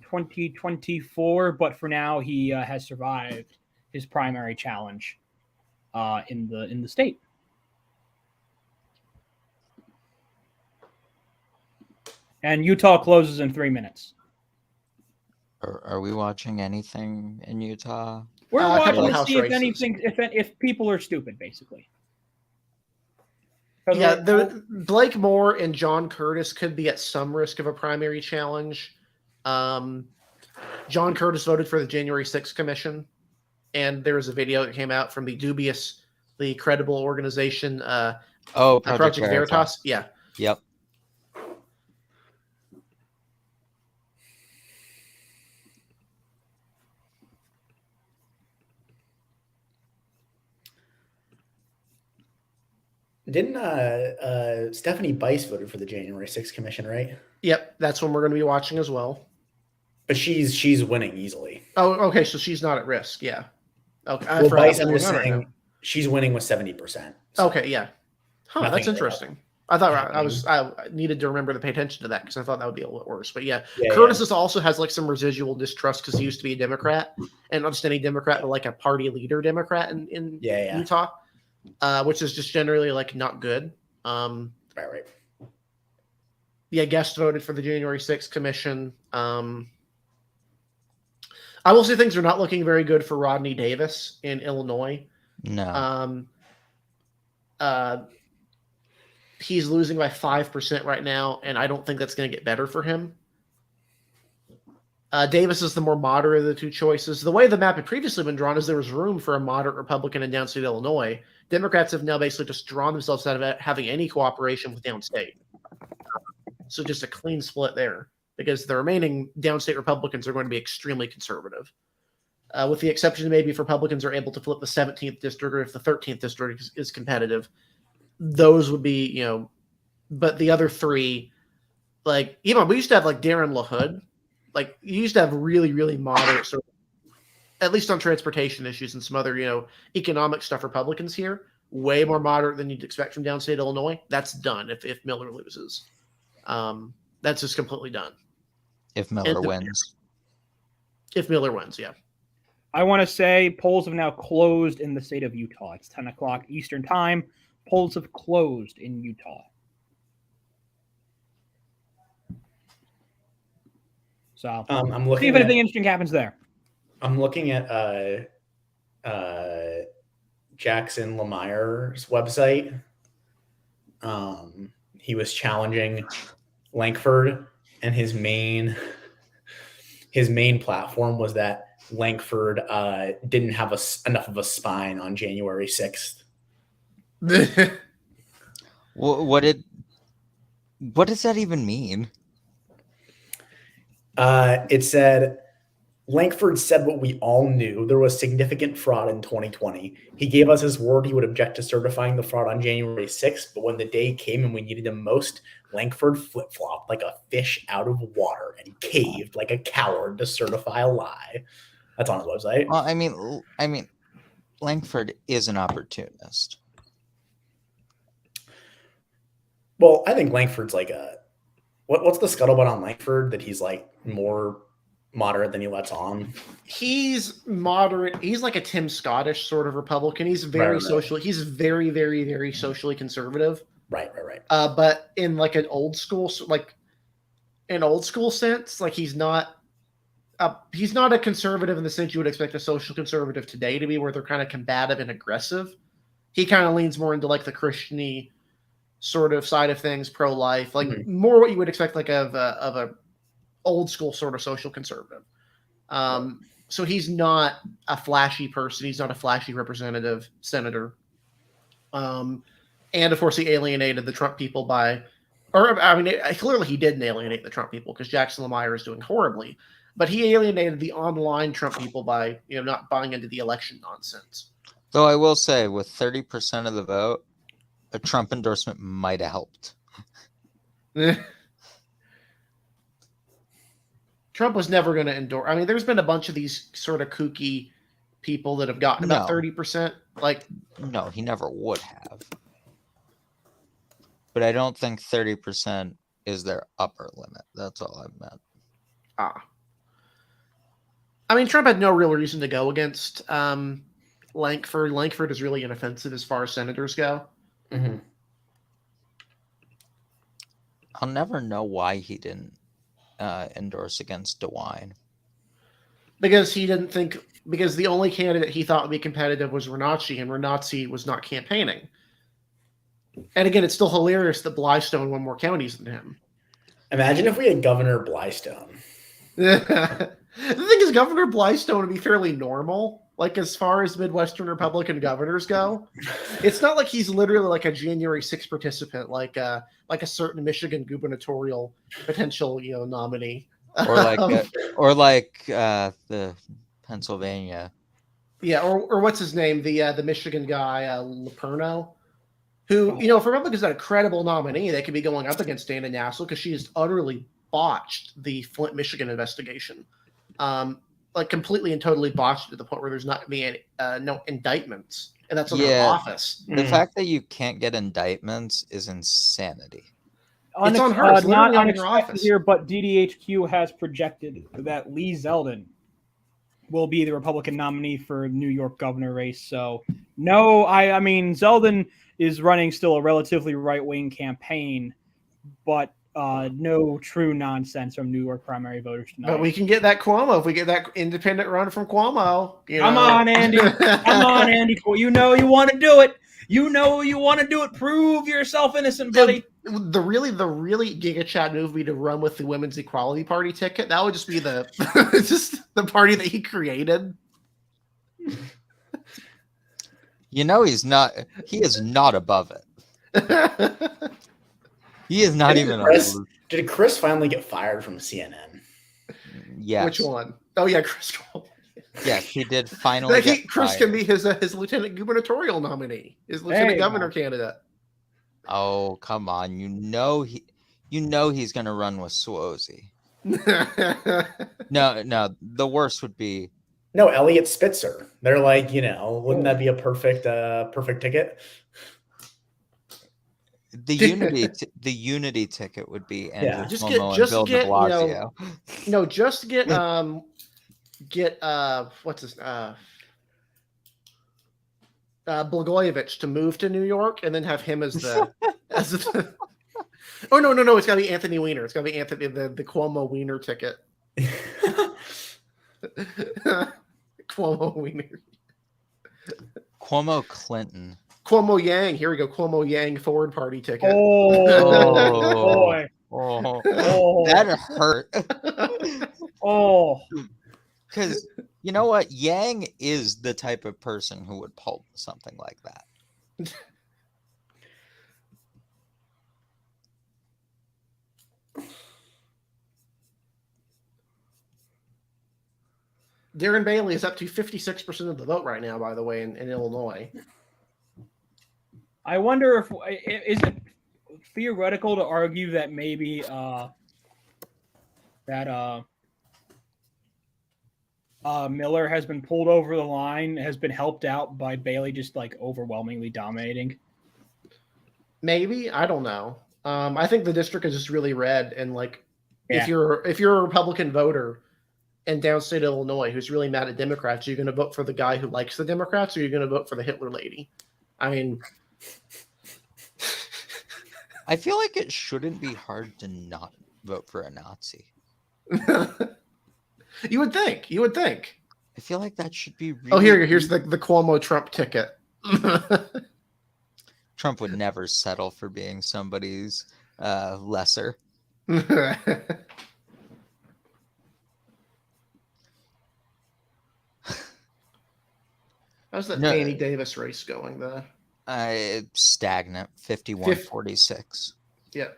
2024, but for now he has survived his primary challenge in the state. And Utah closes in 3 minutes. Are we watching anything in Utah? We're watching to see races. if people are stupid, basically. Yeah, Blake Moore and John Curtis could be at some risk of a primary challenge. John Curtis voted for the January 6th commission, and there was a video that came out from the credible organization, Project Veritas. Yeah. Yep. Didn't Stephanie Bice voted for the January 6th commission, right? Yep, that's one we're going to be watching as well. But she's winning easily. Oh, okay, so she's not at risk. Yeah. Okay. Well, Bice, I'm just saying, she's winning with 70%. So okay, yeah. Huh, that's interesting. I thought I needed to remember to pay attention to that because I thought that would be a little worse. But yeah Curtis also has like some residual distrust because he used to be a Democrat, and not just any Democrat, but like a party leader Democrat in Utah, which is just generally like not good. Right. Yeah, Guest voted for the January 6th commission. I will say things are not looking very good for Rodney Davis in Illinois. No. He's losing by 5% right now, and I don't think that's going to get better for him. Davis is the more moderate of the two choices. The way the map had previously been drawn is there was room for a moderate Republican in downstate Illinois. Democrats have now basically just drawn themselves out of having any cooperation with downstate. So just a clean split there, because the remaining downstate Republicans are going to be extremely conservative. With the exception maybe if Republicans are able to flip the 17th district or if the 13th district is competitive. Those would be, but the other three, like, we used to have like Darren LaHood. Like, you used to have really, really moderate, sort of, at least on transportation issues and some other, economic stuff, Republicans here. way more moderate than you'd expect from downstate Illinois. That's done if Miller loses. That's just completely done. If Miller wins. If Miller wins, yeah. I want to say polls have now closed in the state of Utah. It's 10 o'clock Eastern time. Polls have closed in Utah. So I'm see looking if anything interesting happens there. I'm looking at Jackson Lemire's website. He was challenging Lankford, and his main platform was that Lankford didn't have enough of a spine on January 6th. What does that even mean? It said Lankford said what we all knew. There was significant fraud in 2020. He gave us his word he would object to certifying the fraud on January 6th, but when the day came and we needed him most, Lankford flip-flopped like a fish out of water and caved like a coward to certify a lie. That's on his website. Well, I mean, Lankford is an opportunist. Well, I think Lankford's like what's the scuttlebutt on Lankford, that he's like more moderate than he lets on? He's moderate. He's like a Tim Scottish sort of Republican. He's very social. He's very, very, very socially conservative. Right. But in like an old school sense, like he's not a conservative in the sense you would expect a social conservative today to be, where they're kind of combative and aggressive. He kind of leans more into like the Christian-y sort of side of things, pro-life, like more what you would expect like of a old school sort of social conservative. So he's not a flashy person. He's not a flashy representative, senator. And of course he alienated the Trump people clearly he didn't alienate the Trump people, because Jackson Lemire is doing horribly, but he alienated the online Trump people by, not buying into the election nonsense. Though I will say, with 30% of the vote, a Trump endorsement might have helped. Trump was never going to endorse. I mean, there's been a bunch of these sort of kooky people that have gotten about 30%. No, he never would have. But I don't think 30% is their upper limit. That's all I meant. I mean, Trump had no real reason to go against Lankford. Lankford is really inoffensive as far as senators go. Mm-hmm. I'll never know why he didn't endorse against DeWine. Because the only candidate he thought would be competitive was Renacci, and Renacci was not campaigning. And again, it's still hilarious that Blystone won more counties than him. Imagine if we had Governor Blystone. The thing is, Governor Blystone would be fairly normal, like as far as Midwestern Republican governors go. It's not like he's literally like a January 6th participant, like a certain Michigan gubernatorial potential, nominee, or like the Pennsylvania. Yeah, or what's his name, the Michigan guy, Leperno, who for Republicans is a credible nominee. They could be going up against Dana Nassel because she has utterly botched the Flint, Michigan investigation. Like completely and totally botched to the point where there's not going to be no indictments, and that's on her office. The fact that you can't get indictments is insanity. It's on her. It's not on her unexpected office here, but DDHQ has projected that Lee Zeldin will be the Republican nominee for New York governor race. So no, I mean Zeldin is running still a relatively right-wing campaign, but no true nonsense from New York primary voters tonight. But we can get that Cuomo if we get that independent run from Cuomo. Come on, Andy. Come on, Andy. You want to do it. You want to do it. Prove yourself innocent, buddy. The really Giga Chad move would be to run with the Women's Equality Party ticket. That would just be the party that he created. He's not. He is not above it. He is not even. Did Chris finally get fired from CNN? Yes. Which one? Oh yeah, Chris. Yes, he did finally. Chris can be his lieutenant gubernatorial nominee, his lieutenant governor candidate. Oh come on! He's going to run with Suozzi. No. The worst would be No, Elliot Spitzer. They're like, wouldn't that be a perfect ticket? The Unity ticket would be Andrew Yeah. Just Cuomo get and Bill de Blasio. just get what's his Blagojevich to move to New York and then have him as the Oh no, it's gotta be Anthony Weiner. It's gotta be Anthony the Cuomo Weiner ticket. Cuomo Weiner. Cuomo Clinton. Cuomo Yang. Here we go. Cuomo Yang Forward Party ticket. Oh, boy. Oh, Oh, that hurt. oh. Because you know what? Yang is the type of person who would pull something like that. Darren Bailey is up to 56% of the vote right now, by the way, in Illinois. I wonder if is it theoretical to argue that maybe Miller has been pulled over the line, has been helped out by Bailey just like overwhelmingly dominating. Maybe, I don't know. I think the district is just really red, and like Yeah. if you're a Republican voter in downstate Illinois who's really mad at Democrats, are you going to vote for the guy who likes the Democrats, or are you going to vote for the Hitler lady? I mean, I feel like it shouldn't be hard to not vote for a Nazi. you would think. I feel like that should be really... Oh, here's the Cuomo Trump ticket. Trump would never settle for being somebody's lesser. How's that Danny Davis race going, though? Stagnant, 51-46. Yeah.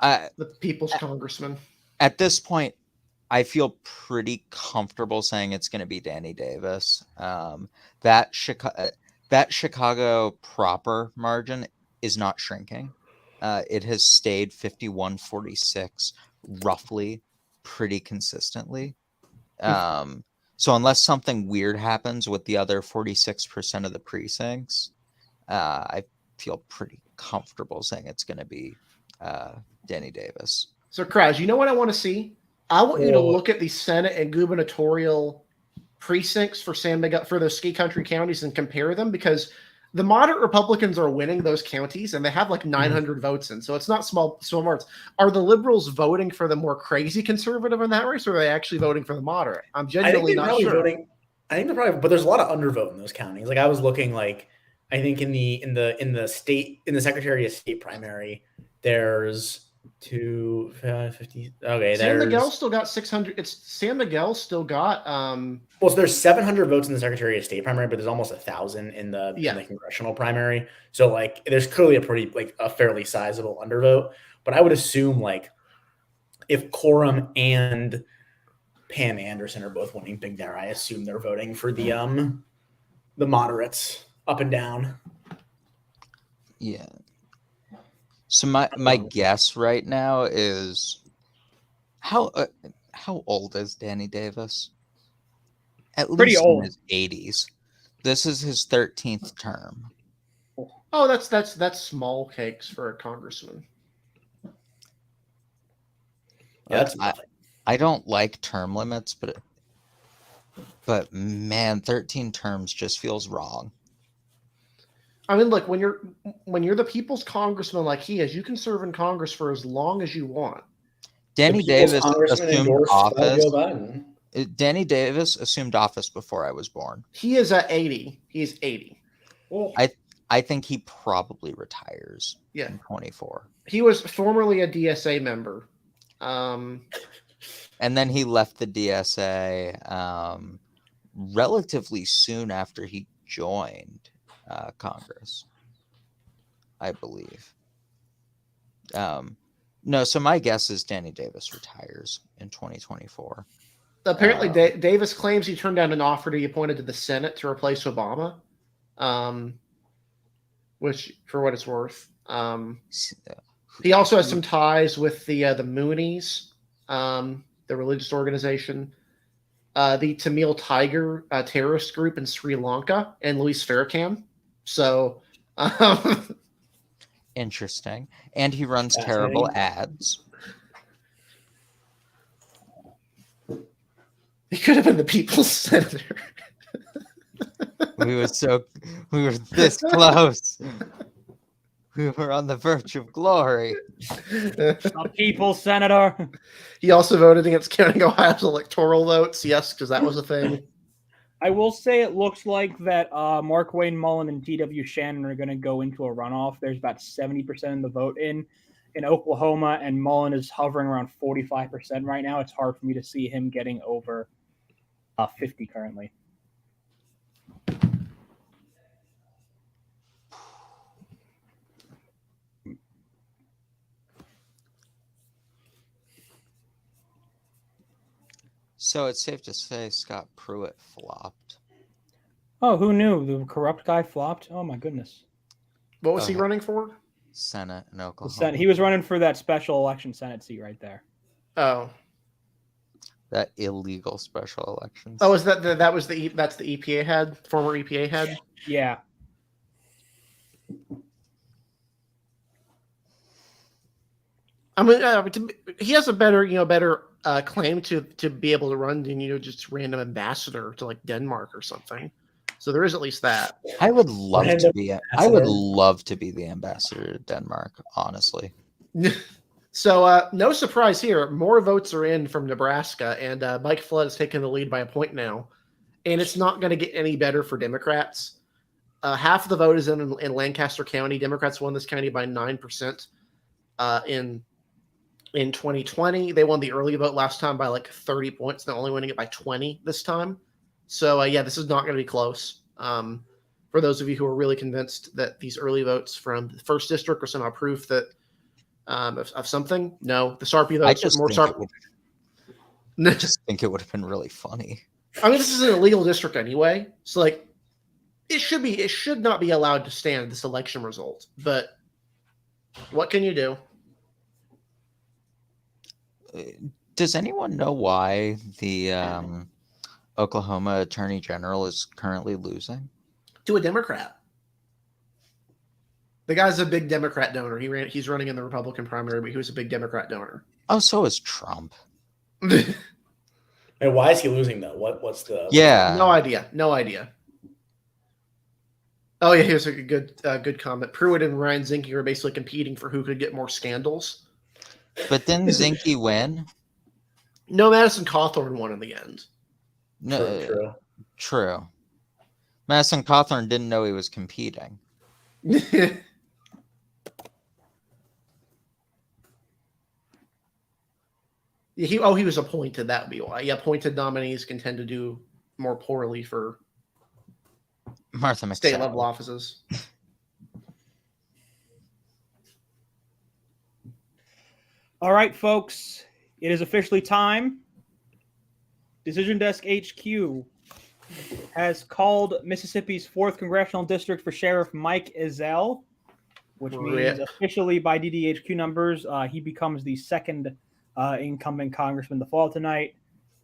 The People's Congressman. At this point, I feel pretty comfortable saying it's going to be Danny Davis. That Chicago proper margin is not shrinking. It has stayed 51-46 roughly pretty consistently. So unless something weird happens with the other 46% of the precincts, I feel pretty comfortable saying it's going to be Danny Davis. So, Kraz, you know what I want to see? I want you to look at the Senate and gubernatorial precincts for San Miguel, for those ski country counties, and compare them, because the moderate Republicans are winning those counties and they have like 900 votes in. So it's not small margins. Are the liberals voting for the more crazy conservative in that race, or are they actually voting for the moderate? I'm genuinely not sure. I think they're probably, but there's a lot of undervote in those counties. Like I was looking, like I think in the Secretary of State primary, there's 250. Okay, San Miguel still got 600. San Miguel still got well, so there's 700 votes in the Secretary of State primary, but there's almost 1,000 in the congressional primary. So like there's clearly a fairly sizable undervote. But I would assume like if Quorum and Pam Anderson are both winning big there, I assume they're voting for the moderates up and down. Yeah. So my guess right now is how old is Danny Davis? At Pretty least old. In his 80s. This is his 13th term. Oh, that's small cakes for a congressman. Yeah, I don't like term limits, but man, 13 terms just feels wrong. I mean, look, when you're the people's congressman like he is, you can serve in Congress for as long as you want. Danny Davis assumed office. Danny Davis assumed office before I was born. He is at 80. He's 80. Oh. I think he probably retires. Yeah. In 24. He was formerly a DSA member. And then he left the DSA relatively soon after he joined Congress, I believe. No, so my guess is Danny Davis retires in 2024. Apparently, Davis claims he turned down an offer to be appointed to the Senate to replace Obama, which, for what it's worth, he also has some ties with the Moonies, the religious organization. the Tamil Tiger terrorist group in Sri Lanka, and Luis Farrakhan. So, Interesting. And he runs terrible ads. he could have been the people's senator. We were this close. We were on the verge of glory. A people's senator. He also voted against counting Ohio's electoral votes. Yes, because that was a thing. I will say it looks like that Mark Wayne Mullen and T.W. Shannon are going to go into a runoff. There's about 70% of the vote in Oklahoma, and Mullen is hovering around 45% right now. It's hard for me to see him getting over 50 currently. So it's safe to say Scott Pruitt flopped. Oh, who knew? The corrupt guy flopped? Oh, my goodness. What was he Okay. running for? Senate in The Oklahoma. He was running for that special election Senate seat right there. Oh, That illegal special elections. oh, is that that's the EPA head, former EPA head? Yeah. I mean, he has a better claim to be able to run than just random ambassador to like Denmark or something. So there is at least that. I would love to Random be. I would ambassador. love to be the ambassador to Denmark. Honestly, So no surprise here. More votes are in from Nebraska, and Mike Flood has taken the lead by a point now. And it's not going to get any better for Democrats. Half of the vote is in Lancaster County. Democrats won this county by 9% in 2020. They won the early vote last time by like 30 points. They're only winning it by 20 this time. So yeah, this is not going to be close. For those of you who are really convinced that these early votes from the first district are somehow proof that of something, no, the Sarpy I votes just more think, Sarpy. I just think it would have been really funny. I mean, this is an illegal district anyway, so like it should not be allowed to stand this election result. But what can you do? Does anyone know why the Oklahoma Attorney General is currently losing? To a Democrat. The guy's a big Democrat donor. He's running in the Republican primary, but he was a big Democrat donor. Oh, so is Trump. And why is he losing though? What's the Yeah. No idea. Oh yeah, here's a good comment. Pruitt and Ryan Zinke are basically competing for who could get more scandals. But didn't Zinke win? No, Madison Cawthorn won in the end. No, True. true. Madison Cawthorn didn't know he was competing. He was appointed. That would be why. Yeah, appointed nominees can tend to do more poorly for Martha McSally. state level offices. All right, folks. It is officially time. Decision Desk HQ has called Mississippi's 4th Congressional District for Sheriff Mike Ezell, which means Rip. officially by DDHQ numbers, he becomes the second incumbent congressman to fall tonight.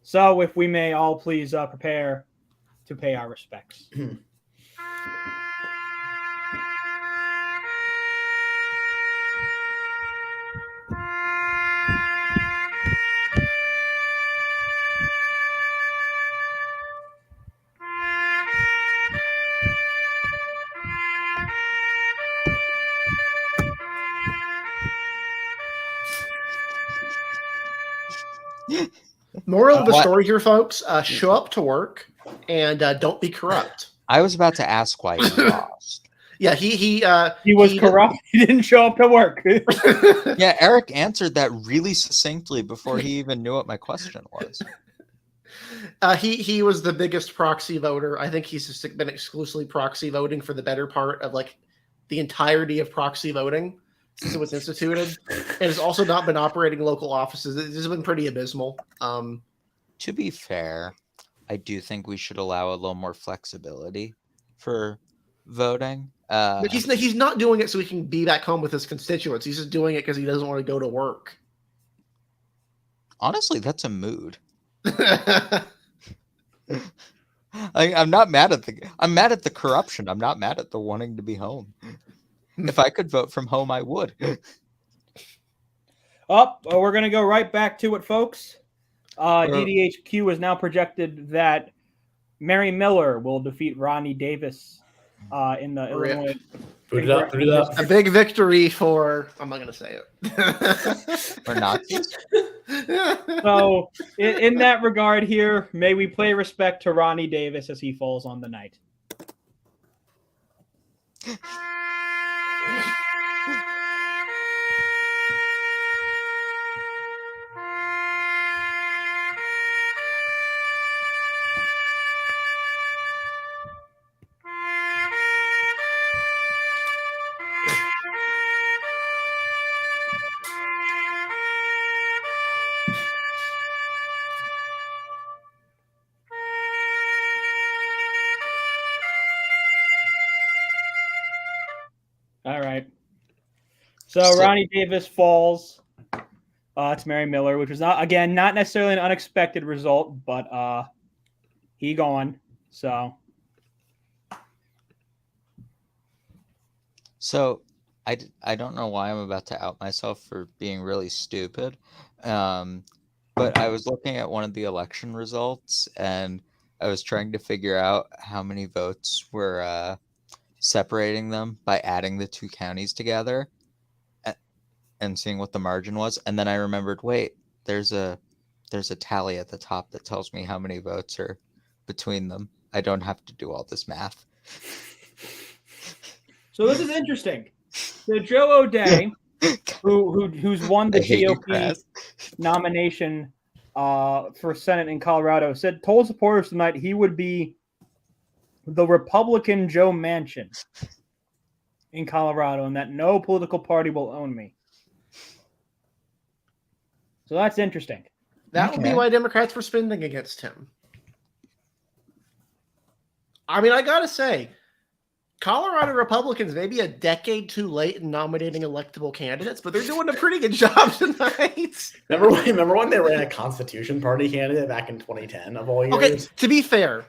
So if we may all please prepare to pay our respects. Moral of the What? story here, folks: show up to work and don't be corrupt. I was about to ask why he lost. Yeah, He was corrupt. He didn't show up to work. Yeah, Eric answered that really succinctly before he even knew what my question was. He was the biggest proxy voter. I think he's just been exclusively proxy voting for the better part of like the entirety of proxy voting since it was instituted, and has also not been operating local offices. This has been pretty abysmal. To be fair, I do think we should allow a little more flexibility for voting. But he's not doing it so he can be back home with his constituents. He's just doing it because he doesn't want to go to work. Honestly, that's a mood. I'm not mad at I'm mad at the corruption. I'm not mad at the wanting to be home. If I could vote from home, I would. We're going to go right back to it, folks. DDHQ has now projected that Mary Miller will defeat Ronnie Davis in the Illinois. Boot it up. A big victory for, I'm not going to say it. For Nazis. So, in that regard here, may we pay respect to Ronnie Davis as he falls on the night. All right. So Ronnie Davis falls to Mary Miller, which was not necessarily an unexpected result, but he gone. So I don't know why I'm about to out myself for being really stupid, but I was looking at one of the election results and I was trying to figure out how many votes were separating them by adding the two counties together and seeing what the margin was. And then I remembered, wait, there's a tally at the top that tells me how many votes are between them. I don't have to do all this math. So this is interesting. So Joe O'Dea, who's won the GOP nomination for Senate in Colorado, told supporters tonight he would be the Republican Joe Manchin in Colorado, and that no political party will own me. So that's interesting. That would be why Democrats were spending against him. I mean, I gotta say, Colorado Republicans may be a decade too late in nominating electable candidates, but they're doing a pretty good job tonight. Remember when they ran a Constitution Party candidate back in 2010 of all years? Okay, to be fair,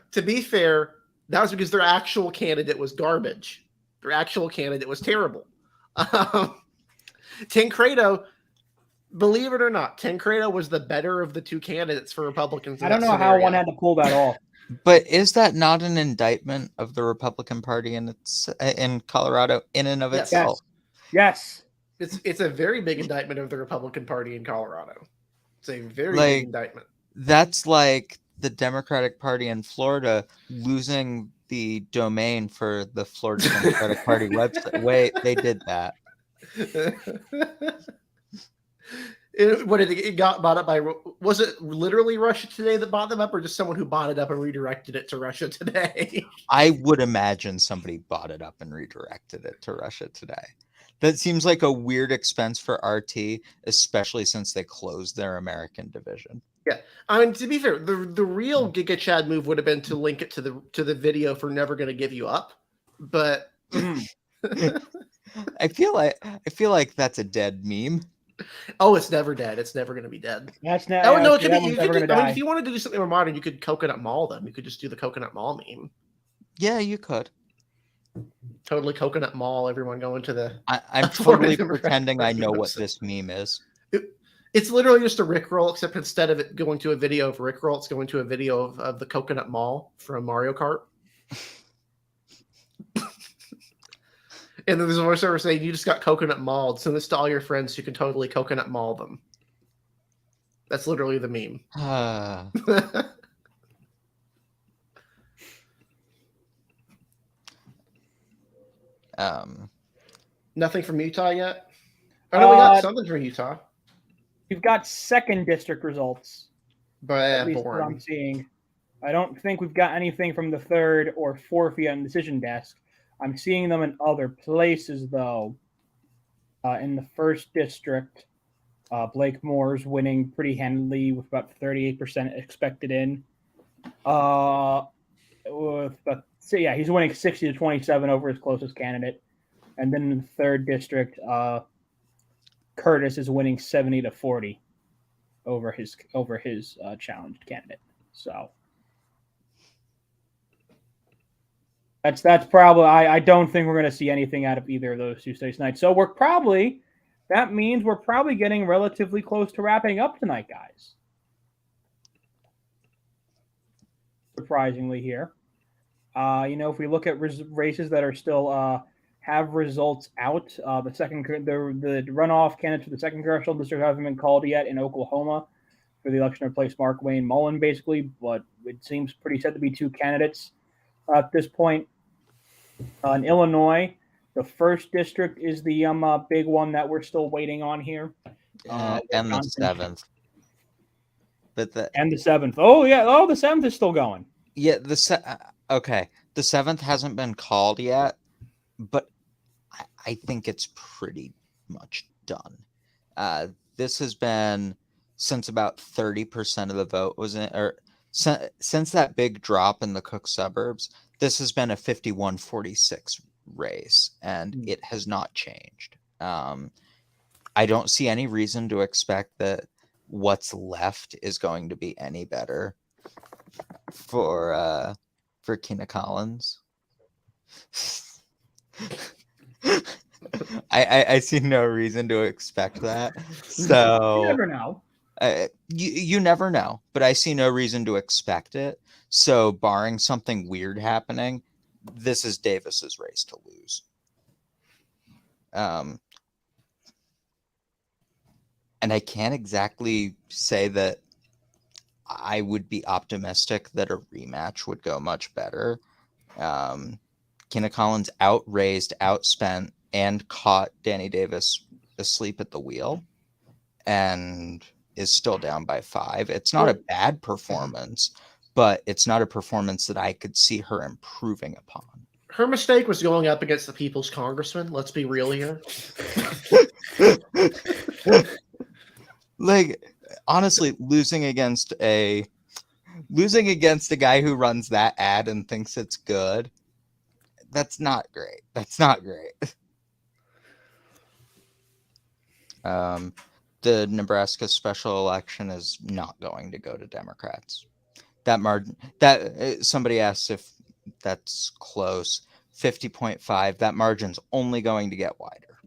that was because their actual candidate was garbage. Their actual candidate was terrible. Tancredo, believe it or not, Tancredo was the better of the two candidates for Republicans. I don't know how one had to pull that off. But is that not an indictment of the Republican Party in Colorado in and of itself? Yes. It's a very big indictment of the Republican Party in Colorado. It's a very big indictment. That's like the Democratic Party in Florida losing the domain for the Florida Democratic Party website. Wait, they did that. It got bought up by? Was it literally Russia Today that bought them up, or just someone who bought it up and redirected it to Russia Today? I would imagine somebody bought it up and redirected it to Russia Today. That seems like a weird expense for RT, especially since they closed their American division. Yeah, I mean, to be fair, the real Giga Chad move would have been to link it to the video for Never Gonna Give You Up, but I feel like that's a dead meme. Oh, it's never dead. It's never going to be dead. That's not. Oh no, it could be. If you wanted to do something more modern, you could Coconut Mall them. You could just do the Coconut Mall meme. Yeah, you could. Totally Coconut Mall. Everyone going to the. I'm totally pretending I know what this meme is. It's literally just a Rickroll, except instead of it going to a video of Rickroll, it's going to a video of the Coconut Mall from Mario Kart. And then there's a voiceover saying, "You just got coconut mauled. Send this to all your friends. You can totally coconut maul them." That's literally the meme. Nothing from Utah yet? Oh no, we got something from Utah. We've got second district results. But at least what I'm seeing. I don't think we've got anything from the third or fourth yet on the decision desk. I'm seeing them in other places, though. In the first district, Blake Moore's winning pretty handily with about 38% expected in. He's winning 60-27 over his closest candidate. And then in the third district, Curtis is winning 70-40 over his challenged candidate. So That's probably. I don't think we're going to see anything out of either of those two states tonight. So that means we're probably getting relatively close to wrapping up tonight, guys. Surprisingly, here, if we look at races that are still have results out, the runoff candidates for the second congressional district haven't been called yet in Oklahoma for the election to replace Mark Wayne Mullen, basically, but it seems pretty set to be two candidates at this point. In Illinois, the first district is the big one that we're still waiting on here. And the 7th. And the 7th. Oh, yeah. Oh, the 7th is still going. Yeah, okay. The 7th hasn't been called yet, but I think it's pretty much done. This has been since about 30% of the vote was in, or since that big drop in the Cook suburbs, this has been a 51-46 race, and it has not changed. I don't see any reason to expect that what's left is going to be any better for Kina Collins. I see no reason to expect that. So you never know. You never know, but I see no reason to expect it. So barring something weird happening, this is Davis's race to lose. And I can't exactly say that I would be optimistic that a rematch would go much better. Kina Collins outraised, outspent, and caught Danny Davis asleep at the wheel and is still down by 5. It's not a bad performance, but it's not a performance that I could see her improving upon. Her mistake was going up against the people's congressman. Let's be real here. Like, honestly, losing against a guy who runs that ad and thinks it's good, that's not great. That's not great. The Nebraska special election is not going to go to Democrats. That margin, that somebody asked if that's close, 50.5, that margin's only going to get wider.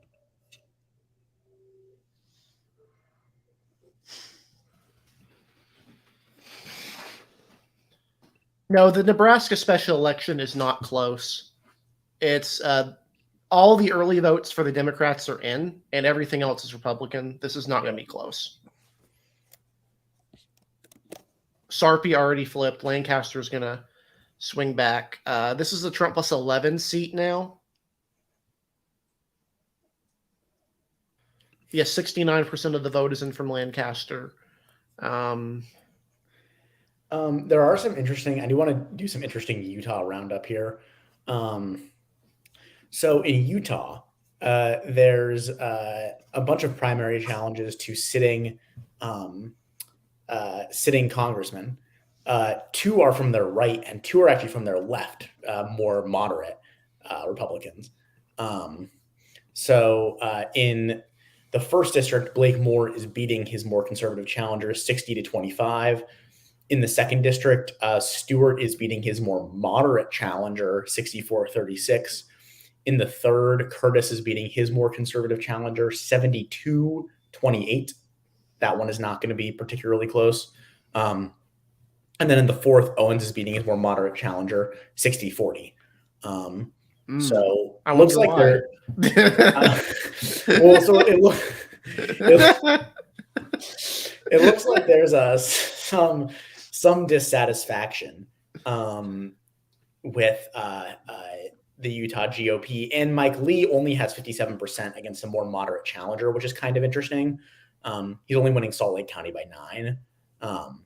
No, the Nebraska special election is not close. It's all the early votes for the Democrats are in, and everything else is Republican. This is not going to be close. Sarpy already flipped. Lancaster is going to swing back. This is the Trump plus 11 seat now. Yes, 69% of the vote is in from Lancaster. There are some interesting. I do want to do some interesting Utah roundup here. So in Utah, there's a bunch of primary challenges to sitting congressmen. 2 are from their right, and 2 are actually from their left, more moderate Republicans. So in the first district, Blake Moore is beating his more conservative challenger 60-25. In the second district, Stewart is beating his more moderate challenger 64-36. In the third, Curtis is beating his more conservative challenger 72-28. That one is not going to be particularly close. And then in the fourth, Owens is beating his more moderate challenger 60-40. So it looks like they're well, so it looks like there's some dissatisfaction with the Utah GOP, and Mike Lee only has 57% against a more moderate challenger, which is kind of interesting. He's only winning Salt Lake County by 9.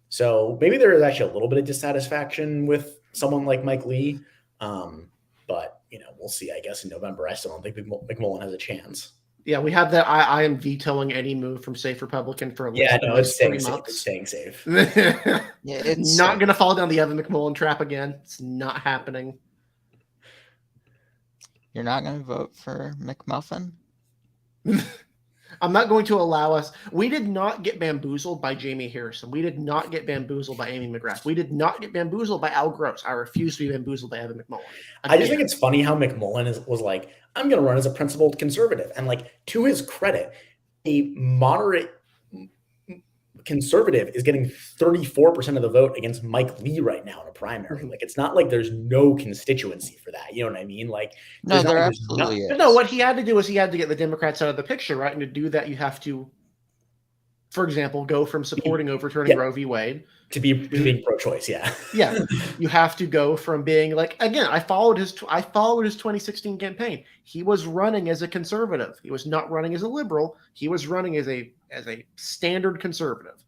So maybe there is actually a little bit of dissatisfaction with someone like Mike Lee. But, we'll see, I guess, in November. I still don't think McMullen has a chance. Yeah, we have that. I am vetoing any move from Safe Republican for at least it's staying 3 safe. months. It's staying safe. It's not going to fall down the Evan McMullen trap again. It's not happening. You're not going to vote for McMuffin? I'm not going to allow us. We did not get bamboozled by Jamie Harrison. We did not get bamboozled by Amy McGrath. We did not get bamboozled by Al Gross. I refuse to be bamboozled by Evan McMullen. I just think it's funny how McMullen was like, I'm going to run as a principled conservative. And like, to his credit, a moderate conservative is getting 34% of the vote against Mike Lee right now in a primary. Like, it's not like there's no constituency for that. You know what I mean? Like, No, there absolutely is. No, what he had to do was he had to get the Democrats out of the picture, right? And to do that, you have to, for example, go from supporting overturning Roe v. Wade to being pro-choice. Yeah. Yeah. You have to go from being like, again, I followed his 2016 campaign. He was running as a conservative. He was not running as a liberal. He was running as a standard conservative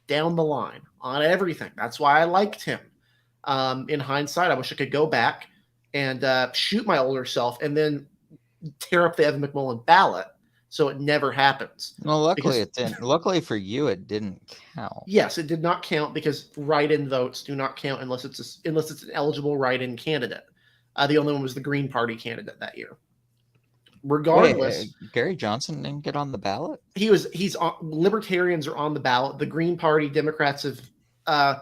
down the line on everything. That's why I liked him. In hindsight, I wish I could go back and shoot my older self and then tear up the Evan McMullen ballot so it never happens. Well, luckily it didn't. Luckily for you, it didn't count. Yes, it did not count because write-in votes do not count unless it's an eligible write-in candidate. The only one was the Green Party candidate that year. Regardless, Wait, Gary Johnson didn't get on the ballot. He's on, libertarians are on the ballot. The Green Party, Democrats have. I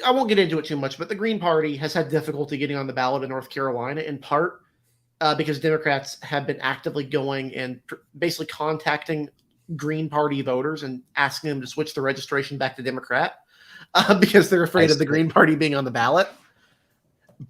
won't get into it too much, but the Green Party has had difficulty getting on the ballot in North Carolina, in part because Democrats have been actively going and basically contacting Green Party voters and asking them to switch the registration back to Democrat because they're afraid of the Green Party being on the ballot.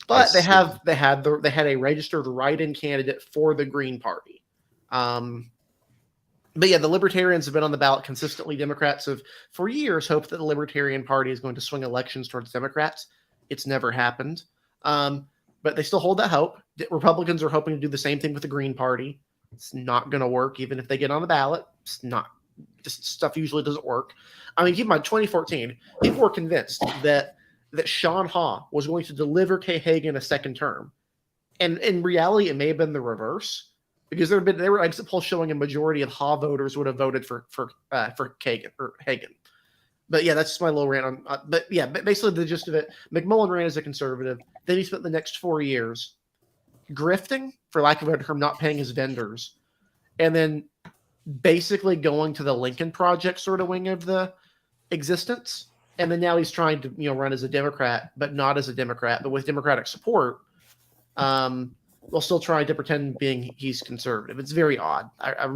But they had a registered write-in candidate for the Green Party. But yeah, the Libertarians have been on the ballot consistently. Democrats have, for years, hoped that the Libertarian Party is going to swing elections towards Democrats. It's never happened. But they still hold that hope. Republicans are hoping to do the same thing with the Green Party. It's not going to work, even if they get on the ballot. It's not. Just stuff usually doesn't work. I mean, keep in mind, 2014, people were convinced that Sean Haw was going to deliver Kay Hagan a second term. And in reality, it may have been the reverse, because there were exit polls showing a majority of Haw voters would have voted for Hagan. But yeah, that's just my little rant on. But yeah, basically the gist of it: McMullen ran as a conservative. Then he spent the next 4 years grifting, for lack of a better term, not paying his vendors, and then basically going to the Lincoln Project sort of wing of the existence. And then now he's trying to run as a Democrat, but not as a Democrat, but with Democratic support, while still trying to pretend he's conservative. It's very odd. I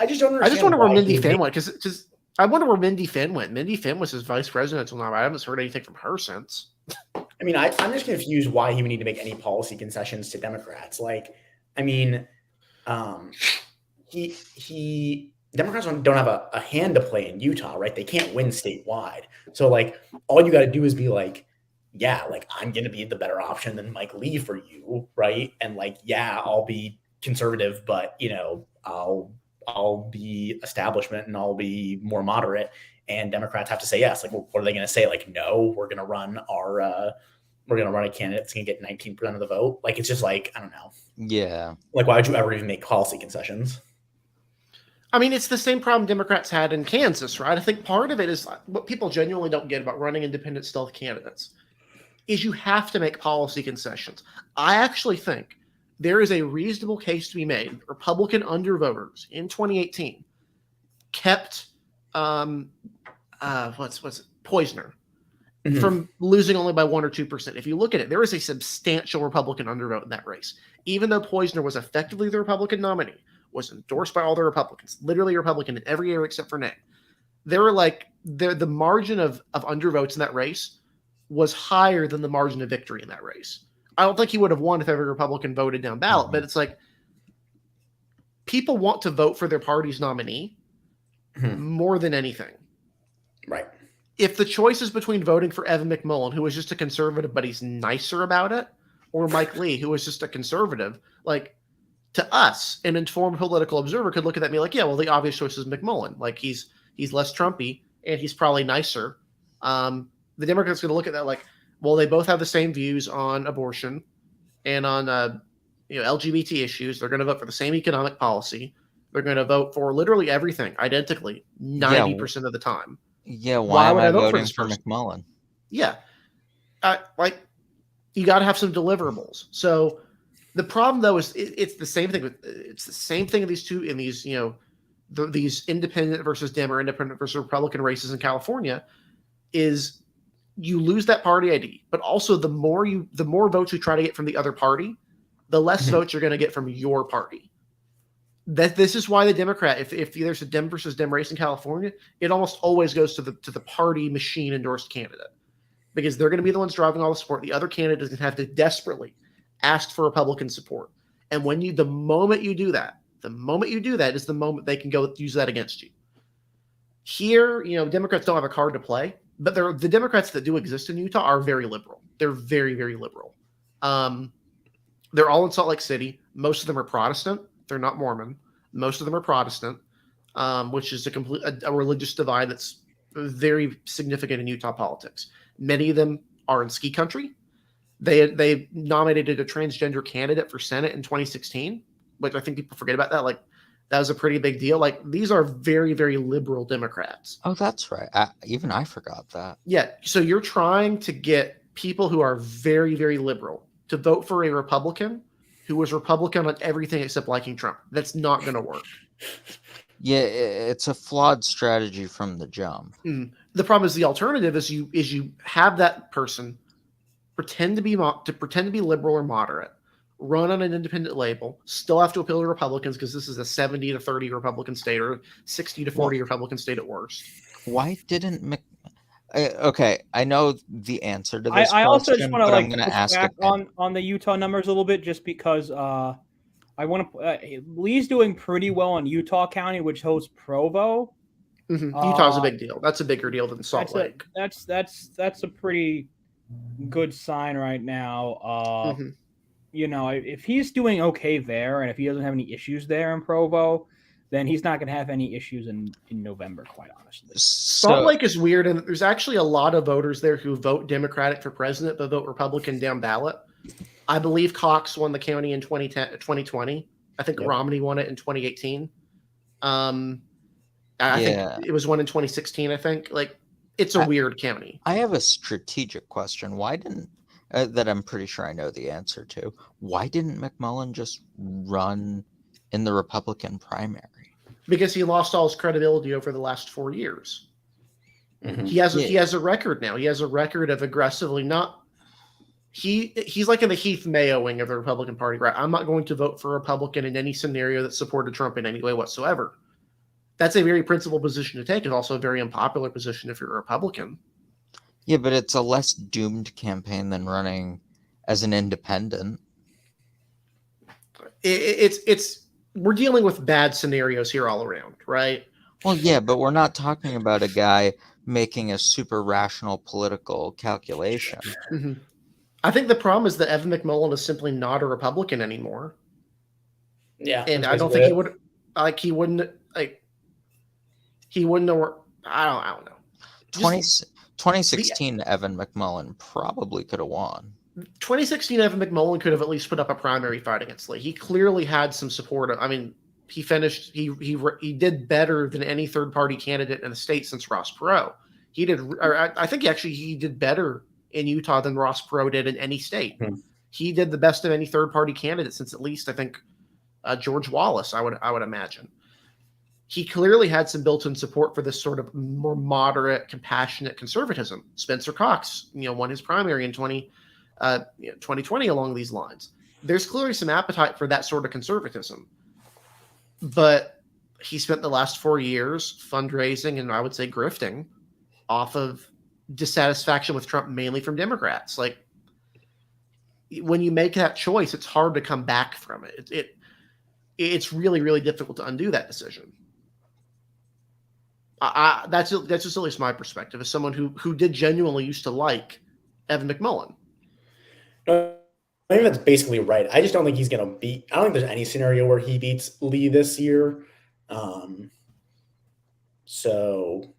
just don't understand. I just wonder where Mindy Finn went, because I wonder where Mindy Finn went. Mindy Finn was his vice presidential nominee. I haven't heard anything from her since. I mean, I'm just confused why he would need to make any policy concessions to Democrats. Like, I mean, Democrats don't have a hand to play in Utah, right? They can't win statewide. So, like, all you got to do is be like, yeah, like, I'm going to be the better option than Mike Lee for you, right? And like, yeah, I'll be conservative, but, I'll be establishment and I'll be more moderate. And Democrats have to say yes. Like, what are they going to say? Like, no, we're going to run a candidate that's going to get 19% of the vote. Like, it's just like, I don't know. Yeah. Like, why would you ever even make policy concessions? I mean, it's the same problem Democrats had in Kansas, right? I think part of it is what people genuinely don't get about running independent stealth candidates is you have to make policy concessions. I actually think there is a reasonable case to be made. Republican undervoters in 2018 kept Poizner from losing only by 1 or 2%. If you look at it, there is a substantial Republican undervote in that race, even though Poizner was effectively the Republican nominee, was endorsed by all the Republicans, literally Republican in every area except for name. There were the margin of undervotes in that race was higher than the margin of victory in that race. I don't think he would have won if every Republican voted down ballot, but it's like people want to vote for their party's nominee more than anything. Right. If the choice is between voting for Evan McMullen, who is just a conservative, but he's nicer about it, or Mike Lee, who is just a conservative, like, to us, an informed political observer could look at that and be like, yeah, well, the obvious choice is McMullen. Like, he's less Trumpy and he's probably nicer. The Democrats are going to look at that like, well, they both have the same views on abortion and on LGBT issues. They're going to vote for the same economic policy. They're going to vote for literally everything identically 90% of the time. Yeah, why am I voting for McMullen? Yeah. You got to have some deliverables. So The problem though is it's the same thing in these these independent versus Dem or independent versus Republican races in California is you lose that party ID, but also the more votes you try to get from the other party, the less votes you're going to get from your party. This is why the Democrat, if there's a Dem versus Dem race in California, it almost always goes to the party machine endorsed candidate, because they're going to be the ones driving all the support. The other candidate is going to have to desperately ask for Republican support. And the moment you do that is the moment they can go use that against you. Here, Democrats don't have a card to play, but the Democrats that do exist in Utah are very liberal. They're very, very liberal. They're all in Salt Lake City. Most of them are Protestant. They're not Mormon. Most of them are Protestant, which is a religious divide that's very significant in Utah politics. Many of them are in ski country. They nominated a transgender candidate for Senate in 2016, which I think people forget about that. Like, that was a pretty big deal. Like, these are very, very liberal Democrats. Oh, that's right. Even I forgot that. Yeah. So you're trying to get people who are very, very liberal to vote for a Republican who was Republican on everything except liking Trump. That's not going to work. Yeah, it's a flawed strategy from the jump. The problem is the alternative is you have that person pretend to be liberal or moderate, run on an independent label, still have to appeal to Republicans because this is a 70-30 Republican state or 60-40 Republican state at worst. Why didn't okay, I know the answer to this I also just want to push ask back on the Utah numbers a little bit, just because I want to. Lee's doing pretty well in Utah County, which hosts Provo. Utah's a big deal. That's a bigger deal than Salt Lake. That's a pretty good sign right now. If he's doing okay there, and if he doesn't have any issues there in Provo, then he's not going to have any issues in November, quite honestly. Salt Lake is weird, and there's actually a lot of voters there who vote Democratic for president but vote Republican down ballot. I believe Cox won the county in 2020. I think Romney won it in 2018. I think it was one in 2016, I think. Like, it's a weird county. I have a strategic question. Why didn't that I'm pretty sure I know the answer to. Why didn't McMullin just run in the Republican primary? Because he lost all his credibility over the last 4 years. Mm-hmm. He has a record now. He has a record of aggressively not. He's like in the Heath Mayo wing of the Republican Party, right? I'm not going to vote for a Republican in any scenario that supported Trump in any way whatsoever. That's a very principled position to take. It's also a very unpopular position if you're a Republican. Yeah, but it's a less doomed campaign than running as an independent. It's we're dealing with bad scenarios here all around, right? Well, yeah, but we're not talking about a guy making a super rational political calculation. Mm-hmm. I think the problem is that Evan McMullin is simply not a Republican anymore. Yeah, and I don't think he would he wouldn't know. I don't know. 2016 Evan McMullin probably could have won. 2016 Evan McMullin could have at least put up a primary fight against Lee. He clearly had some support. I mean, he finished. He did better than any third party candidate in the state since Ross Perot. He did. I think he did better in Utah than Ross Perot did in any state. Hmm. He did the best of any third party candidate since at least I think George Wallace. I would imagine. He clearly had some built-in support for this sort of more moderate, compassionate conservatism. Spencer Cox, won his primary in 2020 along these lines. There's clearly some appetite for that sort of conservatism. But he spent the last 4 years fundraising and I would say grifting off of dissatisfaction with Trump, mainly from Democrats. Like, when you make that choice, it's hard to come back from it. It's really, really difficult to undo that decision. That's just at least my perspective as someone who did genuinely used to like Evan McMullin. I think that's basically right. I just don't think he's going to beat. I don't think there's any scenario where he beats Lee this year. So,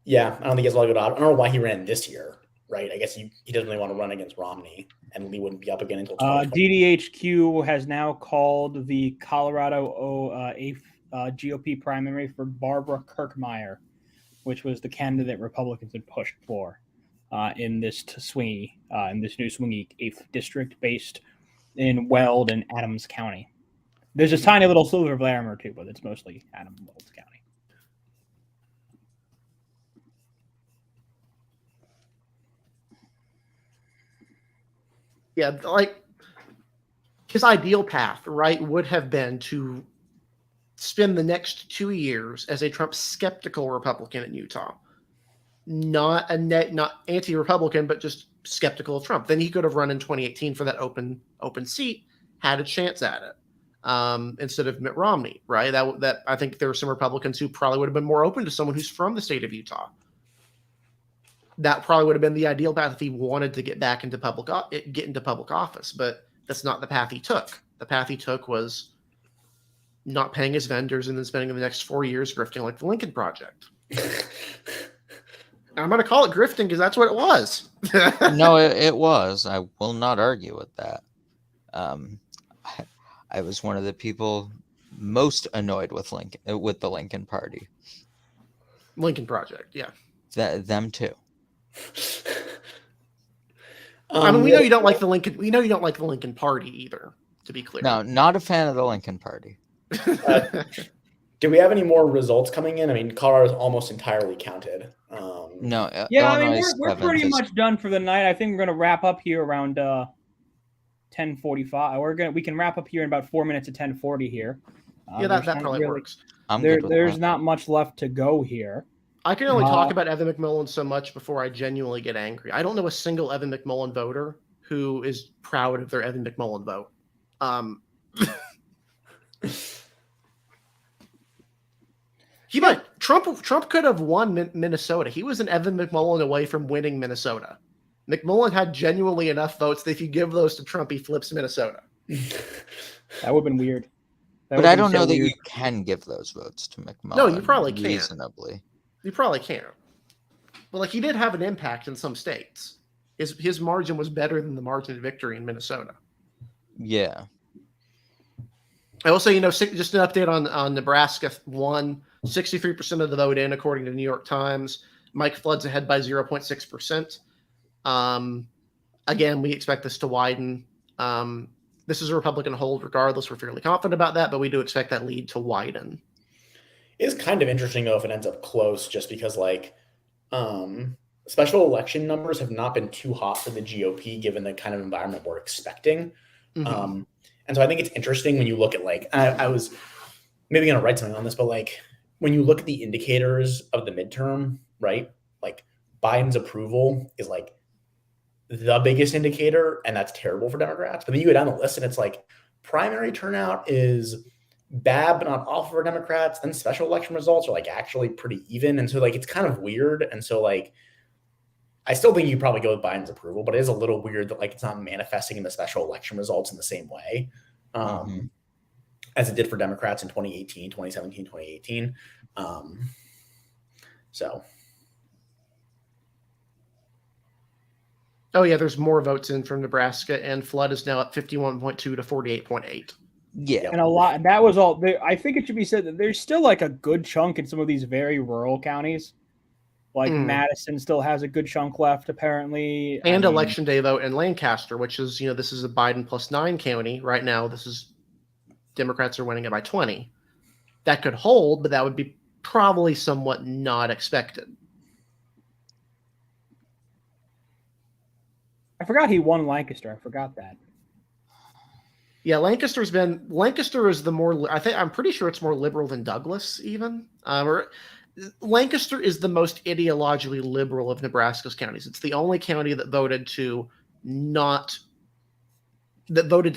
yeah, I don't think he has a lot of good odds. I don't know why he ran this year, right? I guess he doesn't really want to run against Romney, and Lee wouldn't be up again until 2020. DDHQ has now called the Colorado 8th GOP primary for Barbara Kirkmeyer, which was the candidate Republicans had pushed for in this new swingy 8th district based in Weld and Adams County. There's this tiny little sliver of Larimer too, but it's mostly Adams and Weld County. Yeah, like his ideal path, right, would have been to spend the next 2 years as a Trump skeptical Republican in Utah, not anti-Republican, but just skeptical of Trump. Then he could have run in 2018 for that open seat, had a chance at it, instead of Mitt Romney, right? That I think there were some Republicans who probably would have been more open to someone who's from the state of Utah. That probably would have been the ideal path if he wanted to get into public office, but that's not the path he took. The path he took was not paying his vendors and then spending the next 4 years grifting like the Lincoln Project. I'm going to call it grifting because that's what it was. No, it was. I will not argue with that. I was one of the people most annoyed with the Lincoln Party. Lincoln Project, yeah. Them too. I mean, we know you don't like the Lincoln. We know you don't like the Lincoln Party either. To be clear, No, not a fan of the Lincoln Party. Do we have any more results coming in? I mean, Colorado's almost entirely counted. No. Yeah, I Illinois mean, we're pretty much done for the night. I think we're gonna wrap up here around 10:45. We can wrap up here in about 4 minutes at 10:40 here. Yeah, that probably works. There's not much left to go here. I can only talk about Evan McMullin so much before I genuinely get angry. I don't know a single Evan McMullin voter who is proud of their Evan McMullin vote. Trump could have won Minnesota. He was an Evan McMullin away from winning Minnesota. McMullin had genuinely enough votes that if you give those to Trump, he flips Minnesota. That would have been weird. But I don't know that you can give those votes to McMullin. No, you probably can't. Reasonably. You probably can't. But like he did have an impact in some states. His margin was better than the margin of victory in Minnesota. Yeah. I will say, just an update on Nebraska won 63% of the vote in, according to the New York Times. Mike Flood's ahead by 0.6%. Again, we expect this to widen. This is a Republican hold regardless. We're fairly confident about that, but we do expect that lead to widen. It's kind of interesting, though, if it ends up close, just because, special election numbers have not been too hot for the GOP, given the kind of environment we're expecting. Mm-hmm. And so I think it's interesting when you look at, I was maybe going to write something on this, but, when you look at the indicators of the midterm, right, Biden's approval is, the biggest indicator, and that's terrible for Democrats. But then you go down the list, and it's primary turnout is bad but not awful for Democrats. Then special election results are actually pretty even, and so it's kind of weird. And so I still think you probably go with Biden's approval, but it is a little weird that it's not manifesting in the special election results in the same way as it did for Democrats in 2018, 2017, 2018. Oh yeah, there's more votes in from Nebraska, and Flood is now at 51.2 to 48.8. Yeah, and a lot. That was all. I think it should be said that there's still a good chunk in some of these very rural counties. Madison still has a good chunk left, apparently. And election day vote in Lancaster, which is this is a Biden +9 county right now. This is Democrats are winning it by 20. That could hold, but that would be probably somewhat not expected. I forgot he won Lancaster. I forgot that. Yeah, Lancaster is the more. I'm pretty sure it's more liberal than Douglas even. Lancaster is the most ideologically liberal of Nebraska's counties. It's the only county that voted to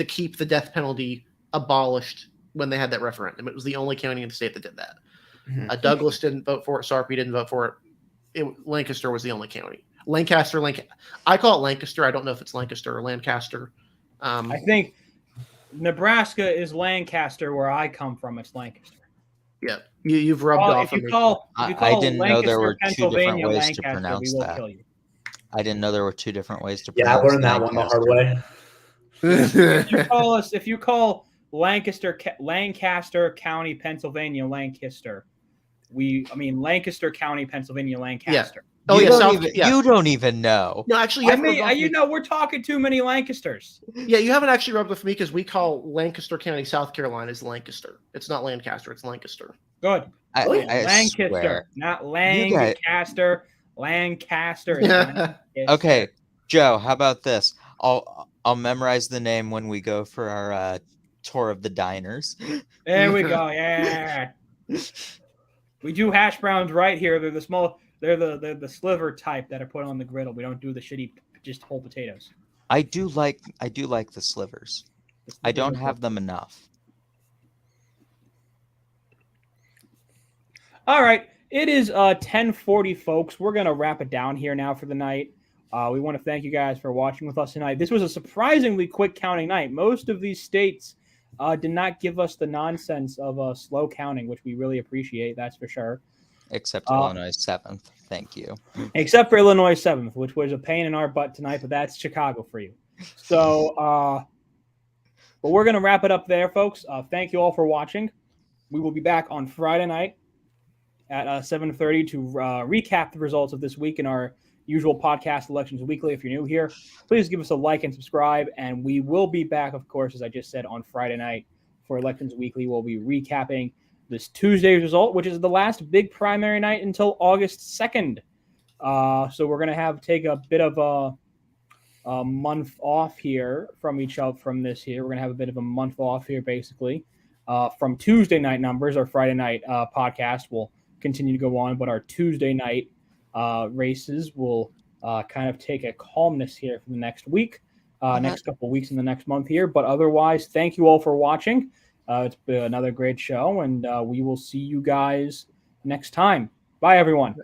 keep the death penalty abolished when they had that referendum. It was the only county in the state that did that. Mm-hmm. Douglas didn't vote for it. Sarpy didn't vote for it. Lancaster was the only county. Lancaster. I call it Lancaster. I don't know if it's Lancaster or Lancaster. I think Nebraska is Lancaster. Where I come from, it's Lancaster. Yeah, you've rubbed off. I didn't know there were two different ways to pronounce that. I didn't know there were two different ways to pronounce. Yeah, I learned that one the hard way. If you call Lancaster County, Pennsylvania, Lancaster, Lancaster County, Pennsylvania, Lancaster. Oh, you yeah, don't South, even, yeah. you don't even know. No, actually, you I haven't mean, rubbed off you me. know, we're talking too many Lancasters. Yeah, you haven't actually rubbed with me because we call Lancaster County, South Carolina, is Lancaster. It's not Lancaster, it's Lancaster. Good. I Lancaster, swear. not You guys- Lancaster. Lancaster. It's Yeah. Lancaster. Okay, Joe, how about this? I'll memorize the name when we go for our tour of the diners. There we go. Yeah. We do hash browns right here. They're the small. They're the sliver type that are put on the griddle. We don't do the shitty just whole potatoes. I do like the slivers. I don't have them enough. All right. It is 10:40, folks. We're gonna wrap it down here now for the night. We want to thank you guys for watching with us tonight. This was a surprisingly quick counting night. Most of these states did not give us the nonsense of slow counting, which we really appreciate. That's for sure. Except Illinois 7th. Thank you. Except for Illinois 7th, which was a pain in our butt tonight, but that's Chicago for you. So, but we're going to wrap it up there, folks. Thank you all for watching. We will be back on Friday night at 7:30 to recap the results of this week in our usual podcast, Elections Weekly. If you're new here, please give us a like and subscribe. And we will be back, of course, as I just said, on Friday night for Elections Weekly. We'll be recapping this Tuesday's result, which is the last big primary night until August 2nd. So we're going to take a bit of a month off here from this here. We're going to have a bit of a month off here, basically. From Tuesday night numbers, our Friday night podcast will continue to go on, but our Tuesday night races will kind of take a calmness here for the next week, next couple of weeks in the next month here. But otherwise, thank you all for watching. It's been another great show, and we will see you guys next time. Bye, everyone.